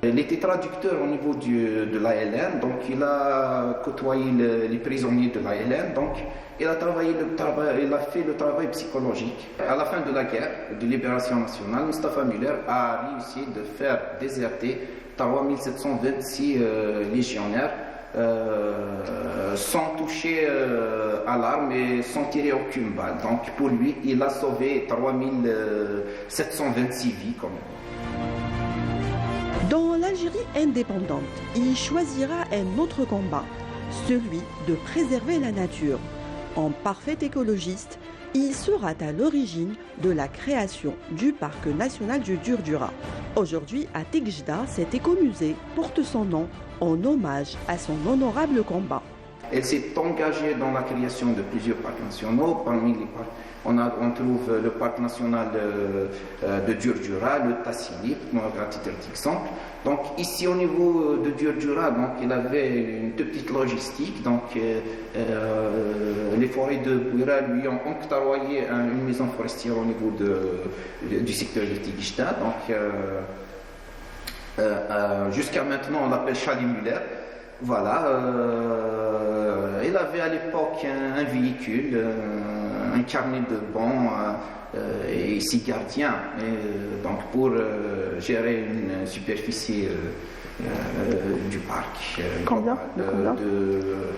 Il était traducteur au niveau de l'ALN, donc il a côtoyé les prisonniers de l'ALN, donc il a fait le travail psychologique. À la fin de la guerre de libération nationale, Mustafa Müller a réussi de faire déserter 3726 légionnaires sans toucher à l'arme et sans tirer aucune balle. Donc pour lui, il a sauvé 3726 vies quand même. Dans l'Algérie indépendante, il choisira un autre combat, celui de préserver la nature. En parfait écologiste, il sera à l'origine de la création du parc national du Djurdjura. Aujourd'hui, à Tigjda, cet écomusée porte son nom en hommage à son honorable combat. Elle s'est engagée dans la création de plusieurs parcs nationaux. Parmi les parcs, on trouve le parc national de Djurdjura, le Tassili, à titre d'exemple. Donc ici au niveau de Djurdjura, donc il avait une toute petite logistique. Donc les forêts de Bouira lui ont octroyé une maison forestière au niveau du secteur de Tigjda. Donc jusqu'à maintenant, on l'appelle Charlie Müller. Voilà, il avait à l'époque un véhicule, un carnet de bancs et 6 gardiens, donc pour gérer une superficie du parc. Combien de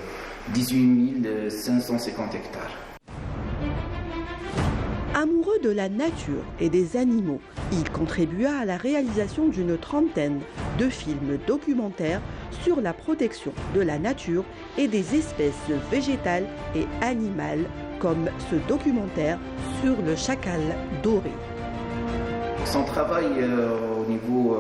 18 550 hectares. Amoureux de la nature et des animaux, il contribua à la réalisation d'une trentaine de films documentaires sur la protection de la nature et des espèces végétales et animales, comme ce documentaire sur le chacal doré. Son travail au niveau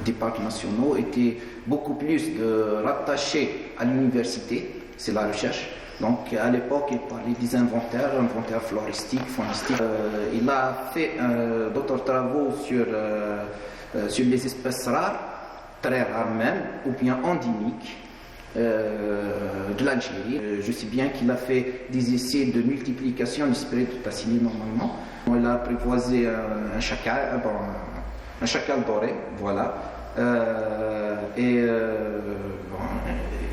des parcs nationaux était beaucoup plus de rattacher à l'université, c'est la recherche. Donc à l'époque, il parlait des inventaires floristiques, faunistiques. Il a fait d'autres travaux sur les espèces rares, très rares même, ou bien endémiques de l'Algérie. Je sais bien qu'il a fait des essais de multiplication du spray de Tassili normalement. Il a apprivoisé un chacal doré, voilà. Il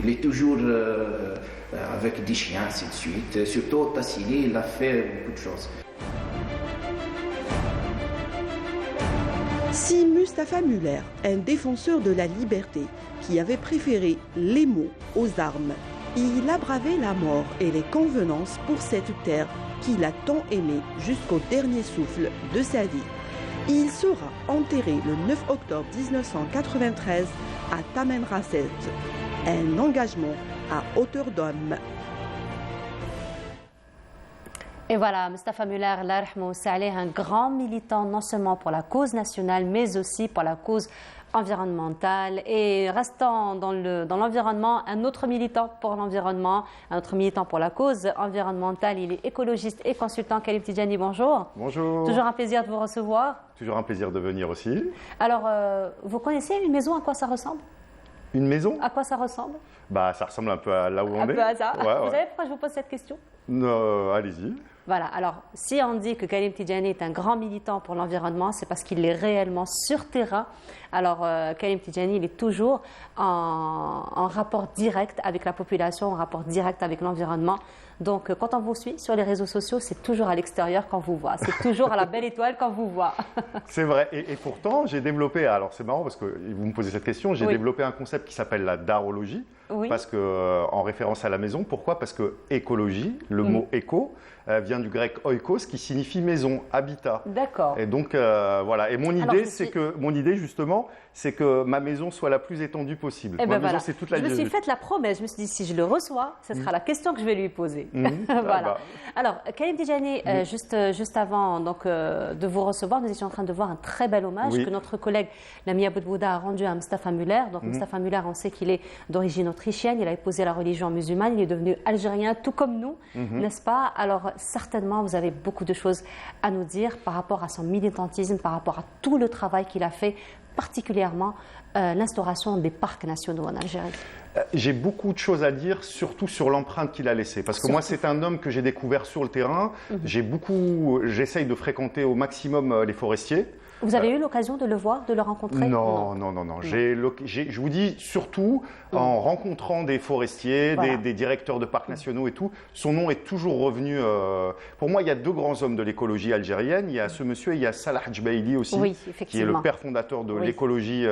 est toujours avec des chiens, ainsi de suite. Surtout au Tassili, il a fait beaucoup de choses. Si Mustafa Müller, un défenseur de la liberté qui avait préféré les mots aux armes, il a bravé la mort et les convenances pour cette terre qu'il a tant aimée jusqu'au dernier souffle de sa vie. Il sera enterré le 9 octobre 1993 à Tamanrasset, un engagement à hauteur d'homme. Et voilà, Mustafa Müller, un grand militant non seulement pour la cause nationale, mais aussi pour la cause environnementale. Et restant dans l'environnement, un autre militant pour l'environnement, un autre militant pour la cause environnementale. Il est écologiste et consultant. Khalil Tidjani, bonjour. Bonjour. Toujours un plaisir de vous recevoir. Toujours un plaisir de venir aussi. Alors, vous connaissez une maison, à quoi ça ressemble? Une maison? À quoi ça ressemble? Bah, ça ressemble un peu à là où on est. Un peu à ça. Ouais, vous savez pourquoi je vous pose cette question? Allez-y. Voilà, alors si on dit que Khalil Tidjani est un grand militant pour l'environnement, c'est parce qu'il est réellement sur terrain. Alors Khalil Tidjani, il est toujours en rapport direct avec la population, en rapport direct avec l'environnement. Donc quand on vous suit sur les réseaux sociaux, c'est toujours à l'extérieur qu'on vous voit. C'est toujours à la belle étoile qu'on vous voit. C'est vrai. Et pourtant, j'ai développé, alors c'est marrant parce que vous me posez cette question, j'ai développé un concept qui s'appelle la darologie. Oui. Parce que, en référence à la maison, pourquoi? Parce que écologie, le mot éco, vient du grec oikos qui signifie maison, habitat. D'accord. Et donc voilà. Et mon idée, justement, c'est que ma maison soit la plus étendue possible. Et ma maison, c'est toute la Je me suis faite la promesse. Je me suis dit, si je le reçois, ce sera la question que je vais lui poser. Voilà. Alors, Khalil Tidjani, juste avant donc, de vous recevoir, nous étions en train de voir un très bel hommage que notre collègue Lamia Boudbouda a rendu à Mustafa Müller. Donc, Mustafa Müller, on sait qu'il est d'origine autrichienne. Il a épousé la religion musulmane. Il est devenu algérien, tout comme nous, n'est-ce pas? Alors, certainement, vous avez beaucoup de choses à nous dire par rapport à son militantisme, par rapport à tout le travail qu'il a fait, particulièrement l'instauration des parcs nationaux en Algérie? J'ai beaucoup de choses à dire, surtout sur l'empreinte qu'il a laissée. Parce que moi, c'est un homme que j'ai découvert sur le terrain. J'essaye de fréquenter au maximum les forestiers. Vous avez eu l'occasion de le voir, de le rencontrer? Non. Je vous dis, surtout en rencontrant des forestiers, des directeurs de parcs nationaux et tout, son nom est toujours revenu. Pour moi, il y a deux grands hommes de l'écologie algérienne. Il y a ce monsieur et il y a Salah Djbaili aussi, qui est le père fondateur de l'écologie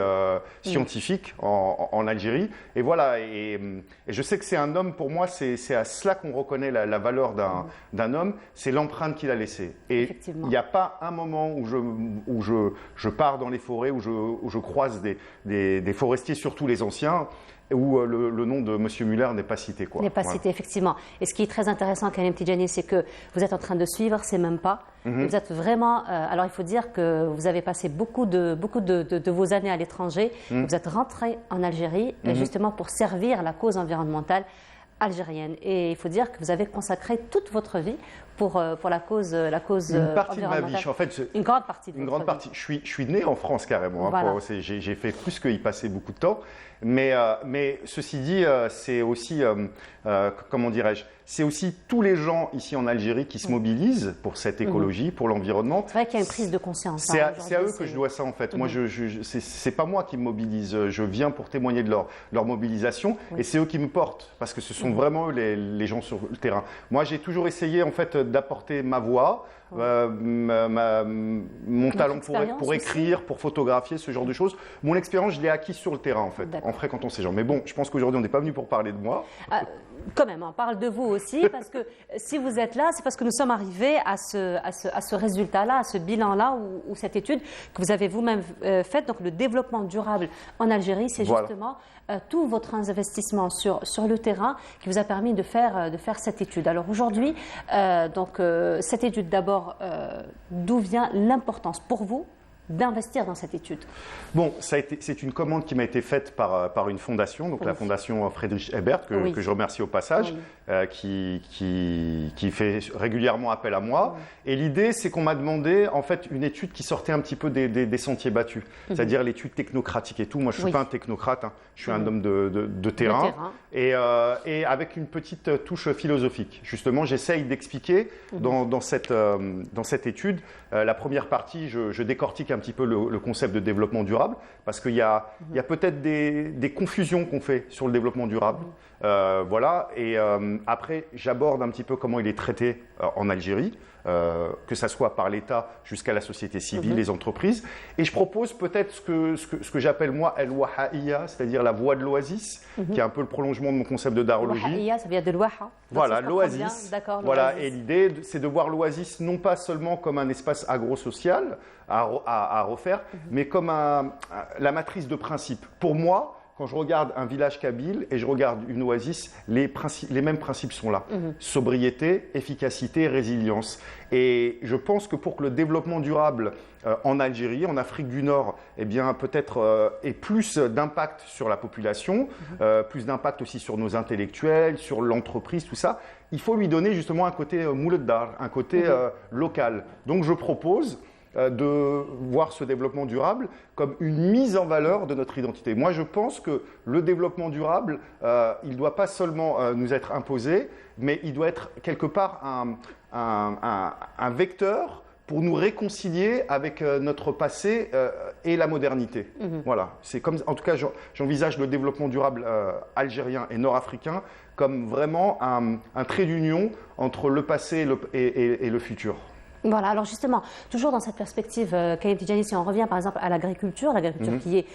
scientifique en Algérie. Et voilà, et je sais que c'est un homme, pour moi, c'est à cela qu'on reconnaît la valeur d'un homme, c'est l'empreinte qu'il a laissée. Et il n'y a pas un moment où je pars dans les forêts, où je croise des forestiers, surtout les anciens, où le nom de M. Muller n'est pas cité. N'est pas cité, effectivement. Et ce qui est très intéressant, Karim Tidjani, c'est que vous êtes en train de suivre ces mêmes pas. Vous êtes vraiment... alors, il faut dire que vous avez passé beaucoup de vos années à l'étranger. Vous êtes rentré en Algérie, justement pour servir la cause environnementale algérienne. Et il faut dire que vous avez consacré toute votre vie pour la cause une partie de ma vie, en fait, une grande partie de votre vie. Je suis né en France carrément. Voilà. J'ai fait plus que y passer beaucoup de temps. Mais ceci dit, c'est aussi, comment dirais-je, c'est aussi tous les gens ici en Algérie qui se mobilisent pour cette écologie, pour l'environnement. C'est vrai qu'il y a une prise de conscience. C'est à eux que je dois ça en fait. Moi, c'est pas moi qui me mobilise. Je viens pour témoigner de leur mobilisation et c'est eux qui me portent parce que ce sont vraiment eux les gens sur le terrain. Moi, j'ai toujours essayé en fait d'apporter ma voix, mon talent pour écrire, pour photographier, ce genre de choses. Mon expérience, je l'ai acquise sur le terrain en fait, en fréquentant ces gens. Mais bon, je pense qu'aujourd'hui, on n'est pas venu pour parler de moi. Quand même, on parle de vous aussi, parce que si vous êtes là, c'est parce que nous sommes arrivés à ce résultat-là, à ce bilan-là, ou cette étude que vous avez vous-même faite. Donc, le développement durable en Algérie, c'est justement tout votre investissement sur le terrain qui vous a permis de faire cette étude. Alors aujourd'hui, cette étude d'abord, d'où vient l'importance pour vous d'investir dans cette étude? Bon, c'est une commande qui m'a été faite par une fondation, donc la fondation Friedrich Ebert, que je remercie au passage, qui fait régulièrement appel à moi. Et l'idée, c'est qu'on m'a demandé en fait une étude qui sortait un petit peu des sentiers battus, c'est-à-dire l'étude technocratique et tout. Moi, je ne suis pas un technocrate, je suis un homme de terrain. Et avec une petite touche philosophique. Justement, j'essaye d'expliquer dans cette étude, la première partie, je décortique un petit peu le concept de développement durable, parce qu'il y a peut-être des confusions qu'on fait sur le développement durable. Voilà, et après, j'aborde un petit peu comment il est traité en Algérie, que ce soit par l'État jusqu'à la société civile, les entreprises. Et je propose peut-être ce que j'appelle moi El-Wahaiya, c'est-à-dire la voie de l'oasis, qui est un peu le prolongement de mon concept de darologie. Wahaiya, ça vient de l'Waha. Voilà, l'oasis. Voilà, et l'idée, c'est de voir l'oasis non pas seulement comme un espace agro-social à refaire, mais comme la matrice de principes. Pour moi, quand je regarde un village kabyle et je regarde une oasis, les mêmes principes sont là. Sobriété, efficacité, résilience. Et je pense que pour que le développement durable en Algérie, en Afrique du Nord, eh bien, peut-être ait plus d'impact sur la population, plus d'impact aussi sur nos intellectuels, sur l'entreprise, tout ça, il faut lui donner justement un côté mouleddar, un côté local. Donc je propose de voir ce développement durable comme une mise en valeur de notre identité. Moi, je pense que le développement durable, il ne doit pas seulement nous être imposé, mais il doit être quelque part un vecteur pour nous réconcilier avec notre passé et la modernité. Voilà, c'est comme, en tout cas, j'envisage le développement durable algérien et nord-africain comme vraiment un trait d'union entre le passé et le futur. Voilà, alors justement, toujours dans cette perspective, Karim Tidjani, si on revient par exemple à l'agriculture qui est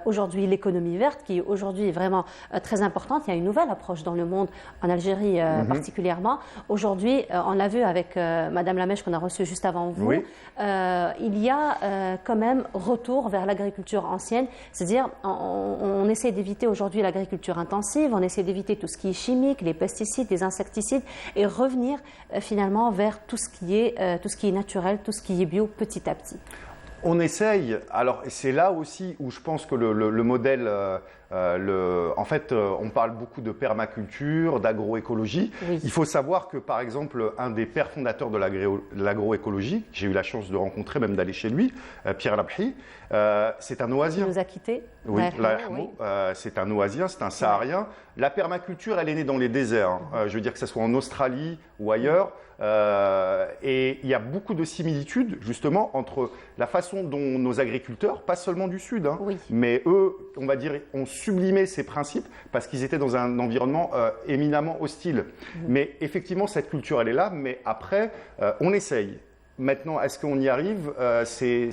aujourd'hui l'économie verte, qui est aujourd'hui vraiment très importante. Il y a une nouvelle approche dans le monde, en Algérie particulièrement. Aujourd'hui, on l'a vu avec Madame Lamèche qu'on a reçue juste avant vous, il y a quand même retour vers l'agriculture ancienne, c'est-à-dire on essaie d'éviter aujourd'hui l'agriculture intensive, on essaie d'éviter tout ce qui est chimique, les pesticides, les insecticides, et revenir finalement vers tout ce qui est naturel, tout ce qui est bio, petit à petit. On essaye, alors c'est là aussi où je pense que le modèle En fait, on parle beaucoup de permaculture, d'agroécologie. Oui. Il faut savoir que, par exemple, un des pères fondateurs de l'agroécologie, j'ai eu la chance de rencontrer, même d'aller chez lui, Pierre Labhi, c'est un Oasien. Il nous a quittés. Oui, c'est un Oasien, c'est un Saharien. La permaculture, elle est née dans les déserts. Je veux dire que ce soit en Australie ou ailleurs. Et il y a beaucoup de similitudes, justement, entre la façon dont nos agriculteurs, pas seulement du Sud, mais eux, on va dire, ont sublimé ces principes parce qu'ils étaient dans un environnement éminemment hostile. Mais effectivement, cette culture, elle est là, mais après, on essaye. Maintenant, est-ce qu'on y arrive? C'est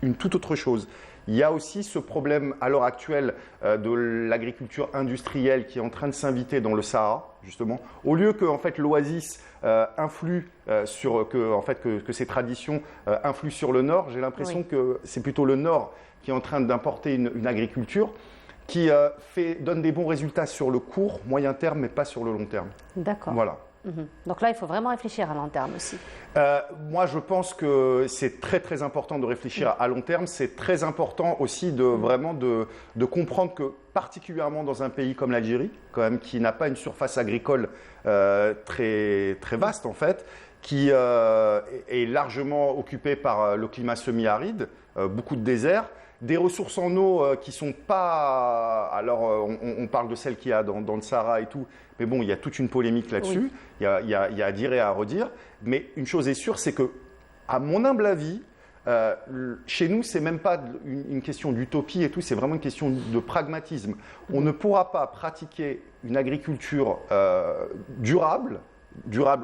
une toute autre chose. Il y a aussi ce problème à l'heure actuelle de l'agriculture industrielle qui est en train de s'inviter dans le Sahara, justement. Au lieu que en fait, l'oasis influe que ces traditions influent sur le Nord, j'ai l'impression que c'est plutôt le Nord qui est en train d'importer une agriculture qui donne des bons résultats sur le court, moyen terme, mais pas sur le long terme. D'accord. Voilà. Donc là, il faut vraiment réfléchir à long terme aussi. Moi, je pense que c'est très très important de réfléchir à long terme. C'est très important aussi de comprendre que, particulièrement dans un pays comme l'Algérie, quand même, qui n'a pas une surface agricole très très vaste en fait, qui est largement occupé par le climat semi-aride, beaucoup de déserts. Des ressources en eau qui ne sont pas... Alors, on parle de celles qu'il y a dans le Sahara et tout, mais bon, il y a toute une polémique là-dessus. Il y a à dire et à redire. Mais une chose est sûre, c'est que, à mon humble avis, chez nous, ce n'est même pas une question d'utopie et tout, c'est vraiment une question de pragmatisme. On ne pourra pas pratiquer une agriculture durable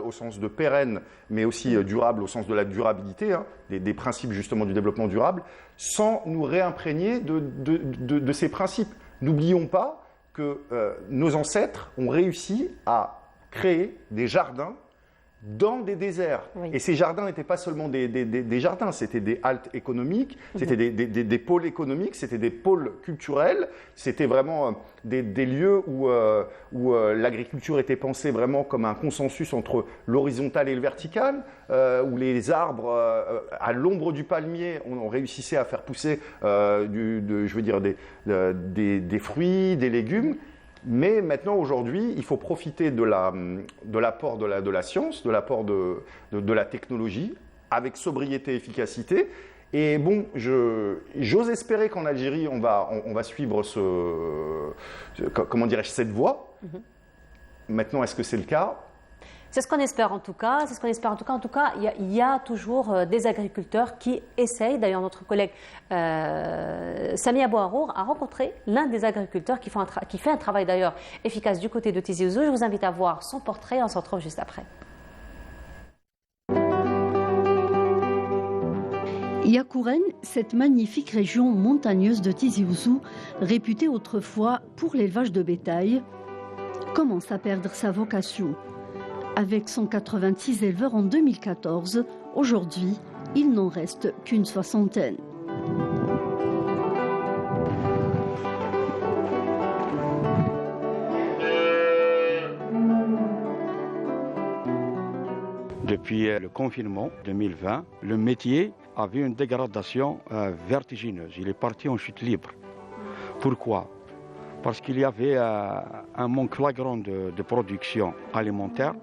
au sens de pérenne, mais aussi durable au sens de la durabilité, des principes justement du développement durable, sans nous réimprégner de ces principes. N'oublions pas que nos ancêtres ont réussi à créer des jardins dans des déserts. Et ces jardins n'étaient pas seulement des jardins, c'était des haltes économiques, c'était des pôles économiques, c'était des pôles culturels, c'était vraiment des lieux où l'agriculture était pensée vraiment comme un consensus entre l'horizontal et le vertical, où les arbres, à l'ombre du palmier, on réussissait à faire pousser des fruits, des légumes. Mais maintenant, aujourd'hui, il faut profiter de l'apport de la science, de l'apport de la technologie, avec sobriété et efficacité. Et bon, j'ose espérer qu'en Algérie, on va suivre cette voie. Maintenant, est-ce que c'est le cas ? C'est ce qu'on espère en tout cas. En tout cas, il y a toujours des agriculteurs qui essayent. D'ailleurs, notre collègue Sami Abouarour a rencontré l'un des agriculteurs qui fait un travail d'ailleurs efficace du côté de Tizi Ouzou. Je vous invite à voir son portrait. On se retrouve juste après. Yakouren, cette magnifique région montagneuse de Tizi Ouzou, réputée autrefois pour l'élevage de bétail, commence à perdre sa vocation. Avec 186 éleveurs en 2014, aujourd'hui, il n'en reste qu'une soixantaine. Depuis le confinement 2020, le métier a vu une dégradation vertigineuse. Il est parti en chute libre. Pourquoi ? Parce qu'il y avait un manque flagrant de production alimentaire.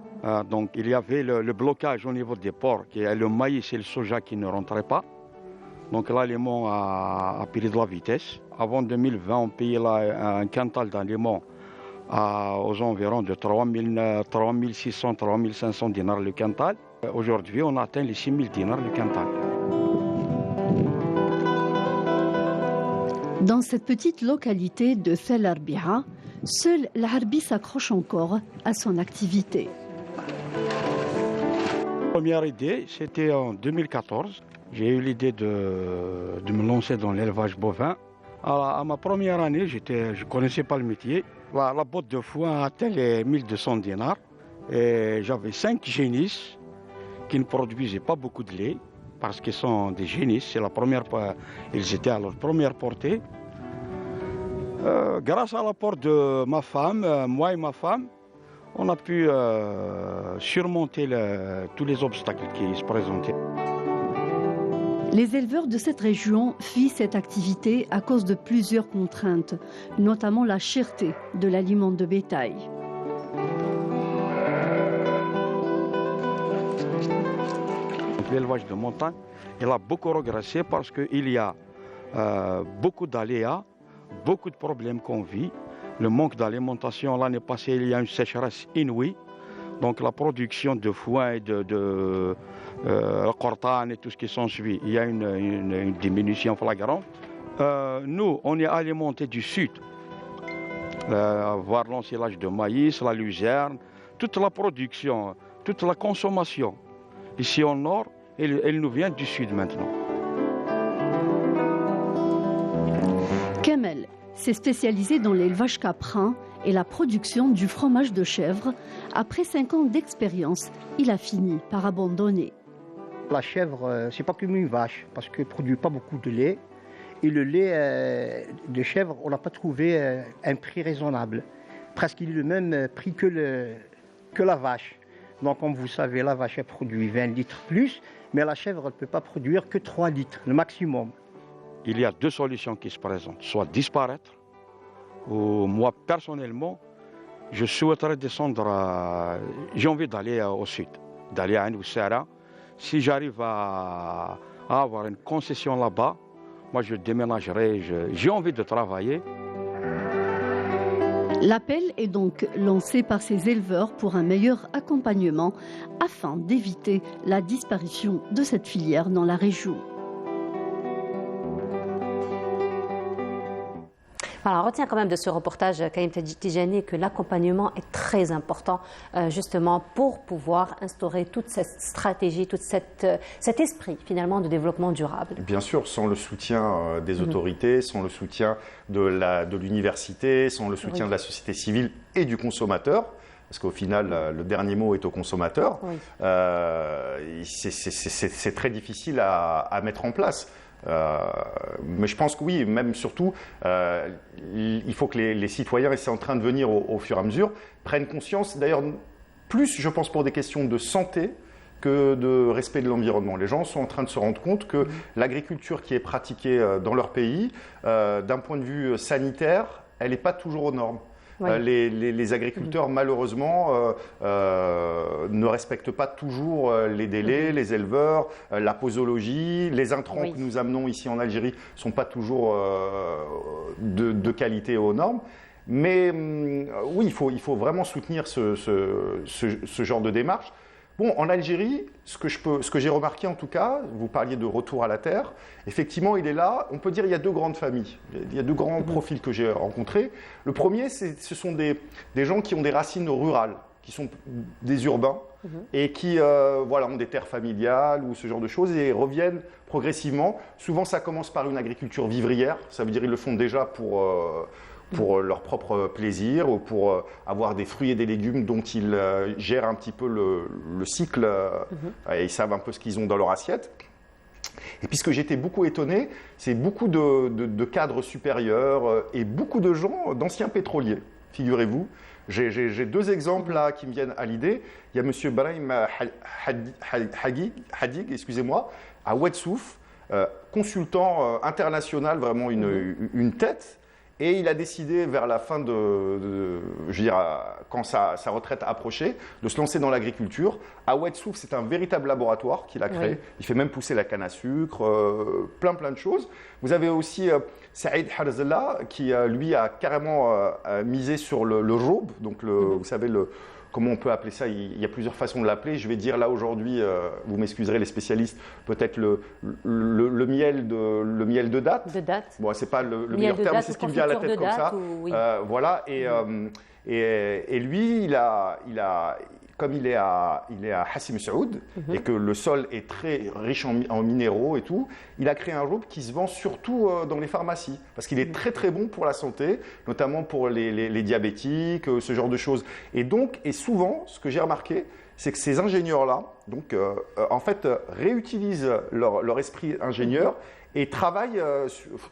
Donc il y avait le blocage au niveau des ports, qui est le maïs et le soja qui ne rentraient pas. Donc l'aliment a pris de la vitesse. Avant 2020, on payait un quintal d'aliments aux environs de 3600, 3500 dinars le quintal. Aujourd'hui, on atteint les 6000 dinars le quintal. Dans cette petite localité de Thel Arbia, seul l'Arbi s'accroche encore à son activité. La première idée, c'était en 2014. J'ai eu l'idée de me lancer dans l'élevage bovin. À ma première année, je ne connaissais pas le métier. La botte de foin a atteint les 1200 dinars. Et j'avais 5 génisses qui ne produisaient pas beaucoup de lait parce qu'ils sont des génisses. Ils étaient à leur première portée. Grâce à l'apport de ma femme, moi et ma femme, on a pu surmonter tous les obstacles qui se présentaient. Les éleveurs de cette région fuient cette activité à cause de plusieurs contraintes, notamment la cherté de l'aliment de bétail. L'élevage de montagne, il a beaucoup régressé parce qu'il y a beaucoup d'aléas, beaucoup de problèmes qu'on vit. Le manque d'alimentation, l'année passée, il y a une sécheresse inouïe. Donc la production de foin et de cortane et tout ce qui s'ensuit, il y a une diminution flagrante. Nous, on est alimentés du sud, voir l'ensilage de maïs, la luzerne, toute la production, toute la consommation. Ici au nord, elle nous vient du sud maintenant. Kamel s'est spécialisé dans l'élevage caprin et la production du fromage de chèvre. Après 5 ans d'expérience, il a fini par abandonner. La chèvre, c'est pas comme une vache parce qu'elle ne produit pas beaucoup de lait. Et le lait de chèvre, on n'a pas trouvé un prix raisonnable. Presque le même prix que la vache. Donc, comme vous savez, la vache elle produit 20 litres plus, mais la chèvre ne peut pas produire que 3 litres, le maximum. Il y a 2 solutions qui se présentent, soit disparaître, ou moi personnellement, je souhaiterais descendre, j'ai envie d'aller au sud, d'aller à Noussara. Si j'arrive à avoir une concession là-bas, moi je déménagerai, j'ai envie de travailler. L'appel est donc lancé par ces éleveurs pour un meilleur accompagnement afin d'éviter la disparition de cette filière dans la région. Alors, on retient quand même de ce reportage, Kaïm Tijani, que l'accompagnement est très important justement pour pouvoir instaurer toute cette stratégie, tout cet esprit finalement de développement durable. Bien sûr, sans le soutien des autorités, sans le soutien de l'université, sans le soutien de la société civile et du consommateur, parce qu'au final, le dernier mot est au consommateur, c'est très difficile à mettre en place. Mais je pense que oui, même surtout, il faut que les citoyens, et c'est en train de venir au fur et à mesure, prennent conscience, d'ailleurs plus je pense pour des questions de santé que de respect de l'environnement. Les gens sont en train de se rendre compte que l'agriculture qui est pratiquée dans leur pays, d'un point de vue sanitaire, elle n'est pas toujours aux normes. Oui. Les agriculteurs, malheureusement, ne respectent pas toujours les délais, les éleveurs, la posologie, les intrants que nous amenons ici en Algérie ne sont pas toujours de qualité aux normes. Mais oui, il faut vraiment soutenir ce genre de démarche. Bon, en Algérie, ce que j'ai remarqué en tout cas, vous parliez de retour à la terre, effectivement, il est là, on peut dire il y a 2 grandes familles, il y a 2 grands profils que j'ai rencontrés. Le premier, ce sont des gens qui ont des racines rurales, qui sont des urbains et qui voilà, ont des terres familiales ou ce genre de choses et reviennent progressivement. Souvent, ça commence par une agriculture vivrière, ça veut dire qu'ils le font déjà pour leur propre plaisir ou pour avoir des fruits et des légumes dont ils gèrent un petit peu le cycle et ils savent un peu ce qu'ils ont dans leur assiette. Et puis ce que j'étais beaucoup étonné, c'est beaucoup de cadres supérieurs et beaucoup de gens, d'anciens pétroliers, figurez-vous. J'ai 2 exemples là qui me viennent à l'idée. Il y a M. Brahim Hadig, excusez-moi, à Ouedsouf, consultant international, vraiment une tête. Et il a décidé, vers la fin je veux dire, quand sa retraite approchait, de se lancer dans l'agriculture. À Ouedsouf, c'est un véritable laboratoire qu'il a créé. Oui. Il fait même pousser la canne à sucre, plein de choses. Vous avez aussi Saïd Harzela, qui lui a carrément misé sur le robe, donc vous savez, comment on peut appeler ça? Il y a plusieurs façons de l'appeler. Je vais dire là aujourd'hui, vous m'excuserez les spécialistes, peut-être le miel de date. De date. Bon, c'est pas le meilleur terme, c'est ce qui me vient à la tête comme ça. Oui. Voilà. Et lui, comme il est à Hassim Saoud et que le sol est très riche en minéraux et tout, il a créé un robe qui se vend surtout dans les pharmacies parce qu'il est très très bon pour la santé, notamment pour les diabétiques, ce genre de choses. Et souvent, ce que j'ai remarqué, c'est que ces ingénieurs-là, en fait, réutilisent leur esprit ingénieur et travaillent,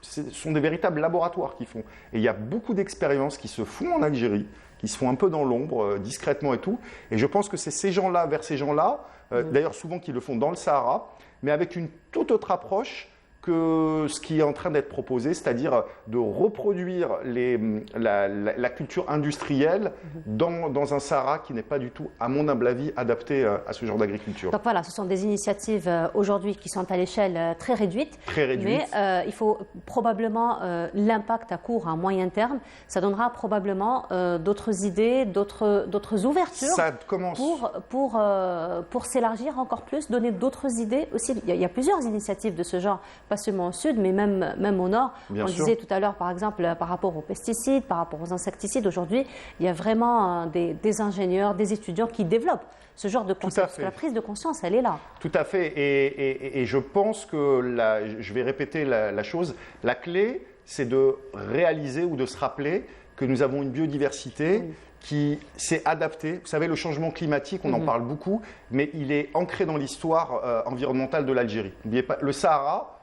ce sont des véritables laboratoires qu'ils font. Et il y a beaucoup d'expériences qui se font en Algérie, qui se font un peu dans l'ombre, discrètement et tout. Et je pense que c'est ces gens-là, vers ces gens-là, d'ailleurs souvent qui le font dans le Sahara, mais avec une toute autre approche que ce qui est en train d'être proposé, c'est-à-dire de reproduire la culture industrielle dans un Sahara qui n'est pas du tout, à mon humble avis, adapté à ce genre d'agriculture. Donc voilà, ce sont des initiatives aujourd'hui qui sont à l'échelle très réduite. Très réduite. Mais il faut probablement l'impact à court, à moyen terme. Ça donnera probablement d'autres idées, d'autres ouvertures. Ça commence. Pour s'élargir encore plus, donner d'autres idées aussi. Il y a plusieurs initiatives de ce genre. Pas seulement au sud, mais même au nord. Bien sûr. Disait tout à l'heure, par exemple, par rapport aux pesticides, par rapport aux insecticides. Aujourd'hui, il y a vraiment des ingénieurs, des étudiants qui développent ce genre de concept. Parce que la prise de conscience, elle est là. Tout à fait. Et je pense que, je vais répéter la chose, la clé, c'est de réaliser ou de se rappeler que nous avons une biodiversité qui s'est adaptée. Vous savez, le changement climatique, on en parle beaucoup, mais il est ancré dans l'histoire environnementale de l'Algérie. N'oubliez pas, le Sahara,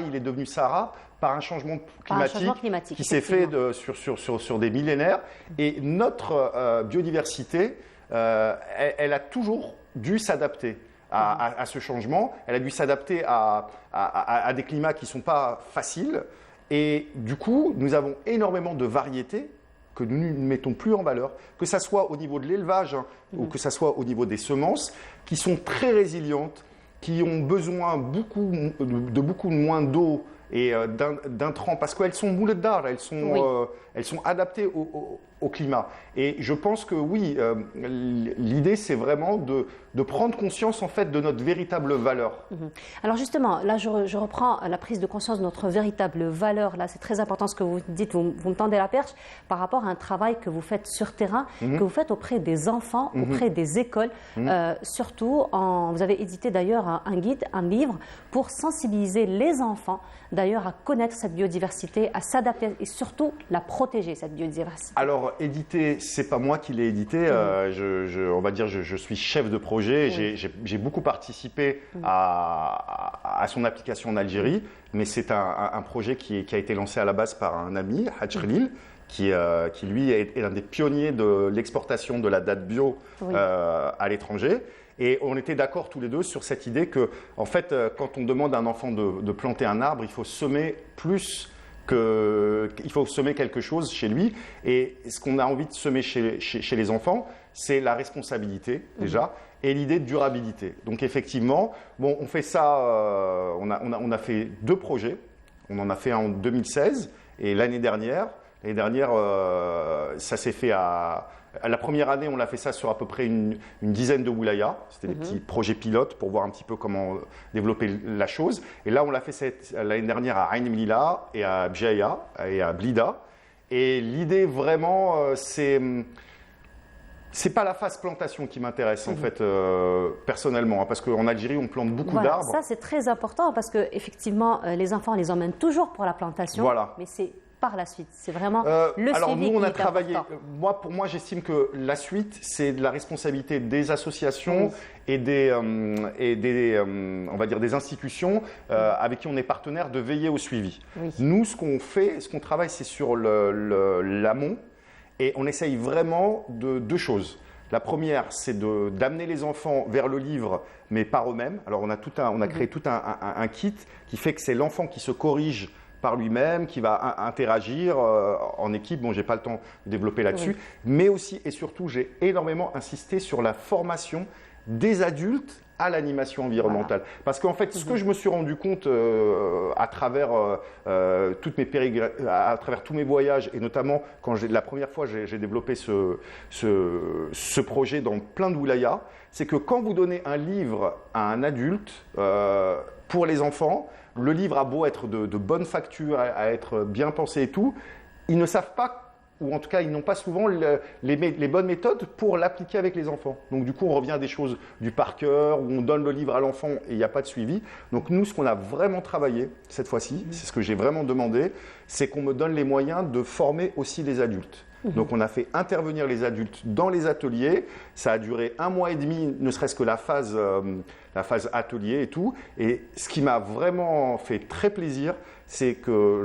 il est devenu Sahara par un changement climatique qui s'est fait sur des millénaires. Et notre biodiversité, elle a toujours dû s'adapter à ce changement. Elle a dû s'adapter à des climats qui ne sont pas faciles. Et du coup, nous avons énormément de variétés que nous ne mettons plus en valeur, que ce soit au niveau de l'élevage ou que ce soit au niveau des semences, qui sont très résilientes, qui ont besoin de beaucoup moins d'eau et d'intrants, parce qu'elles sont moulées d'art, elles sont adaptées au climat. Et je pense que oui, l'idée c'est vraiment de prendre conscience en fait de notre véritable valeur. Alors justement, là je reprends la prise de conscience de notre véritable valeur. Là c'est très important ce que vous dites, vous me tendez la perche par rapport à un travail que vous faites sur terrain, que vous faites auprès des enfants, auprès des écoles. Surtout, vous avez édité d'ailleurs un guide, un livre pour sensibiliser les enfants d'ailleurs à connaître cette biodiversité, à s'adapter et surtout la protéger, cette biodiversité. Alors éditer, c'est pas moi qui l'ai édité, on va dire je suis chef de projet, j'ai beaucoup participé à son application en Algérie, mais c'est un projet qui a été lancé à la base par un ami, Hadj Khalil, qui lui est l'un des pionniers de l'exportation de la date bio à l'étranger. Et on était d'accord tous les deux sur cette idée que, en fait, quand on demande à un enfant de planter un arbre, il faut semer il faut semer quelque chose chez lui. Et ce qu'on a envie de semer chez les enfants, c'est la responsabilité déjà et l'idée de durabilité. Donc effectivement, bon, on fait ça. On a fait 2 projets. On en a fait un en 2016 et l'année dernière, ça s'est fait la première année, on a fait ça sur à peu près une dizaine de wilayas. C'était des petits projets pilotes pour voir un petit peu comment développer la chose. Et là, on l'a fait l'année dernière à Ain Mlila et à Bjaya et à Blida. Et l'idée vraiment, c'est pas la phase plantation qui m'intéresse en fait personnellement, parce qu'en Algérie, on plante beaucoup d'arbres. Ça, c'est très important parce que effectivement, les enfants, on les emmène toujours pour la plantation. Mais c'est par la suite, c'est vraiment le suivi. Alors nous, on a travaillé. Important. Pour moi, j'estime que la suite, c'est de la responsabilité des associations et on va dire des institutions avec qui on est partenaire de veiller au suivi. Nous, ce qu'on travaille, c'est sur l'amont et on essaye vraiment de 2 choses. La première, c'est d'amener les enfants vers le livre, mais par eux-mêmes. Alors on a créé tout un kit qui fait que c'est l'enfant qui se corrige par lui-même, qui va interagir en équipe. Bon, je n'ai pas le temps de développer là-dessus. Mais aussi et surtout, j'ai énormément insisté sur la formation des adultes à l'animation environnementale. Parce qu'en fait, ce que je me suis rendu compte à travers à travers tous mes voyages, et notamment quand la première fois j'ai développé ce projet dans plein de wilayas, c'est que quand vous donnez un livre à un adulte, pour les enfants, le livre a beau être de bonne facture, à être bien pensé et tout, ils ne savent pas, ou en tout cas ils n'ont pas souvent les bonnes méthodes pour l'appliquer avec les enfants. Donc du coup on revient à des choses du par cœur, où on donne le livre à l'enfant et il n'y a pas de suivi. Donc nous, ce qu'on a vraiment travaillé cette fois-ci, c'est ce que j'ai vraiment demandé, c'est qu'on me donne les moyens de former aussi les adultes. Donc on a fait intervenir les adultes dans les ateliers, ça a duré 1 mois et demi, ne serait-ce que la phase atelier et tout. Et ce qui m'a vraiment fait très plaisir, c'est que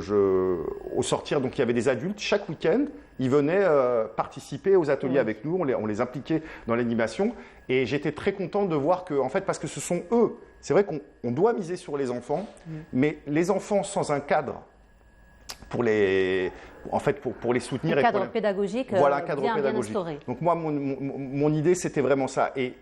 au sortir, donc il y avait des adultes chaque week-end, ils venaient participer aux ateliers avec nous, on les impliquait dans l'animation. Et j'étais très content de voir que, en fait, parce que ce sont eux, c'est vrai qu'on doit miser sur les enfants, mais les enfants sans un cadre pour les soutenir. Un cadre pédagogique bien instauré. Donc moi, mon idée, c'était vraiment ça. Et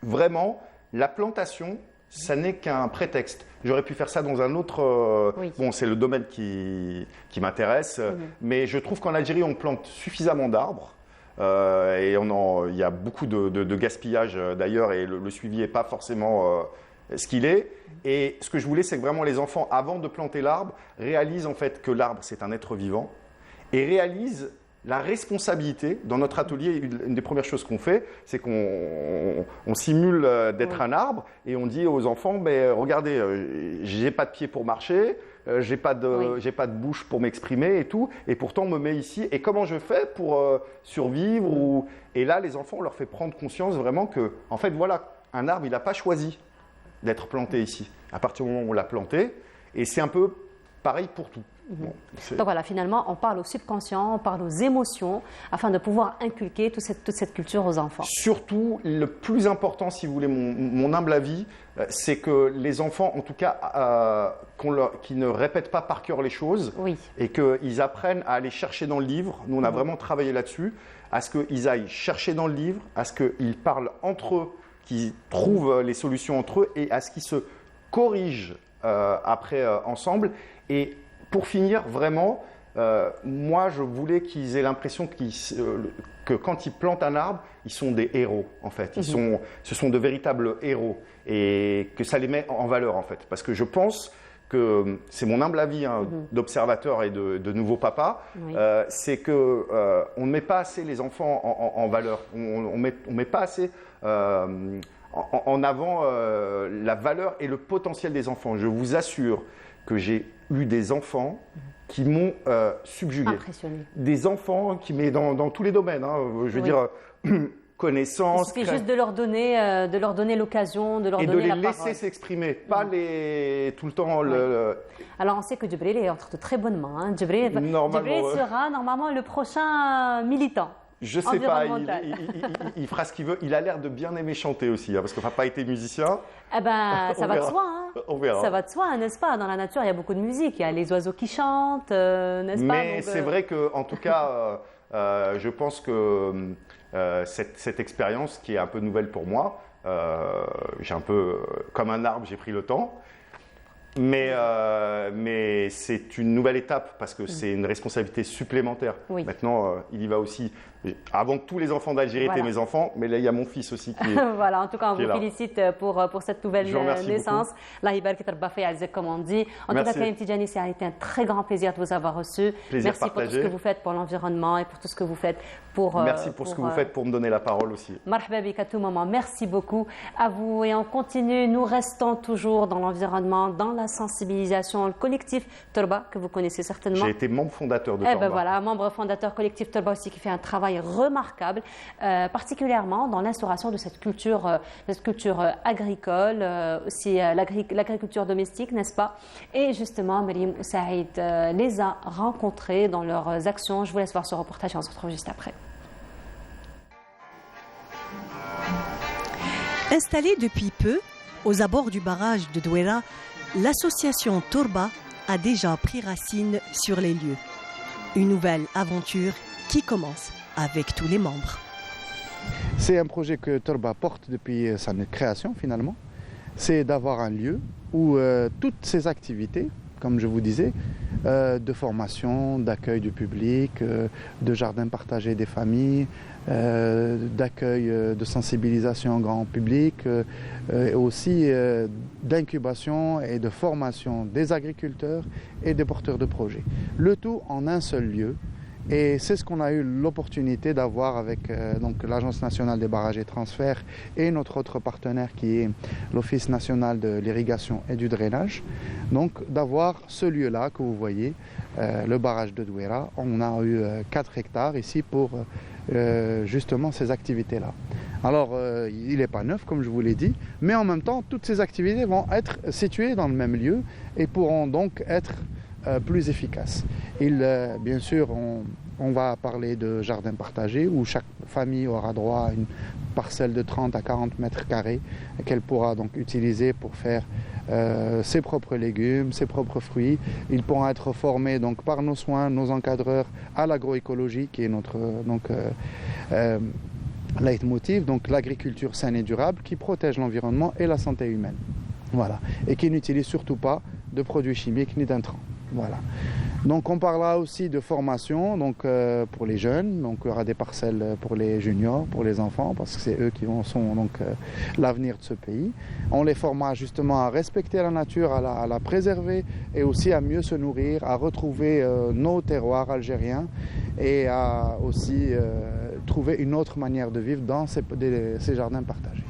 vraiment, la plantation, ça n'est qu'un prétexte. J'aurais pu faire ça dans un autre... Bon, c'est le domaine qui m'intéresse, mais je trouve qu'en Algérie, on plante suffisamment d'arbres. Et il y a beaucoup de gaspillage d'ailleurs, et le suivi n'est pas forcément ce qu'il est. Et ce que je voulais, c'est que vraiment les enfants, avant de planter l'arbre, réalisent en fait que l'arbre, c'est un être vivant, et réalisent la responsabilité. Dans notre atelier, une des premières choses qu'on fait, c'est qu'on simule d'être un arbre, et on dit aux enfants, regardez, j'ai pas de pied pour marcher, j'ai pas de bouche pour m'exprimer et tout, et pourtant on me met ici, et comment je fais pour survivre Et là, les enfants, on leur fait prendre conscience vraiment que, en fait, voilà, un arbre, il n'a pas choisi d'être planté ici. À partir du moment où on l'a planté, et c'est un peu pareil pour tout. Bon, donc voilà, finalement, on parle au subconscient, on parle aux émotions, afin de pouvoir inculquer toute cette culture aux enfants. Surtout, le plus important, si vous voulez, mon humble avis, c'est que les enfants, en tout cas, qui ne répètent pas par cœur les choses, et qu'ils apprennent à aller chercher dans le livre. Nous, on a vraiment travaillé là-dessus, à ce qu'ils aillent chercher dans le livre, à ce qu'ils parlent entre eux, qu'ils trouvent les solutions entre eux, et à ce qu'ils se corrigent après ensemble. Et pour finir, vraiment, moi, je voulais qu'ils aient l'impression que quand ils plantent un arbre, ils sont des héros, en fait. Ce sont de véritables héros, et que ça les met en valeur, en fait. Parce que je pense que, c'est mon humble avis d'observateur et de nouveau papa, c'est qu'on ne met pas assez les enfants en valeur. On met pas assez en avant la valeur et le potentiel des enfants. Je vous assure que j'ai eu des enfants qui m'ont subjugué. Impressionné. Des enfants mais dans tous les domaines. Je veux dire, connaissances. Il suffit juste de leur donner l'occasion, de leur donner la parole. Et de les laisser s'exprimer, pas tout le temps... Alors on sait que Djibril est entre de très bonnes mains. Djibril sera normalement le prochain militant. Je sais pas, il fera ce qu'il veut. Il a l'air de bien aimer chanter aussi, parce que papa était musicien. Eh ben, ça va de soi. On verra. Ça va de soi, n'est-ce pas? Dans la nature, il y a beaucoup de musique. Il y a les oiseaux qui chantent, n'est-ce pas? Mais c'est vrai qu'en tout cas, je pense que cette expérience, qui est un peu nouvelle pour moi, j'ai un peu, comme un arbre, j'ai pris le temps. Mais c'est une nouvelle étape, parce que c'est une responsabilité supplémentaire. Maintenant, il y va aussi. Avant que tous les enfants d'Algérie étaient mes enfants, mais là, il y a mon fils aussi qui est voilà, en tout cas, on vous félicite pour cette nouvelle naissance. Allah yibarak comme on dit. En tout cas, Karim Tidjani, ça a été un très grand plaisir de vous avoir reçu. Merci pour tout ce que vous faites pour l'environnement et pour tout ce que vous faites pour... Merci pour ce que vous faites pour me donner la parole aussi. Marhaba bik à tout moment. Merci beaucoup à vous, et on continue. Nous restons toujours dans l'environnement, dans la sensibilisation, le collectif Torba, que vous connaissez certainement. J'ai été membre fondateur de Torba. Ben voilà, membre fondateur collectif Torba aussi, qui fait un travail remarquable, particulièrement dans l'instauration de cette culture agricole, aussi l'agriculture domestique, n'est-ce pas? Et justement, Mariam Saïd les a rencontrés dans leurs actions. Je vous laisse voir ce reportage et on se retrouve juste après. Installée depuis peu aux abords du barrage de Douéra, l'association Torba a déjà pris racine sur les lieux. Une nouvelle aventure qui commence avec tous les membres. C'est un projet que Torba porte depuis sa création finalement. C'est d'avoir un lieu où toutes ces activités, comme je vous disais, de formation, d'accueil du public, de jardins partagés des familles, d'accueil, de sensibilisation grand public, aussi d'incubation et de formation des agriculteurs et des porteurs de projets. Le tout en un seul lieu. Et c'est ce qu'on a eu l'opportunité d'avoir avec l'Agence nationale des barrages et transferts et notre autre partenaire qui est l'Office national de l'irrigation et du drainage. Donc d'avoir ce lieu-là que vous voyez, le barrage de Douéra. On a eu 4 hectares ici pour justement ces activités-là. Alors il n'est pas neuf comme je vous l'ai dit, mais en même temps toutes ces activités vont être situées dans le même lieu et pourront donc être plus efficace. Bien sûr, on va parler de jardin partagé où chaque famille aura droit à une parcelle de 30 à 40 mètres carrés qu'elle pourra donc utiliser pour faire ses propres légumes, ses propres fruits. Ils pourront être formés donc par nos soins, nos encadreurs à l'agroécologie qui est notre leitmotiv, donc l'agriculture saine et durable qui protège l'environnement et la santé humaine. Voilà. Et qui n'utilise surtout pas de produits chimiques ni d'intrants. Voilà. Donc on parlera aussi de formation donc, pour les jeunes, donc il y aura des parcelles pour les juniors, pour les enfants, parce que c'est eux qui sont donc l'avenir de ce pays. On les formera justement à respecter la nature, à la préserver et aussi à mieux se nourrir, à retrouver nos terroirs algériens et à aussi trouver une autre manière de vivre dans ces jardins partagés.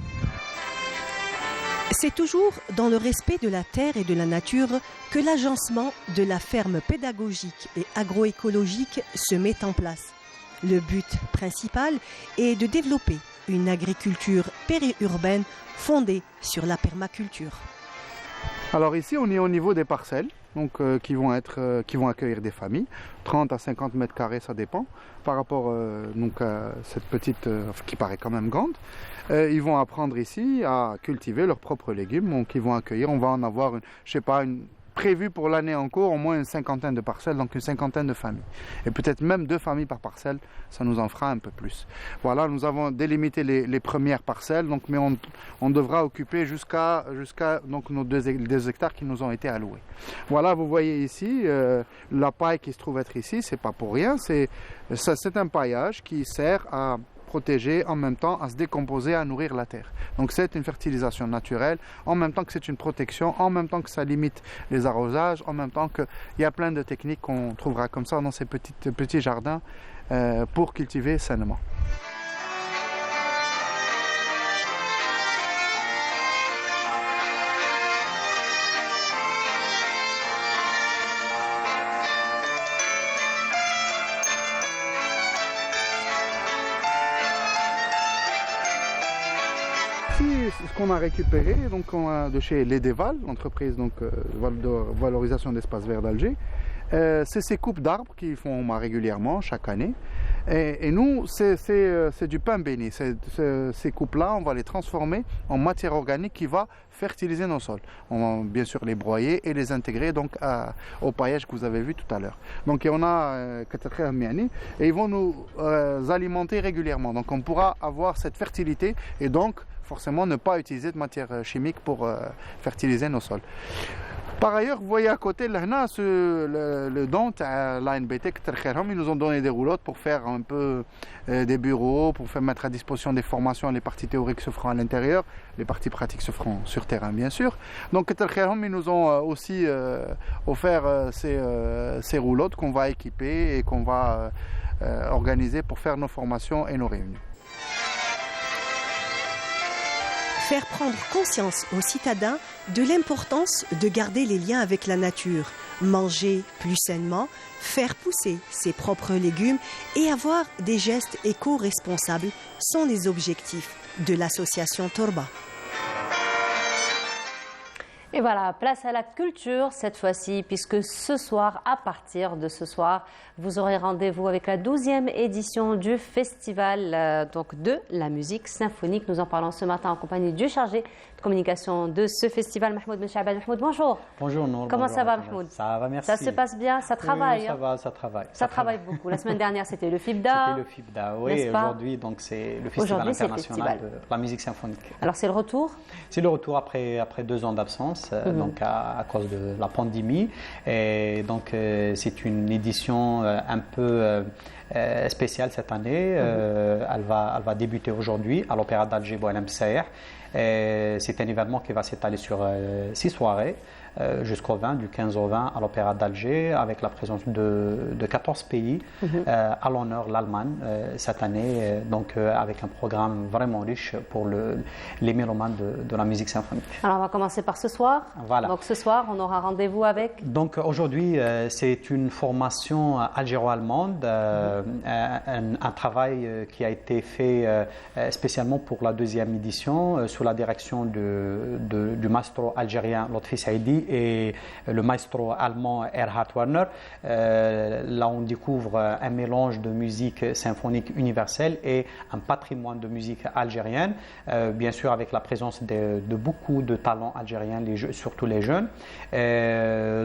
C'est toujours dans le respect de la terre et de la nature que l'agencement de la ferme pédagogique et agroécologique se met en place. Le but principal est de développer une agriculture périurbaine fondée sur la permaculture. Alors ici, on est au niveau des parcelles donc, qui vont accueillir des familles. 30 à 50 mètres carrés, ça dépend, par rapport donc, à cette petite, qui paraît quand même grande. Ils vont apprendre ici à cultiver leurs propres légumes. Donc ils vont accueillir, on va en avoir, prévu pour l'année en cours, au moins une cinquantaine de parcelles, donc une cinquantaine de familles. Et peut-être même 2 familles par parcelle, ça nous en fera un peu plus. Voilà, nous avons délimité les premières parcelles, donc, mais on devra occuper jusqu'à donc, nos 2 hectares qui nous ont été alloués. Voilà, vous voyez ici, la paille qui se trouve être ici, c'est pas pour rien, c'est un paillage qui sert à protéger, en même temps à se décomposer, à nourrir la terre. Donc c'est une fertilisation naturelle, en même temps que c'est une protection, en même temps que ça limite les arrosages, en même temps qu'il y a plein de techniques qu'on trouvera comme ça dans ces petits jardins pour cultiver sainement. Ce qu'on a récupéré donc, de chez l'Edeval, l'entreprise de valorisation d'espaces verts d'Alger, c'est ces coupes d'arbres qu'ils font régulièrement chaque année. Et nous, c'est du pain béni. Ces coupes-là, on va les transformer en matière organique qui va fertiliser nos sols. On va bien sûr les broyer et les intégrer donc, au paillage que vous avez vu tout à l'heure. Donc on a et ils vont nous alimenter régulièrement. Donc on pourra avoir cette fertilité et donc forcément ne pas utiliser de matière chimique pour fertiliser nos sols. Par ailleurs, vous voyez à côté, le don de l'ANBT, ils nous ont donné des roulottes pour faire un peu des bureaux, pour mettre à disposition des formations. Les parties théoriques se feront à l'intérieur, les parties pratiques se feront sur terrain, bien sûr. Donc, ils nous ont aussi offert ces roulottes qu'on va équiper et qu'on va organiser pour faire nos formations et nos réunions. Faire prendre conscience aux citadins de l'importance de garder les liens avec la nature, manger plus sainement, faire pousser ses propres légumes et avoir des gestes éco-responsables sont les objectifs de l'association Torba. Et voilà, place à la culture cette fois-ci, puisque ce soir, à partir de ce soir, vous aurez rendez-vous avec la 12e édition du festival de la musique symphonique. Nous en parlons ce matin en compagnie du chargé de communication de ce festival, Mahmoud Ben Chahbal. Mahmoud, bonjour. Bonjour Nour. Comment ça va, Mahmoud? Ça va, merci. Ça se passe bien? Ça travaille? Oui, ça va, ça travaille. Ça travaille beaucoup. La semaine dernière, c'était le FIBDA. C'était le FIBDA, oui. Aujourd'hui, donc, c'est le Festival international de la musique symphonique. Alors, c'est le retour? C'est le retour après 2 ans d'absence, donc à cause de la pandémie. Et donc, c'est une édition un peu spéciale cette année. Elle va débuter aujourd'hui à l'Opéra d'Alger Boualem Saïr. C'est un événement qui va s'étaler sur 6 soirées jusqu'au 20, du 15 au 20 à l'Opéra d'Alger, avec la présence de 14 pays, à l'honneur l'Allemagne cette année, donc avec un programme vraiment riche pour les mélomanes de la musique symphonique. Alors on va commencer par ce soir. Voilà. Donc ce soir, on aura rendez-vous avec... Donc aujourd'hui, c'est une formation algéro-allemande, un travail qui a été fait spécialement pour la 2e édition sous la direction du maestro algérien Lotfi Saidi et le maestro allemand Erhard Werner. Là, on découvre un mélange de musique symphonique universelle et un patrimoine de musique algérienne, bien sûr avec la présence de beaucoup de talents algériens, surtout les jeunes.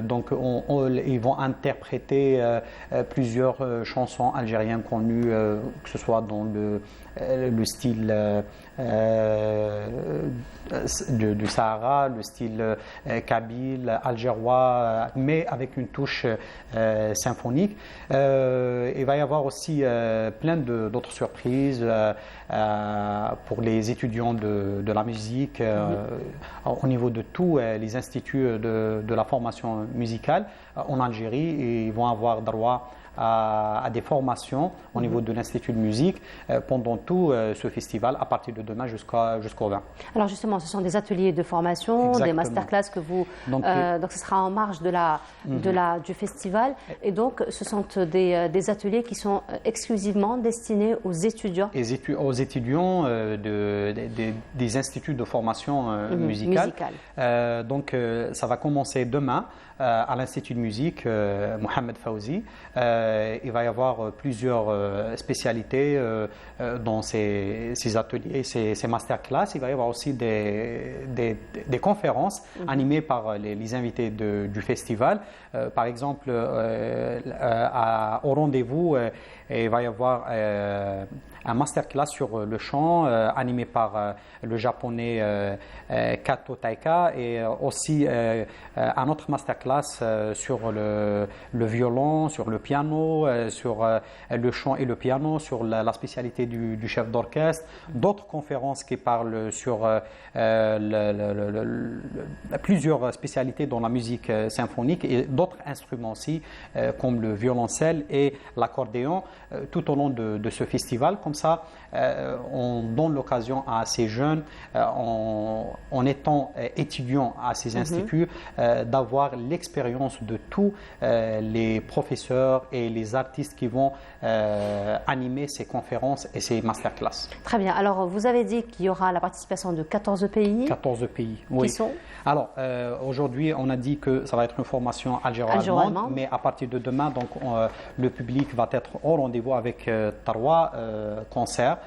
Donc, ils vont interpréter plusieurs chansons algériennes connues, que ce soit dans le style du Sahara, le style kabyle, algérois, mais avec une touche symphonique. Il va y avoir aussi plein d'autres surprises pour les étudiants de la musique au niveau de tous les instituts de la formation musicale en Algérie. Et ils vont avoir droit à des formations au niveau de l'Institut de musique pendant tout ce festival à partir de demain jusqu'au 20. Alors justement, ce sont des ateliers de formation, des masterclass que vous... Donc ce sera en marge du festival. Et donc ce sont des ateliers qui sont exclusivement destinés aux étudiants. Aux étudiants des instituts de formation musicale. Donc ça va commencer demain à l'Institut de musique Mohamed Fawzi. Il va y avoir plusieurs spécialités dans ces ateliers, ces masterclass. Il va y avoir aussi des conférences animées par les invités du festival. Par exemple, au rendez-vous, il va y avoir un masterclass sur le chant animé par le japonais Kato Taika et aussi un autre masterclass sur le violon, sur le piano, sur le chant et le piano, sur la spécialité du chef d'orchestre, d'autres conférences qui parlent sur plusieurs spécialités dans la musique symphonique et d'autres instruments aussi comme le violoncelle et l'accordéon tout au long de ce festival. Comme ça, on donne l'occasion à ces jeunes, en étant étudiants à ces instituts, d'avoir l'expérience de tous les professeurs et les artistes qui vont animer ces conférences et ces masterclass. Très bien. Alors, vous avez dit qu'il y aura la participation de 14 pays. 14 pays, oui. Qui sont? Alors, aujourd'hui, on a dit que ça va être une formation algéro-allemande, mais à partir de demain, donc, le public va être au rendez-vous avec 3 concerts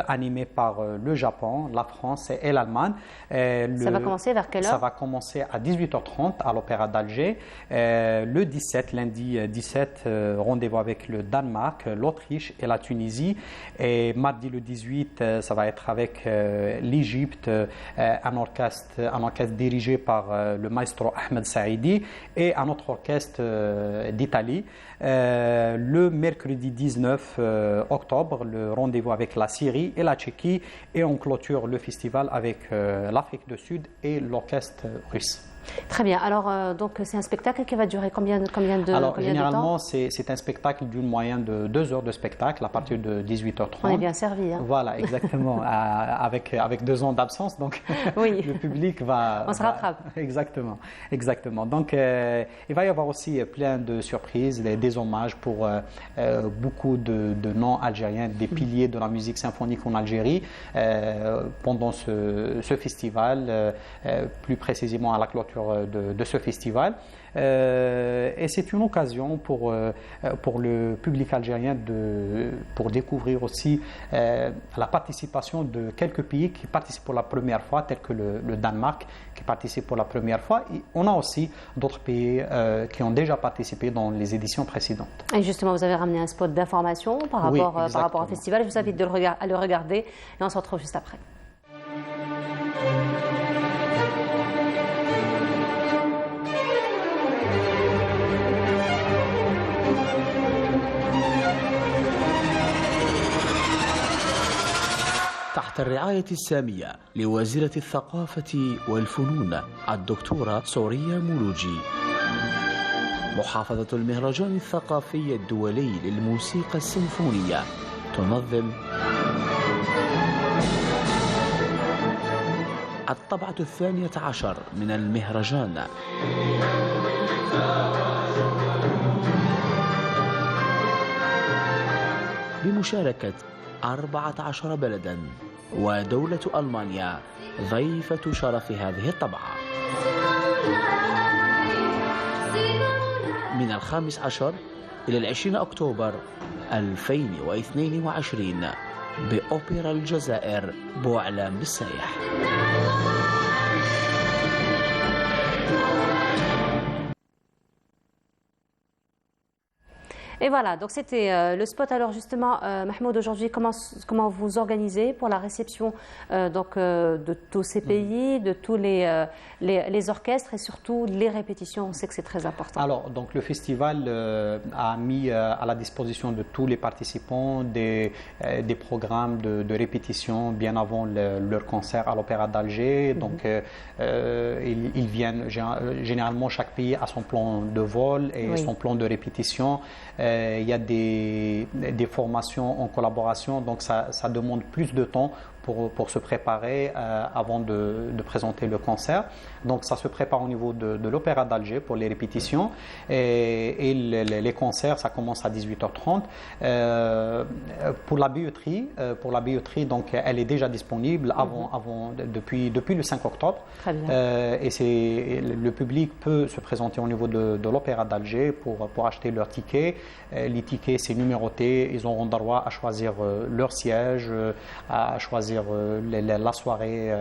animés par le Japon, la France et l'Allemagne. Ça va commencer vers quelle heure? Ça va commencer à 18h30 à l'Opéra d'Alger. Le 17, lundi 17, rendez-vous avec le Danemark, l'Autriche et la Tunisie. Et mardi le 18, ça va être avec l'Égypte, un orchestre dirigé par le maestro Ahmed Saidi et un autre orchestre d'Italie. Le mercredi 19 octobre, le rendez-vous avec la Syrie et la Tchéquie, et on clôture le festival avec l'Afrique du Sud et l'orchestre russe. Très bien. Alors, donc, c'est un spectacle qui va durer combien de temps? Généralement, c'est un spectacle d'une moyenne de 2 heures de spectacle à partir de 18h30. On est bien servi. Hein? Voilà, exactement. avec 2 ans d'absence, donc oui. Le public va... On se rattrape. Exactement. Donc, il va y avoir aussi plein de surprises, des hommages pour beaucoup de noms algériens, des piliers de la musique symphonique en Algérie pendant ce festival, plus précisément à la clôture de ce festival. Et c'est une occasion pour le public algérien pour découvrir aussi la participation de quelques pays qui participent pour la première fois, tels que le Danemark qui participe pour la première fois. Et on a aussi d'autres pays qui ont déjà participé dans les éditions précédentes. Et justement, vous avez ramené un spot d'information par rapport au festival. Je vous invite à le regarder et on se retrouve juste après. تحت الرعاية السامية لوزيرة الثقافة والفنون الدكتورة سوريا مولوجي. محافظة المهرجان الثقافي الدولي للموسيقى السيمفونية تنظم الطبعة 12 من المهرجان. بمشاركة 14 بلدا ودولة ألمانيا ضيفة شرف هذه الطبعة. من 15 إلى 20 أكتوبر 2022 بأوبرا الجزائر بوعلام بالسايح. Et voilà, donc c'était le spot. Alors justement, Mahmoud, aujourd'hui, comment vous organisez pour la réception de tous ces pays, de tous les orchestres et surtout les répétitions? On sait que c'est très important. Alors, donc le festival a mis à la disposition de tous les participants des programmes de répétition bien avant leur concert à l'Opéra d'Alger. Donc, ils viennent, généralement, chaque pays a son plan de vol et son plan de répétition. Il y a des formations en collaboration, donc ça demande plus de temps pour se préparer avant de présenter le concert. Donc ça se prépare au niveau de l'Opéra d'Alger pour les répétitions et les concerts, ça commence à 18h30. Pour la billetterie, donc elle est déjà disponible depuis le 5 octobre. Très bien. Et le public peut se présenter au niveau de l'Opéra d'Alger pour acheter leur ticket. Les tickets, c'est numéroté. Ils auront droit à choisir leur siège, à choisir la soirée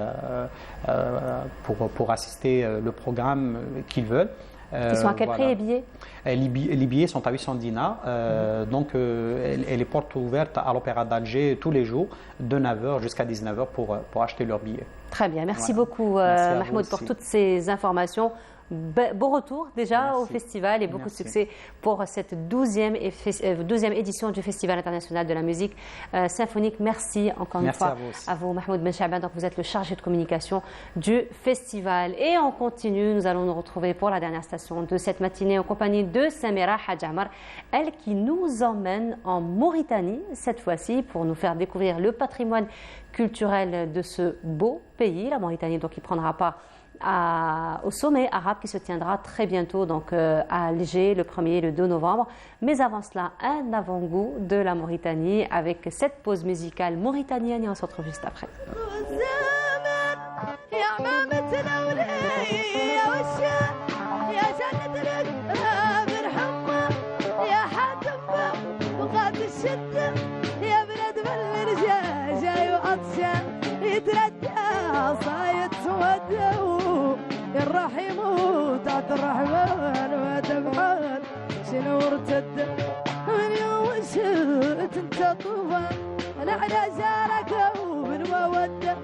pour assister le programme qu'ils veulent. Ils sont à quel prix les billets? Les billets sont à 800 dinars. Donc, et les portes ouvertes à l'Opéra d'Alger tous les jours de 9h jusqu'à 19h pour acheter leurs billets. Très bien. Merci beaucoup, Mahmoud, pour toutes ces informations. Bon retour déjà au festival et beaucoup de succès pour cette 12e édition du Festival international de la musique symphonique. Merci encore une fois à vous, Mahmoud Ben Chaban. Donc vous êtes le chargé de communication du festival. Et on continue, nous allons nous retrouver pour la dernière station de cette matinée en compagnie de Samira Hadjamar, elle qui nous emmène en Mauritanie cette fois-ci pour nous faire découvrir le patrimoine culturel de ce beau pays. La Mauritanie donc qui prendra part au sommet arabe qui se tiendra très bientôt donc à Alger le 1er et le 2 novembre. Mais avant cela, un avant-goût de la Mauritanie avec cette pause musicale mauritanienne et on se retrouve juste après. الرحيم وتعت الرحمن وتبحر شنو ارتد من يوم شئت انت طوفان انا على جارك وبالمودة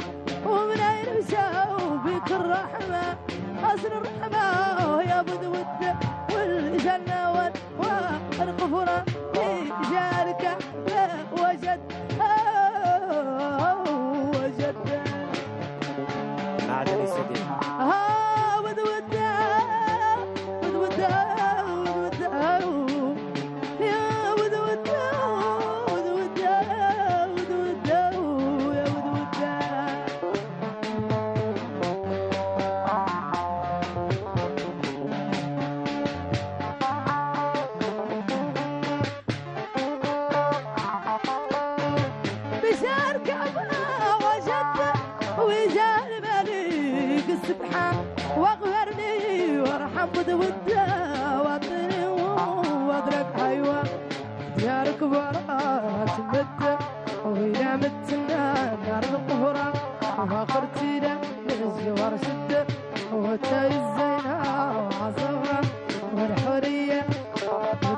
ومن اين مشاو بك الرحمة اصل الرحمة يا بود ودة والجنة والغفران في جارك وجد وجد معدني سديد واغفرني وارحم بودة واطيني واضرب حيوان ديارك برات مدة وإلى متنا نار القهرة وآخرتينا من الزوار شدة وتاي الزينة وعصفرة والحرية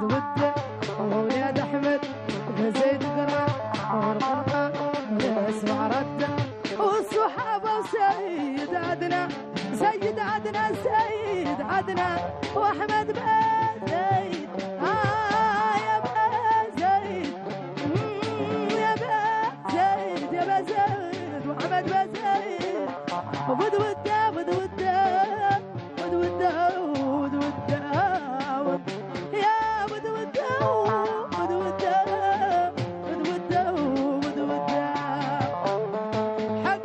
ودة وولاد أحمد وزيد قرة والقرآن ويسمع ردة والصحابة وسيد عدنا سيد عدنا سيد عدنا واحمد بن زيد يا بن زيد يا بن زيد يا بن زيد واحمد بن زيد ود وده ود وده ود وده ود وده يا ود وده ود وده ود وده ود وده حق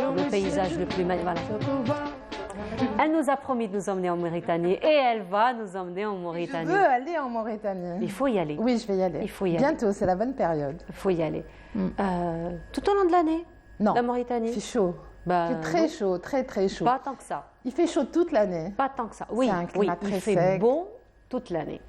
Le paysage le plus magnifique. Elle nous a promis de nous emmener en Mauritanie et elle va nous emmener en Mauritanie. Je veux aller en Mauritanie. Il faut y aller. Oui, je vais y aller. Il faut y aller. Bientôt, c'est la bonne période. Il faut y aller. Tout au long de l'année? Non. La Mauritanie? C'est chaud. Bah, c'est très chaud, très très chaud. Pas tant que ça. Il fait chaud toute l'année. Pas tant que ça. Oui, c'est un climat oui, très il fait sec. beau toute l'année.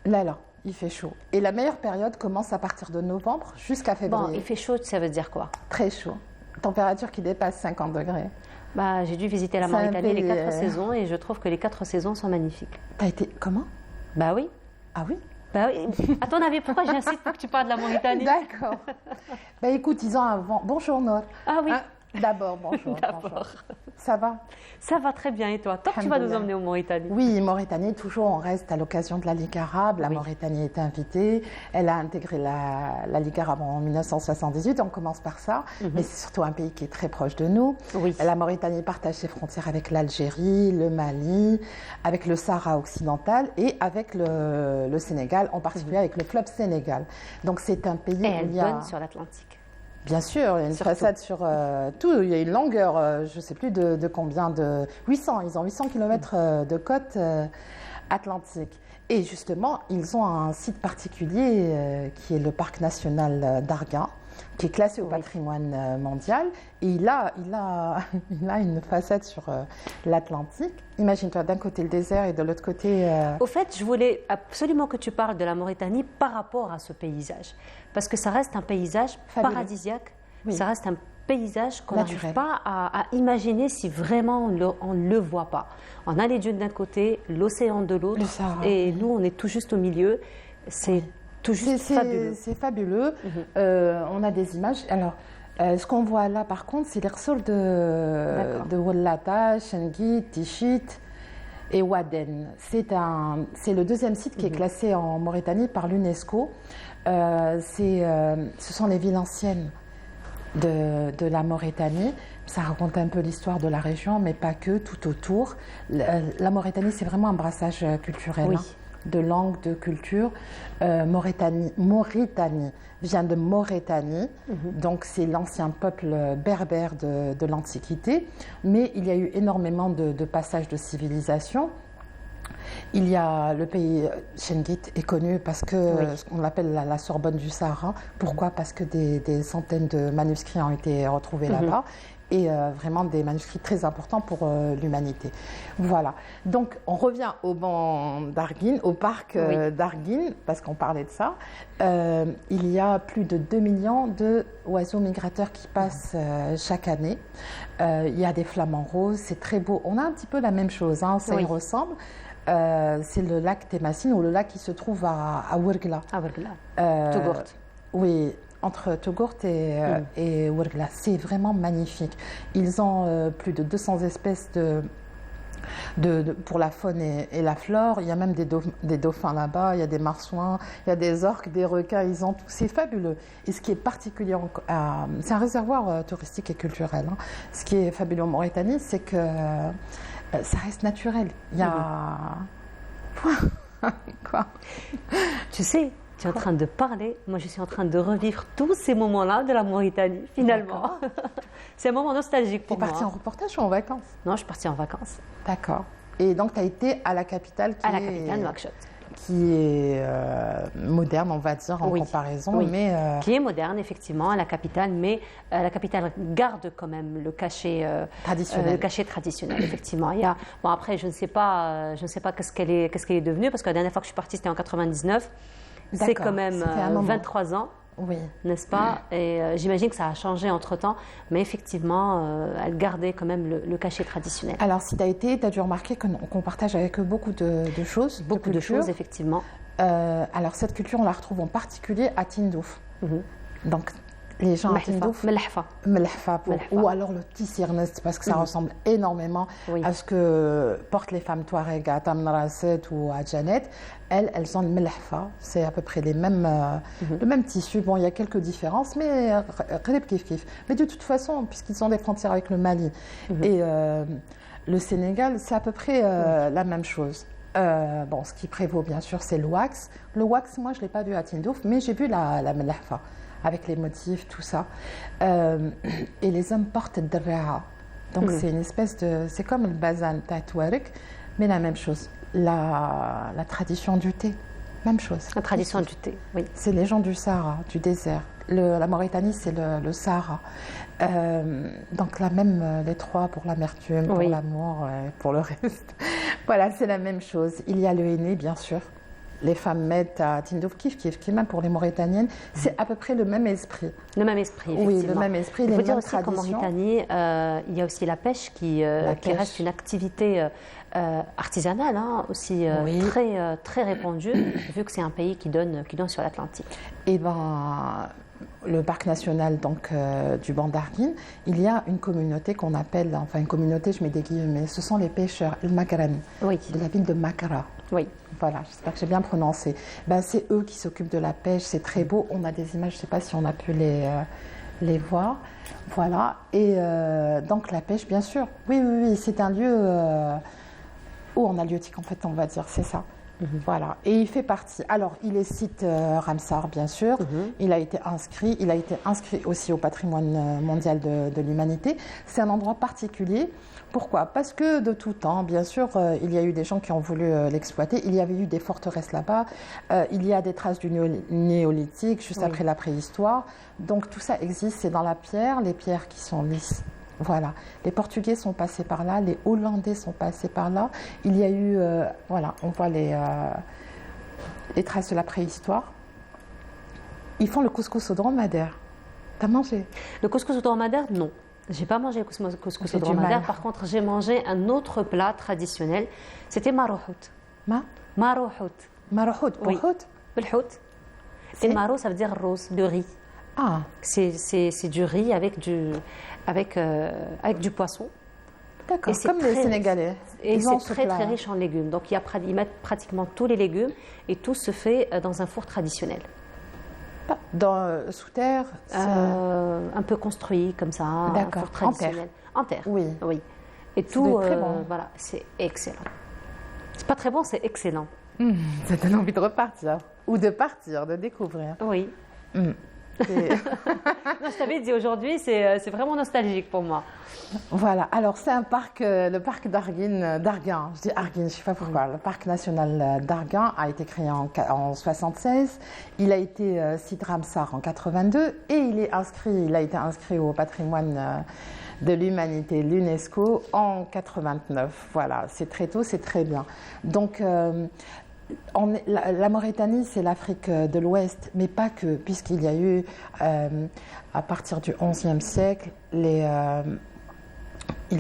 Là, il fait chaud. Et la meilleure période commence à partir de novembre jusqu'à février. Bon, il fait chaud, ça veut dire quoi? Très chaud. Température qui dépasse 50 degrés. Bah, j'ai dû visiter la Mauritanie les 4 saisons et je trouve que les 4 saisons sont magnifiques. T'as été comment? Bah oui. Ah oui? Bah oui. À ton avis, pourquoi j'insiste pour que tu parles de la Mauritanie? D'accord. Bah écoute, ils ont un vent. Bonjour Noor. Ah oui. Hein? D'abord, bonjour. D'abord. Ça va? Ça va très bien et toi? Tant que tu vas nous emmener en Mauritanie. Oui, Mauritanie, toujours on reste à l'occasion de la Ligue arabe. La Mauritanie est invitée. Elle a intégré la Ligue arabe en 1978, on commence par ça. Mais c'est surtout un pays qui est très proche de nous. Oui. La Mauritanie partage ses frontières avec l'Algérie, le Mali, avec le Sahara occidental et avec le Sénégal, en particulier avec le fleuve Sénégal. Donc c'est un pays et elle où il y a... donne sur l'Atlantique. Bien sûr, il y a une façade sur tout. Il y a une longueur, je ne sais plus de combien, de 800. Ils ont 800 km de côte atlantique. Et justement, ils ont un site particulier qui est le parc national d'Arguin, qui est classé au patrimoine mondial. Et il a une façade sur l'Atlantique. Imagine-toi, d'un côté le désert et de l'autre côté... Au fait, je voulais absolument que tu parles de la Mauritanie par rapport à ce paysage. Parce que ça reste un paysage paradisiaque. Oui. Ça reste un paysage qu'on n'arrive pas à imaginer si vraiment on ne le voit pas. On a les dunes d'un côté, l'océan de l'autre. Et nous, on est tout juste au milieu. C'est tout juste fabuleux. C'est fabuleux. On a des images. Alors, ce qu'on voit là, par contre, c'est les ressorts de Wallata, Chenguit, Tichit et Waden. C'est le deuxième site qui est classé en Mauritanie par l'UNESCO. Ce sont les villes anciennes de la Mauritanie. Ça raconte un peu l'histoire de la région, mais pas que, tout autour. La Mauritanie, c'est vraiment un brassage culturel. Oui. De langue, de culture. Mauritanie vient de Mauritanie, donc c'est l'ancien peuple berbère de l'Antiquité, mais il y a eu énormément de passages de civilisation. Il y a le pays Chenguit est connu parce que on l'appelle la Sorbonne du Sahara. Pourquoi? Parce que des centaines de manuscrits ont été retrouvés là-bas. Et vraiment des manuscrits très importants pour l'humanité. Voilà. Donc, on revient au banc d'Arguin, au parc d'Arguin, parce qu'on parlait de ça. Il y a plus de 2 millions d'oiseaux migrateurs qui passent chaque année. Il y a des flamants roses, c'est très beau. On a un petit peu la même chose, ça y ressemble. C'est le lac Temassine, ou le lac qui se trouve à Ouergla. À Ouergla. Togourt. Oui. Entre Togourt et Ouergla. C'est vraiment magnifique. Ils ont plus de 200 espèces pour la faune et la flore. Il y a même des dauphins là-bas, il y a des marsouins, il y a des orques, des requins, ils ont tout. C'est fabuleux. Et ce qui est particulier, c'est un réservoir touristique et culturel. Ce qui est fabuleux en Mauritanie, c'est que ça reste naturel. Il y a... Quoi? Tu sais, tu es en train de parler, moi je suis en train de revivre tous ces moments-là de la Mauritanie, finalement. C'est un moment nostalgique pour moi. Tu es partie en reportage ou en vacances? Non, je suis partie en vacances. D'accord. Et donc tu as été à la capitale Nouakchott. Qui est moderne, on va dire, en comparaison. Oui. Mais qui est moderne, effectivement, la capitale, mais la capitale garde quand même le cachet traditionnel, effectivement. Bon, après, je ne sais pas qu'est-ce qu'elle est devenue, parce que la dernière fois que je suis partie, c'était en 99. C'est quand même 23 ans, n'est-ce pas? Et j'imagine que ça a changé entre-temps, mais effectivement, elle gardait quand même le cachet traditionnel. Alors, si tu as été, tu as dû remarquer qu'on partage avec eux beaucoup de choses. Beaucoup de choses, effectivement. Alors, cette culture, on la retrouve en particulier à Tindouf. Donc, les gens à Tindouf... Melhfa. Ou alors le petit Sirnest, parce que ça ressemble énormément à ce que portent les femmes Touareg à Tamnaraset ou à Janet. Elles ont le Melhfa. C'est à peu près le même tissu. Bon, il y a quelques différences, mais kif. Mais de toute façon, puisqu'ils ont des frontières avec le Mali et le Sénégal, c'est à peu près la même chose. Bon, ce qui prévaut, bien sûr, c'est le wax. Le wax, moi, je ne l'ai pas vu à Tindouf, mais j'ai vu la melahfa, avec les motifs, tout ça. Et les hommes portent le derraha. Donc, c'est une espèce de... C'est comme le bazan tatouarek, mais la même chose. La tradition du thé, même chose. La tradition du thé, oui. C'est les gens du Sahara, du désert. La Mauritanie, c'est le Sahara. Donc, les trois pour l'amertume, pour l'amour, pour le reste. Voilà, c'est la même chose. Il y a le henné, bien sûr. Les femmes mettent à Tindouf qui même pour les Mauritaniennes, c'est à peu près le même esprit. Le même esprit, effectivement. Oui, le même esprit, il faut dire aussi qu'en Mauritanie, il y a aussi la pêche qui reste une activité artisanale, aussi très répandue, vu que c'est un pays qui donne sur l'Atlantique. Et le parc national du Ban d'Arguin, il y a une communauté qu'on appelle, enfin une communauté, je mets des guillemets, ce sont les pêcheurs, le Magrani, de la ville de Makara. Oui. Voilà, j'espère que j'ai bien prononcé. C'est eux qui s'occupent de la pêche, c'est très beau. On a des images, je ne sais pas si on a pu les voir. Voilà, et donc la pêche, bien sûr. Oui, c'est un lieu où on a halieutique, en fait, on va dire, c'est ça. Voilà, et il fait partie. Alors, il est site Ramsar, bien sûr. Il a été inscrit aussi au patrimoine mondial de l'humanité. C'est un endroit particulier. Pourquoi? Parce que de tout temps, bien sûr, il y a eu des gens qui ont voulu l'exploiter. Il y avait eu des forteresses là-bas. Il y a des traces du néolithique, juste après la préhistoire. Donc, tout ça existe. C'est dans la pierre, les pierres qui sont lisses. Voilà, les Portugais sont passés par là, les Hollandais sont passés par là. Il y a eu, on voit les traces de la préhistoire. Ils font le couscous au dromadaire. T'as mangé? Le couscous au dromadaire, non. J'ai pas mangé le couscous au dromadaire. Par contre, j'ai mangé un autre plat traditionnel. C'était marouhout. Marouhout. Marouhout, oui. Bilhout. Et maro, ça veut dire rose, le riz. Ah. C'est du riz avec du poisson. D'accord, comme les Sénégalais. Et c'est très riche en légumes. Donc ils mettent pratiquement tous les légumes et tout se fait dans un four traditionnel. Sous terre un peu construit comme ça, un four traditionnel. En terre. Oui. Et tout, très bon. voilà, c'est excellent. C'est pas très bon, c'est excellent. Ça donne envie de repartir. Ou de partir, de découvrir. Oui. Non, je t'avais dit aujourd'hui, c'est vraiment nostalgique pour moi. Voilà, alors c'est un parc, le parc d'Arguin, je dis Arguin, je ne sais pas pourquoi. Le parc national d'Arguin a été créé en 1976, il a été site Ramsar en 82 et il a été inscrit au patrimoine de l'humanité, l'UNESCO, en 89. Voilà, c'est très tôt, c'est très bien. Donc, la Mauritanie, c'est l'Afrique de l'Ouest, mais pas que, puisqu'il y a eu, à partir du XIe siècle, il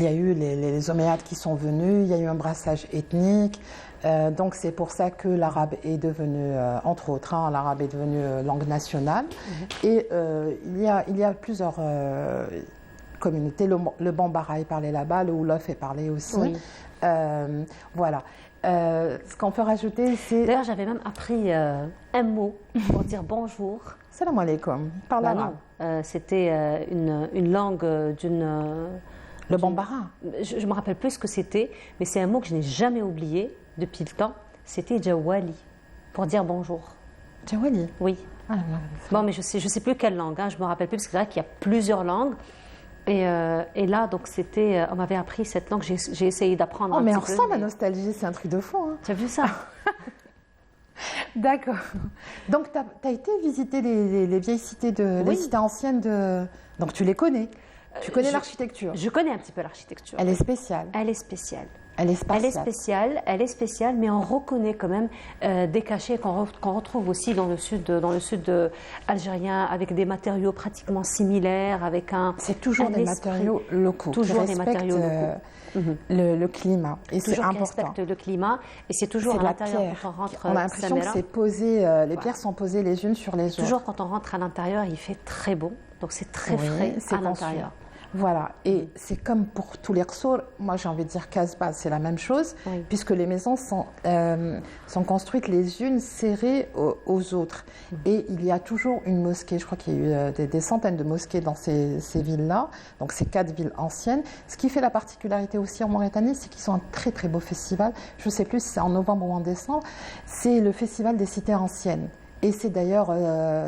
y a eu les Omeyyades qui sont venus, il y a eu un brassage ethnique, donc c'est pour ça que l'arabe est devenu, entre autres, l'arabe est devenu langue nationale. Et il y a plusieurs communautés, le Bambara est parlé là-bas, le Wolof est parlé aussi. Oui. Voilà. Ce qu'on peut rajouter, c'est... D'ailleurs, j'avais même appris un mot pour dire bonjour. Salam alaikum. Par l'arabe. C'était une langue d'une... Le Bambara. Je ne me rappelle plus ce que c'était, mais c'est un mot que je n'ai jamais oublié depuis le temps. C'était Jawali, pour dire bonjour. Jawali? Oui. Bon, mais je sais plus quelle langue, je ne me rappelle plus, parce que c'est vrai qu'il y a plusieurs langues. Et là, donc, on m'avait appris cette langue, j'ai essayé d'apprendre un petit peu. Mais on ressent la nostalgie, c'est un truc de fou. Tu as vu ça? D'accord. Donc, tu as été visiter les vieilles cités, les cités anciennes de... Donc, tu les connais? Tu connais l'architecture? Je connais un petit peu l'architecture. Elle est spéciale? Elle est spéciale. Elle est spéciale, mais on reconnaît quand même des cachets qu'on retrouve aussi dans le sud algérien, avec des matériaux pratiquement similaires, avec un... C'est toujours des matériaux locaux. Toujours des matériaux locaux. Le climat, et c'est important. Respecte le climat, et c'est toujours à l'intérieur quand on rentre. On a l'impression que c'est posé, les pierres sont posées les unes sur les autres. Toujours quand on rentre à l'intérieur, il fait très bon, donc c'est très frais à l'intérieur. Voilà, et c'est comme pour tous les qsour, moi j'ai envie de dire Casbah, c'est la même chose, puisque les maisons sont construites les unes serrées aux autres. Et il y a toujours une mosquée, je crois qu'il y a eu des centaines de mosquées dans ces villes-là, donc ces 4 villes anciennes. Ce qui fait la particularité aussi en Mauritanie, c'est qu'ils ont un très très beau festival, je ne sais plus si c'est en novembre ou en décembre, c'est le festival des cités anciennes. Et c'est d'ailleurs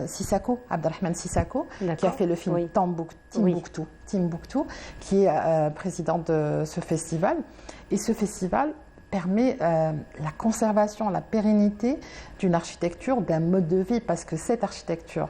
Sissako, Abdelrahman Sissako, qui a fait le film Timbuktu, qui est président de ce festival. Et ce festival permet la conservation, la pérennité d'une architecture, d'un mode de vie, parce que cette architecture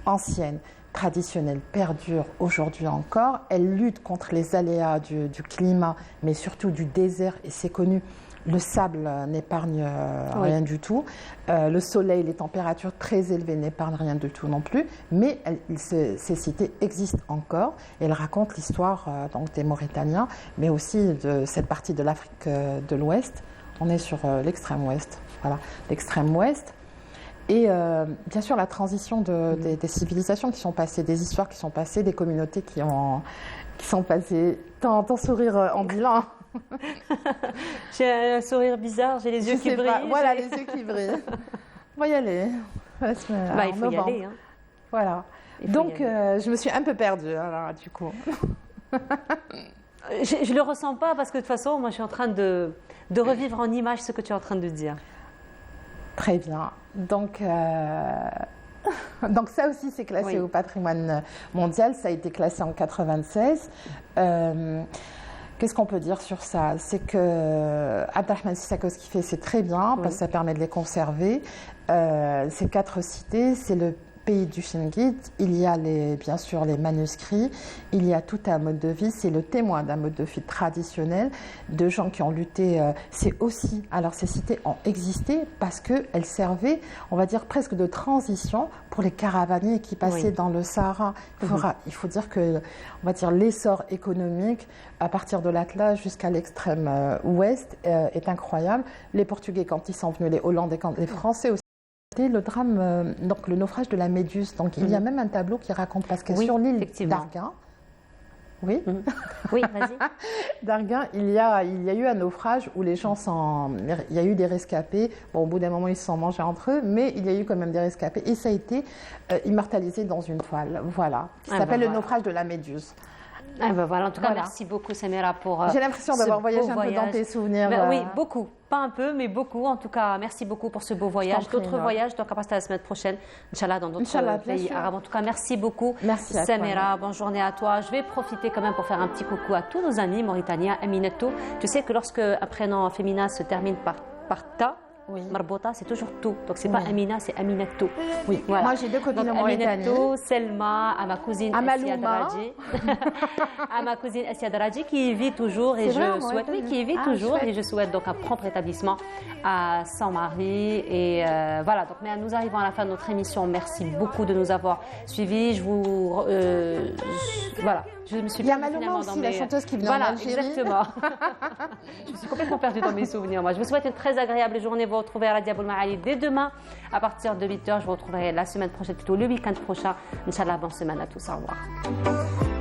ancienne, traditionnelle, perdure aujourd'hui encore. Elle lutte contre les aléas du climat, mais surtout du désert, et c'est connu. Le sable n'épargne rien du tout. Le soleil, les températures très élevées n'épargnent rien du tout non plus. Mais ces cités existent encore. Et elles racontent l'histoire des Mauritaniens, mais aussi de cette partie de l'Afrique de l'Ouest. On est sur l'extrême ouest. Voilà, l'extrême ouest. Et bien sûr, la transition des civilisations qui sont passées, des histoires qui sont passées, des communautés qui sont passées. Ton sourire en bilan. J'ai un sourire bizarre, j'ai les yeux qui brillent. Voilà, les yeux qui brillent. On va y aller. Il faut y aller. Hein. Voilà. Donc, je me suis un peu perdue, alors, du coup. Je ne le ressens pas parce que de toute façon, moi, je suis en train de revivre en image ce que tu es en train de dire. Très bien. Donc ça aussi, c'est classé au patrimoine mondial. Ça a été classé en 1996. Qu'est-ce qu'on peut dire sur ça? C'est que Abdelrahman Sissako, ce qu'il fait, c'est très bien, parce que ça permet de les conserver. Ces 4 cités, c'est le pays du Shingit. Il y a bien sûr les manuscrits, il y a tout un mode de vie, c'est le témoin d'un mode de vie traditionnel, de gens qui ont lutté. C'est aussi, alors ces cités ont existé parce qu'elles servaient, on va dire, presque de transition pour les caravaniers qui passaient dans le Sahara. Il faut dire que, on va dire, l'essor économique à partir de l'Atlas jusqu'à l'extrême ouest est incroyable. Les Portugais, quand ils sont venus, les Hollandais, les Français aussi. C'était le drame, donc le naufrage de la Méduse. Donc il y a même un tableau qui raconte, parce que sur l'île d'Arguin, oui, vas-y. d'Arguin, il y a eu un naufrage où les gens il y a eu des rescapés. Bon, au bout d'un moment, ils se sont mangés entre eux, mais il y a eu quand même des rescapés. Et ça a été immortalisé dans une toile, voilà, qui s'appelle le naufrage de la Méduse. Voilà. En tout cas, merci beaucoup, Samira, pour J'ai l'impression d'avoir voyagé un peu dans tes souvenirs. Oui, beaucoup. Pas un peu, mais beaucoup. En tout cas, merci beaucoup pour ce beau voyage. D'autres voyages, donc à partir de la semaine prochaine, Inch'Allah, dans d'autres pays arabes. En tout cas, merci beaucoup, Samira. Bonne journée à toi. Je vais profiter quand même pour faire un petit coucou à tous nos amis mauritaniens. Amineto, tu sais que lorsque un prénom féminin se termine par ta, Marbota, c'est toujours tout. Donc, c'est pas Amina, c'est Amineto. Oui, voilà. Moi, j'ai 2 copines en Mauritanie. Amineto, Selma, à ma cousine Assia Daraji. À ma cousine Assia Daraji qui vit toujours et je souhaite, et je souhaite donc un prompt rétablissement à son mari. Et voilà, donc mais nous arrivons à la fin de notre émission. Merci beaucoup de nous avoir suivis. Voilà. Je me suis Il y a Maloma aussi, la chanteuse qui venait en Algérie. Exactement. Je me suis complètement perdue dans mes souvenirs. Moi, je vous souhaite une très agréable journée. Vous retrouvez à Radia Boulmaali dès demain à partir de 8h. Je vous retrouverai la semaine prochaine, plutôt le week-end prochain. Inch'Allah, bonne semaine à tous. Au revoir.